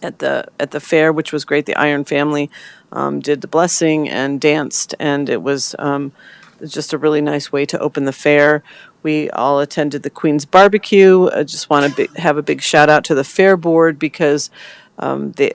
at the fair, which was great. The Iron family did the blessing and danced, and it was just a really nice way to open the fair. We all attended the Queen's Barbecue. I just want to have a big shout out to the fair board, because a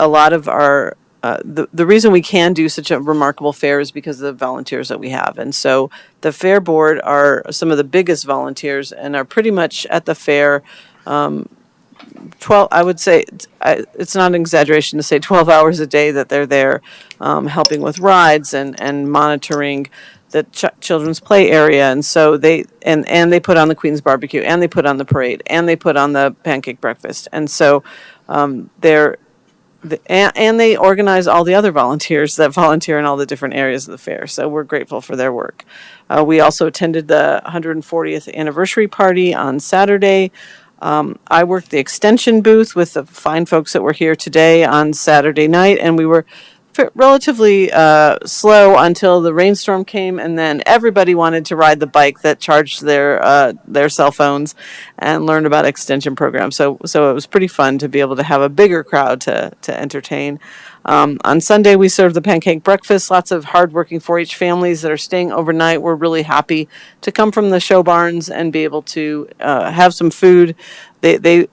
lot of our the reason we can do such a remarkable fair is because of the volunteers that we have. And so the fair board are some of the biggest volunteers and are pretty much at the fair 12, I would say, it's not an exaggeration to say 12 hours a day that they're there, helping with rides and monitoring the children's play area. And so they put on the Queen's Barbecue, and they put on the parade, and they put on the pancake breakfast. And so they organize all the other volunteers that volunteer in all the different areas of the fair. So we're grateful for their work. We also attended the 140th anniversary party on Saturday. I worked the extension booth with the fine folks that were here today on Saturday night, and we were relatively slow until the rainstorm came, and then everybody wanted to ride the bike that charged their cell phones and learned about extension programs. So it was pretty fun to be able to have a bigger crowd to entertain. On Sunday, we served the pancake breakfast. Lots of hardworking 4-H families that are staying overnight were really happy to come from the show barns and be able to have some food. The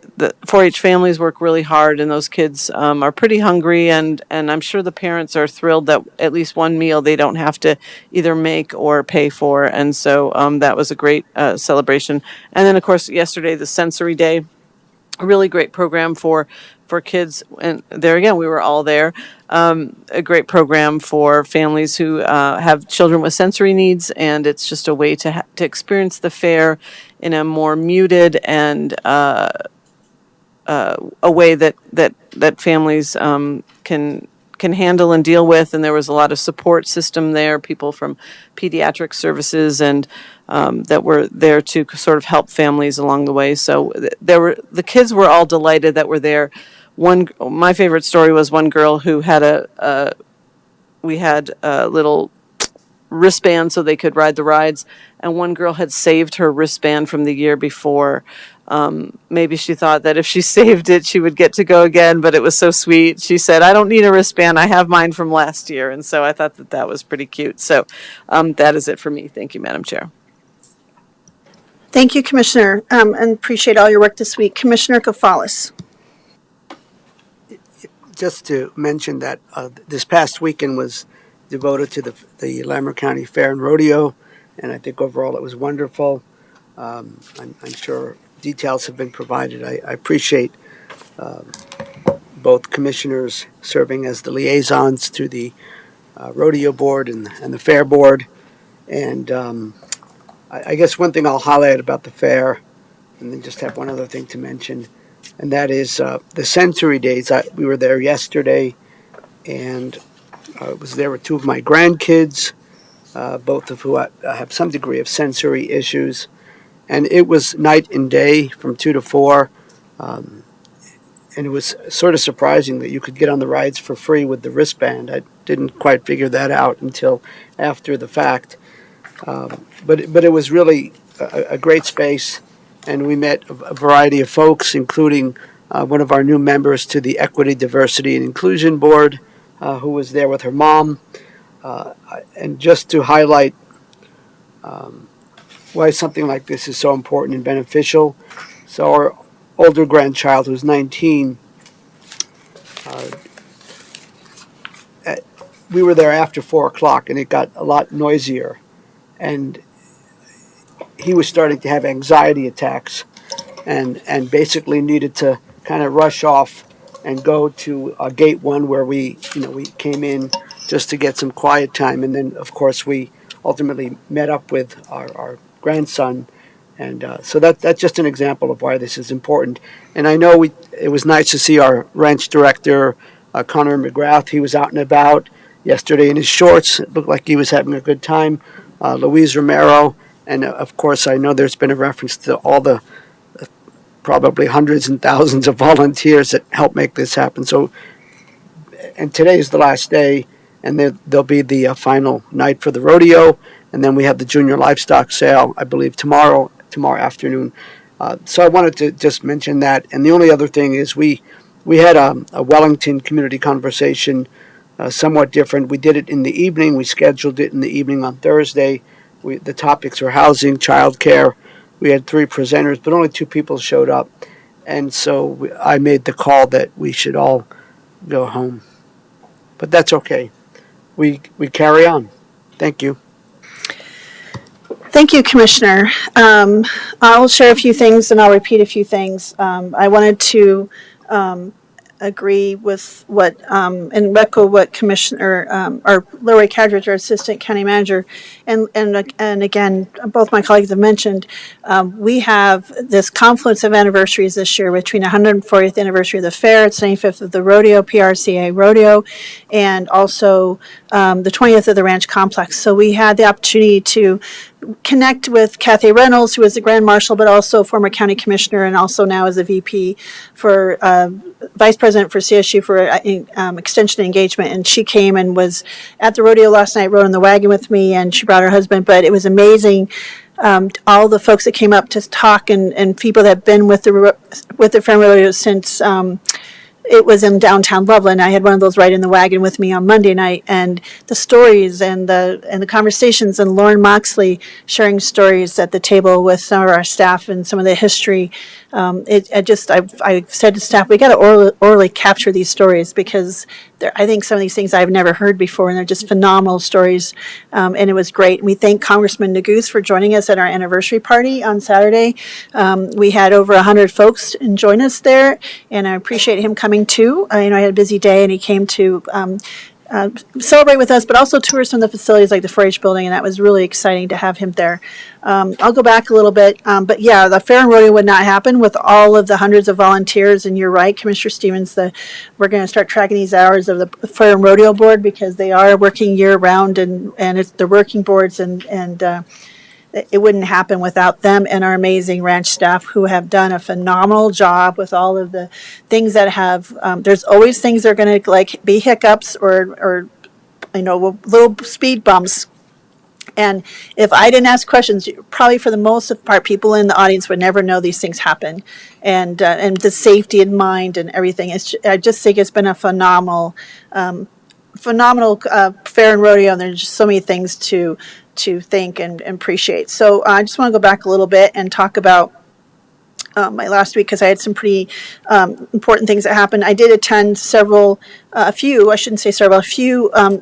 4-H families work really hard, and those kids are pretty hungry, and I'm sure the parents are thrilled that at least one meal they don't have to either make or pay for, and so that was a great celebration. And then, of course, yesterday, the Sensory Day, a really great program for kids, and there again, we were all there. A great program for families who have children with sensory needs, and it's just a way to experience the fair in a more muted and a way that families can handle and deal with. And there was a lot of support system there, people from pediatric services and that were there to sort of help families along the way. So the kids were all delighted that were there. My favorite story was one girl who had we had a little wristband so they could ride the rides, and one girl had saved her wristband from the year before. Maybe she thought that if she saved it, she would get to go again, but it was so sweet. She said, "I don't need a wristband. I have mine from last year." And so I thought that was pretty cute. So that is it for me. Thank you, Madam Chair. Thank you, Commissioner, and appreciate all your work this week. Commissioner Gonzalez. Just to mention that this past weekend was devoted to the Larimer County Fair and Rodeo, and I think overall it was wonderful. I'm sure details have been provided. I appreciate both commissioners serving as the liaisons to the rodeo board and the fair board. And I guess one thing I'll highlight about the fair, and then just have one other thing to mention, and that is the Sensory Days. We were there yesterday, and I was there with two of my grandkids, both of who have some degree of sensory issues. And it was night and day from 2 to 4. And it was sort of surprising that you could get on the rides for free with the wristband. I didn't quite figure that out until after the fact. But it was really a great space. And we met a variety of folks, including one of our new members to the Equity, Diversity, and Inclusion Board, who was there with her mom. And just to highlight why something like this is so important and beneficial. So our older grandchild, who's 19, we were there after 4 o'clock, and it got a lot noisier. And he was starting to have anxiety attacks and basically needed to kind of rush off and go to gate 1 where we came in just to get some quiet time. And then, of course, we ultimately met up with our grandson. And so that's just an example of why this is important. And I know it was nice to see our ranch director, Connor McGrath. He was out and about yesterday in his shorts. It looked like he was having a good time. Louise Romero. And of course, I know there's been a reference to all the probably hundreds and thousands of volunteers that help make this happen. So, and today is the last day, and there'll be the final night for the rodeo, and then we have the junior livestock sale, I believe, tomorrow afternoon. So I wanted to just mention that. And the only other thing is we had a Wellington community conversation, somewhat different. We did it in the evening. We scheduled it in the evening on Thursday. The topics were housing, childcare. We had 3 presenters, but only 2 people showed up. And so I made the call that we should all go home. But that's okay. We carry on. Thank you. Thank you, Commissioner. I'll share a few things and I'll repeat a few things. I wanted to agree with what and echo what Commissioner or Lori Cadridge, our Assistant County Manager, and again, both my colleagues have mentioned. We have this confluence of anniversaries this year between 140th anniversary of the fair, it's 95th of the rodeo, PRCA rodeo, and also the 20th of the ranch complex. So we had the opportunity to connect with Kathy Reynolds, who is the Grand Marshal, but also former county commissioner and also now is a VP for Vice President for CSU for Extension Engagement. And she came and was at the rodeo last night, rode in the wagon with me, and she brought her husband. But it was amazing. All the folks that came up to talk and people that have been with the Fair Rodeo since it was in downtown Loveland. I had one of those right in the wagon with me on Monday night, and the stories and the conversations, and Lauren Moxley sharing stories at the table with some of our staff and some of the history. I said to staff, we got to orally capture these stories because I think some of these things I've never heard before, and they're just phenomenal stories. And it was great. We thank Congressman Neguse for joining us at our anniversary party on Saturday. We had over 100 folks join us there, and I appreciate him coming too. I had a busy day, and he came to celebrate with us, but also tour some of the facilities like the 4-H building, and that was really exciting to have him there. I'll go back a little bit, but yeah, the Fair and Rodeo would not happen with all of the hundreds of volunteers, and you're right, Commissioner Stevens, we're going to start tracking these hours of the Fair and Rodeo Board because they are working year-round, and it's the working boards, and it wouldn't happen without them and our amazing ranch staff who have done a phenomenal job with all of the things that have, there's always things that are going to be hiccups or little speed bumps. And if I didn't ask questions, probably for the most part, people in the audience would never know these things happen. And the safety in mind and everything. I just think it's been a phenomenal Fair and Rodeo, and there's just so many things to think and appreciate. So I just want to go back a little bit and talk about my last week because I had some pretty important things that happened. I did attend a few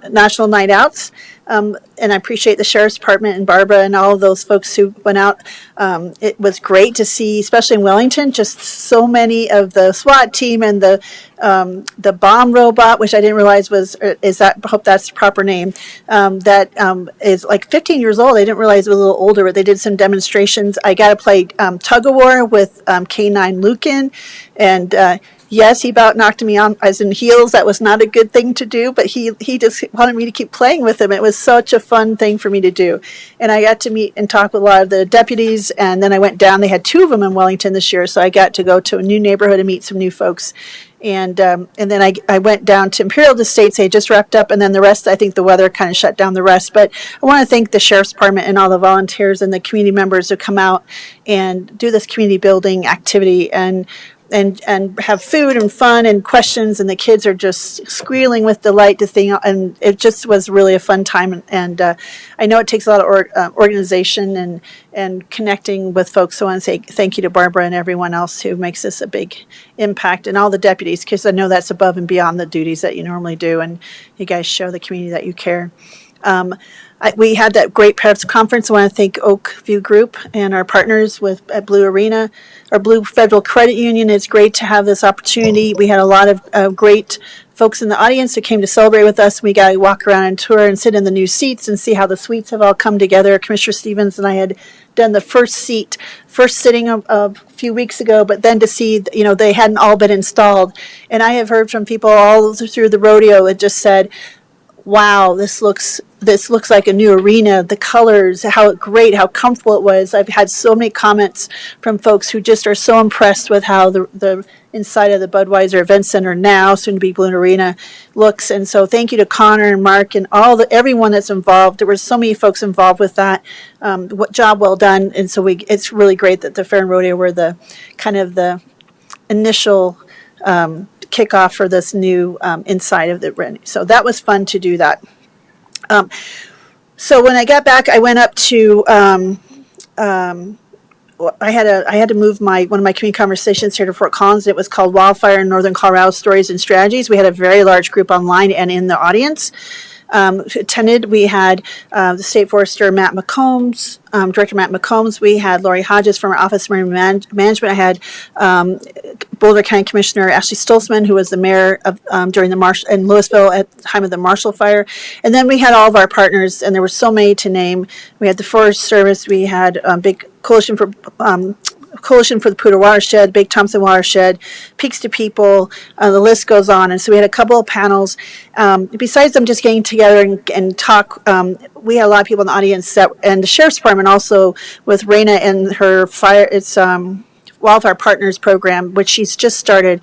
national night outs. And I appreciate the Sheriff's Department and Barbara and all of those folks who went out. It was great to see, especially in Wellington, just so many of the SWAT team and the bomb robot, which I didn't realize I hope that's the proper name, that is like 15 years old. I didn't realize it was a little older, but they did some demonstrations. I got to play tug of war with K9 Lucan, and yes, he about knocked me on as in heels. That was not a good thing to do, but he just wanted me to keep playing with him. It was such a fun thing for me to do. And I got to meet and talk with a lot of the deputies, and then I went down. They had 2 of them in Wellington this year, so I got to go to a new neighborhood and meet some new folks. And then I went down to Imperial Estates. They just wrapped up, and then the rest, I think the weather kind of shut down the rest. But I want to thank the Sheriff's Department and all the volunteers and the community members who come out and do this community building activity and have food and fun and questions, and the kids are just squealing with delight to think, and it just was really a fun time. And I know it takes a lot of organization and connecting with folks. So I want to say thank you to Barbara and everyone else who makes this a big impact, and all the deputies, because I know that's above and beyond the duties that you normally do, and you guys show the community that you care. We had that great press conference. I want to thank Oakview Group and our partners at Blue Arena, our Blue Federal Credit Union. It's great to have this opportunity. We had a lot of great folks in the audience who came to celebrate with us. We got to walk around and tour and sit in the new seats and see how the suites have all come together. Commissioner Stevens and I had done the first sitting a few weeks ago, but then to see, they hadn't all been installed. And I have heard from people all through the rodeo that just said, wow, this looks like a new arena. The colors, how comfortable it was. I've had so many comments from folks who just are so impressed with how the inside of the Budweiser Event Center, now soon to be Blue Arena, looks. And so thank you to Connor and Mark and everyone that's involved. There were so many folks involved with that. Job well done. And so it's really great that the Fair and Rodeo were the kind of the initial kickoff for this new inside of the ring. So that was fun to do that. So when I got back, I went up to I had to move one of my community conversations here to Fort Collins. It was called Wildfire in Northern Colorado Stories and Strategies. We had a very large group online and in the audience. Attended. We had the State Forester Matt McCombs, Director Matt McCombs. We had Lori Hodges from our Office of Marine Management. I had Boulder County Commissioner Ashley Stolzman, who was the mayor of during the in Louisville at the time of the Marshall Fire. And then we had all of our partners, and there were so many to name. We had the Forest Service. We had Big Coalition for Coalition for the Poudre Watershed, Big Thompson Watershed, Peaks to People, the list goes on. And so we had a couple of panels. Besides them just getting together and talk, we had a lot of people in the audience and the Sheriff's Department also with Raina and her Wildfire Partners program, which she's just started,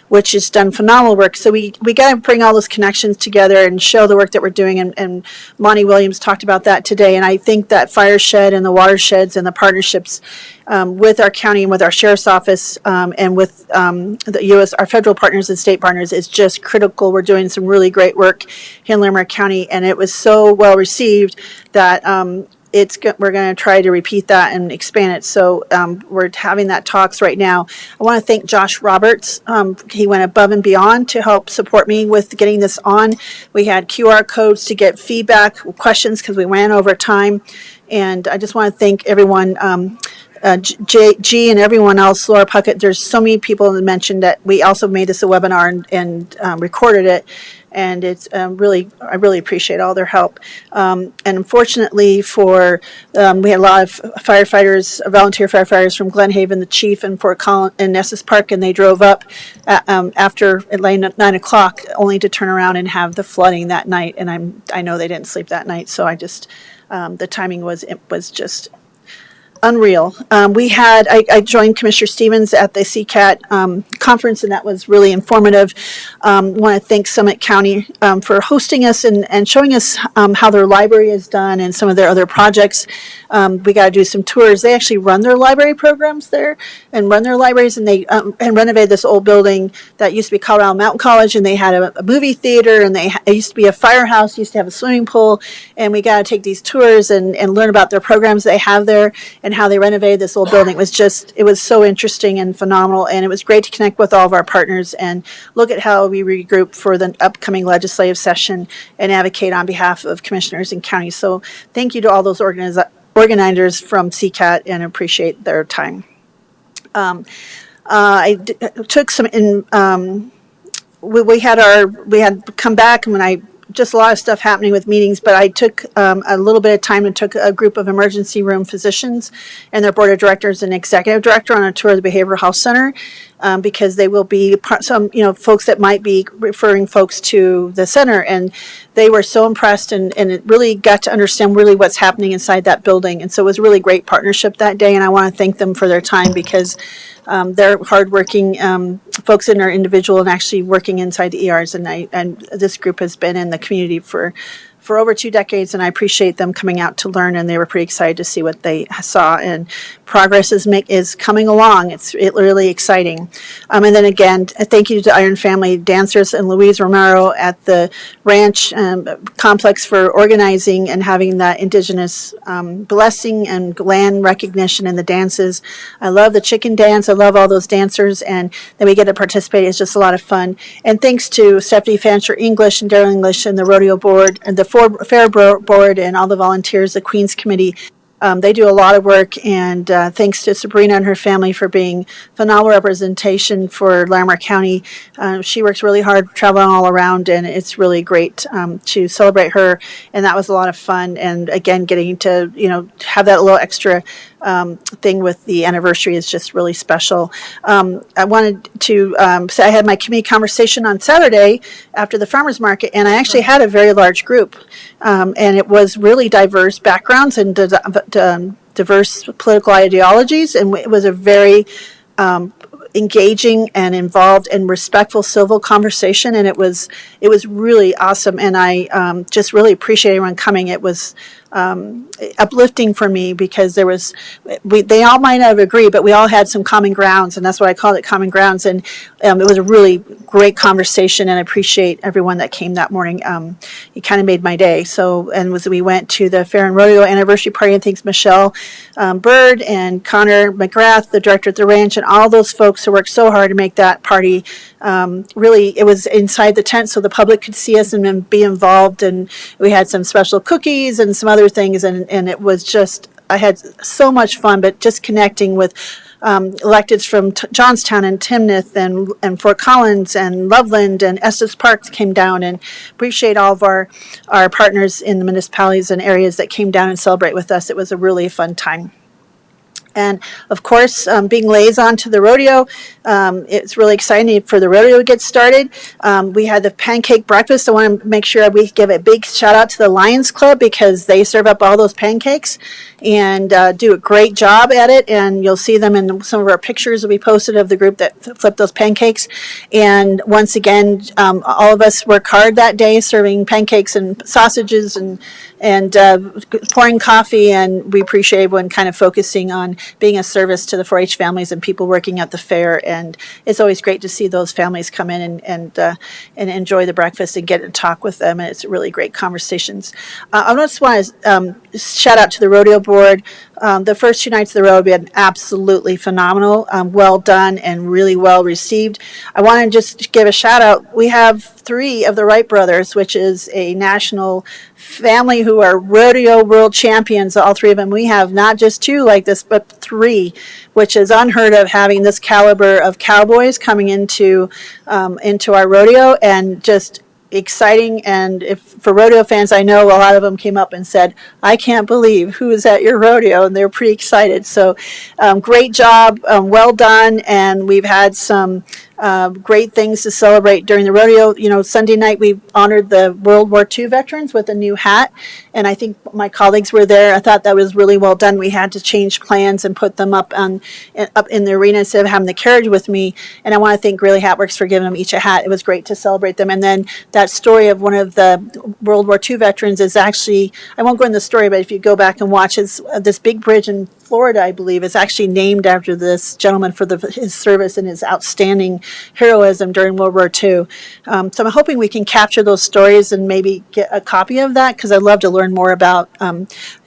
which has done phenomenal work. So we got to bring all those connections together and show the work that we're doing. And Monty Williams talked about that today. And I think that Fireshed and the watersheds and the partnerships with our county and with our sheriff's office and with the U.S., our federal partners and state partners is just critical. We're doing some really great work in Larimer County, and it was so well received that we're going to try to repeat that and expand it. So we're having that talks right now. I want to thank Josh Roberts. He went above and beyond to help support me with getting this on. We had QR codes to get feedback, questions, because we ran over time. And I just want to thank everyone, G and everyone else, Laura Puckett. There's so many people that mentioned that we also made this a webinar and recorded it. And it's I really appreciate all their help. And unfortunately we had a lot of firefighters, volunteer firefighters from Glen Haven, the chief, and Fort Collins and Nessus Park, and they drove up after at 9 o'clock only to turn around and have the flooding that night. And I know they didn't sleep that night, so the timing was just unreal. I joined Commissioner Stevens at the CCAT conference, and that was really informative. Want to thank Summit County for hosting us and showing us how their library is done and some of their other projects. We got to do some tours. They actually run their library programs there and run their libraries, and they and renovated this old building that used to be Colorado Mountain College, and they had a movie theater, and it used to be a firehouse, used to have a swimming pool, and we got to take these tours and learn about their programs they have there and how they renovated this old building. It was so interesting and phenomenal, and it was great to connect with all of our partners and look at how we regroup for the upcoming legislative session and advocate on behalf of commissioners and counties. So thank you to all those organizers from CCAT, and appreciate their time. Took some we had come back, and when I just a lot of stuff happening with meetings, but I took a little bit of time and took a group of emergency room physicians and their board of directors and executive director on a tour of the Behavioral Health Center because they will be some folks that might be referring folks to the center, and they were so impressed and it really got to understand really what's happening inside that building. And so it was a really great partnership that day, and I want to thank them for their time because they're hardworking folks in our individual and actually working inside the ERs. And this group has been in the community for over 2 decades, and I appreciate them coming out to learn, and they were pretty excited to see what they saw, and progress is coming along. It's really exciting. And then again, thank you to Iron Family Dancers and Louise Romero at the ranch complex for organizing and having that indigenous blessing and land recognition in the dances. I love the chicken dance. I love all those dancers, and then we get to participate. It's just a lot of fun. And thanks to Stephanie Fancher English and Daryl English and the rodeo board and the Fair Board and all the volunteers, the Queens Committee. They do a lot of work, and thanks to Sabrina and her family for being phenomenal representation for Larimer County. She works really hard traveling all around, and it's really great to celebrate her, and that was a lot of fun. And again, getting to have that little extra thing with the anniversary is just really special. I wanted to say I had my committee conversation on Saturday after the farmers market, and I actually had a very large group, and it was really diverse backgrounds and diverse political ideologies, and it was a very engaging and involved and respectful civil conversation, and it was really awesome, and I just really appreciate everyone coming. It was uplifting for me because they all might not agree, but we all had some common grounds, and that's why I called it common grounds. And it was a really great conversation, and I appreciate everyone that came that morning. It kind of made my day. We went to the Fair and Rodeo anniversary party, and thanks Michelle Bird and Connor McGrath, the director at the ranch, and all those folks who worked so hard to make that party. Really, it was inside the tent so the public could see us and be involved, and we had some special cookies and some other things, and it was just, I had so much fun, but just connecting with electeds from Johnstown and Timnath and Fort Collins and Loveland and Estes Park came down, and appreciate all of our partners in the municipalities and areas that came down and celebrate with us. It was a really fun time. And of course, being liaison to the rodeo, it's really exciting for the rodeo to get started. We had the pancake breakfast. I want to make sure we give a big shout out to the Lions Club because they serve up all those pancakes and do a great job at it. And you'll see them in some of our pictures that we posted of the group that flipped those pancakes. And once again, all of us work hard that day serving pancakes and sausages and pouring coffee, and we appreciate everyone kind of focusing on being a service to the 4-H families and people working at the fair. And it's always great to see those families come in and enjoy the breakfast and get to talk with them. And it's really great conversations. I just want to shout out to the rodeo board. The first 2 nights of the rodeo have been absolutely phenomenal, well done, and really well received. I want to just give a shout out. We have 3 of the Wright brothers, which is a national family who are rodeo world champions, all 3 of them. We have not just 2 like this, but 3, which is unheard of, having this caliber of cowboys coming into our rodeo, and just exciting. And if for rodeo fans, I know a lot of them came up and said, I can't believe who is at your rodeo, and they're pretty excited. So great job, well done. And we've had some great things to celebrate during the rodeo. You know, Sunday night we honored the World War II veterans with a new hat, and I think my colleagues were there. I thought that was really well done. We had to change plans and put them up in the arena instead of having the carriage with me. And I want to thank Greeley Hat Works for giving them each a hat. It was great to celebrate them. And then that story of one of the World War II veterans is actually, I won't go into the story, but if you go back and watch this big bridge in Florida, I believe, is actually named after this gentleman for his service and his outstanding heroism during World War II. So I'm hoping we can capture those stories and maybe get a copy of that, because I'd love to learn more about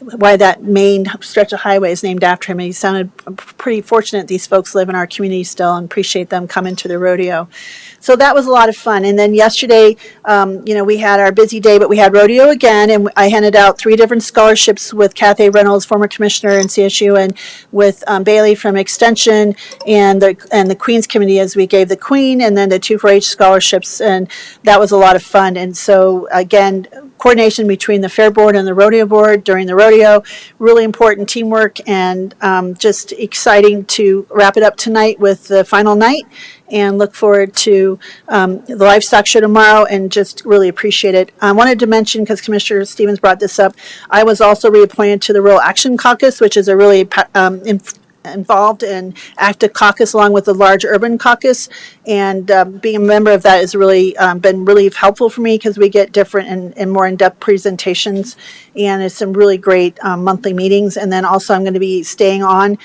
why that main stretch of highway is named after him. And he sounded pretty fortunate these folks live in our community still, and appreciate them coming to the rodeo. So that was a lot of fun. And then yesterday, we had our busy day, but we had rodeo again, and I handed out 3 different scholarships with Kathy Reynolds, former commissioner in CSU, and with Bailey from Extension, and the Queen's Committee, as we gave the Queen and then the 2 4-H scholarships, and that was a lot of fun. And so again, coordination between the Fair Board and the Rodeo Board during the rodeo, really important teamwork, and just exciting to wrap it up tonight with the final night, and look forward to the livestock show tomorrow, and just really appreciate it. I wanted to mention, because Commissioner Stevens brought this up, I was also reappointed to the Rural Action Caucus, which is a really involved and active caucus along with the large urban caucus, and being a member of that has really been really helpful for me, because we get different and more in-depth presentations, and it's some really great monthly meetings. And then also I'm going to be staying on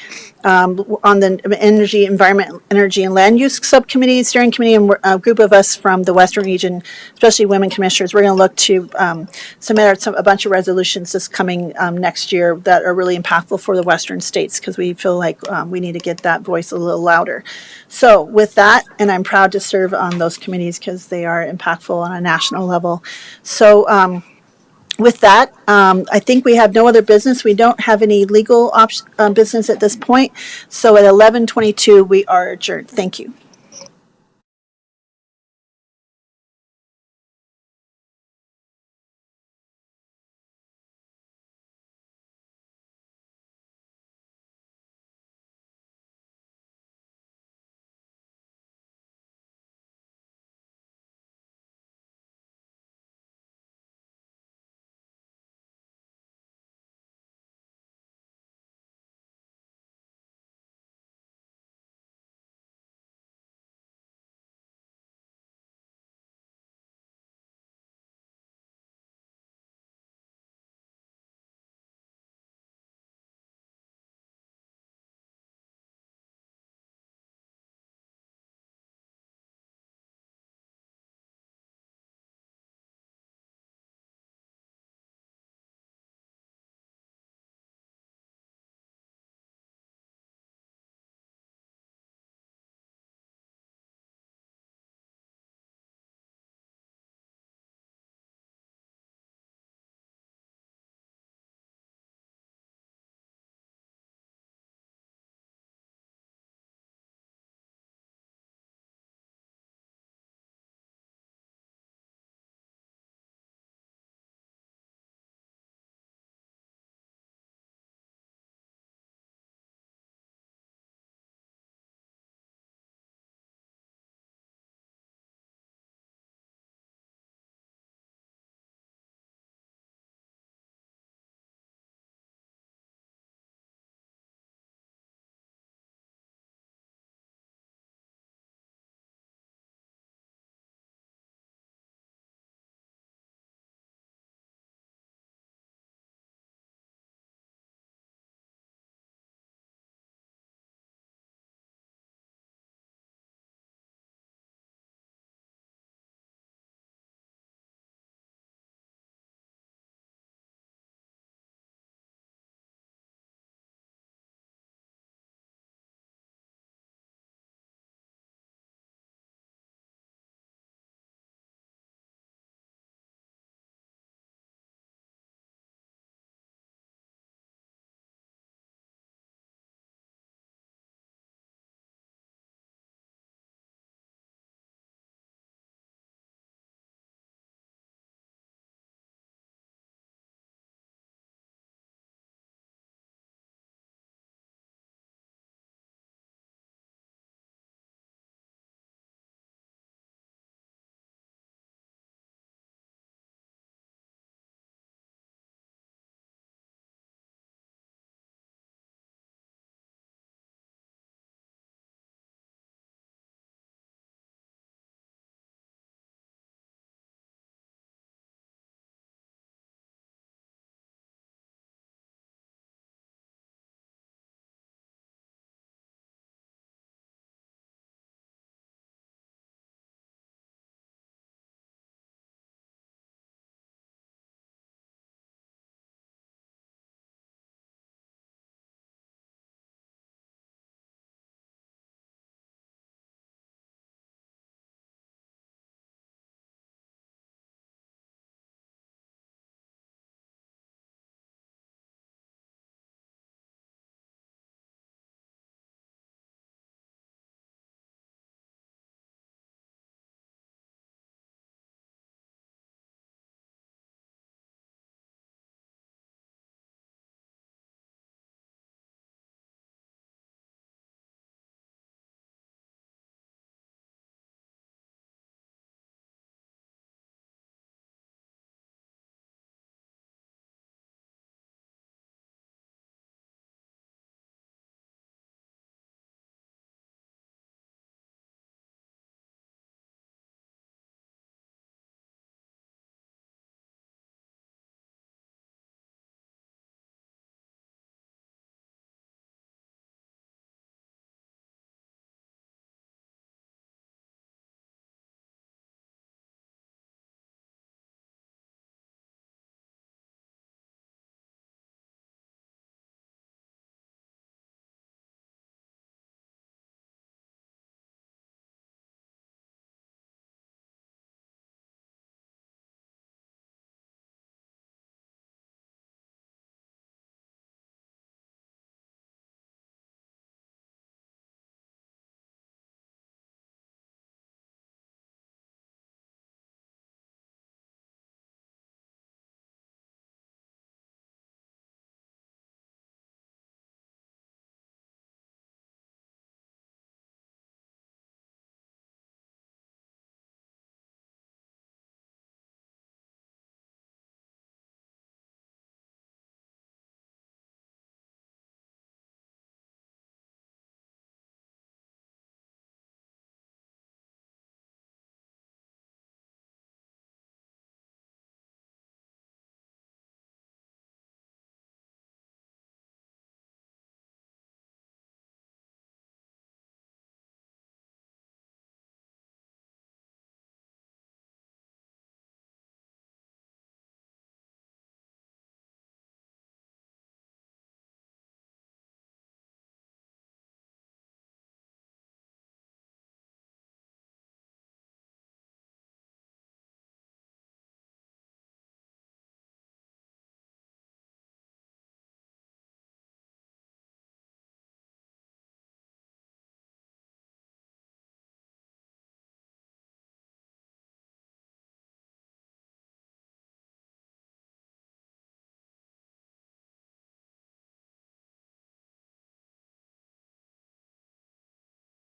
the Energy, Environment, Energy and Land Use Subcommittee, Steering Committee, and a group of us from the Western region, especially women commissioners. We're going to look to submit a bunch of resolutions this coming next year that are really impactful for the Western states, because we feel like we need to get that voice a little louder. So with that, and I'm proud to serve on those committees because they are impactful on a national level. So with that, I think we have no other business. We don't have any legal business at this point. So at 11:22, we are adjourned. Thank you.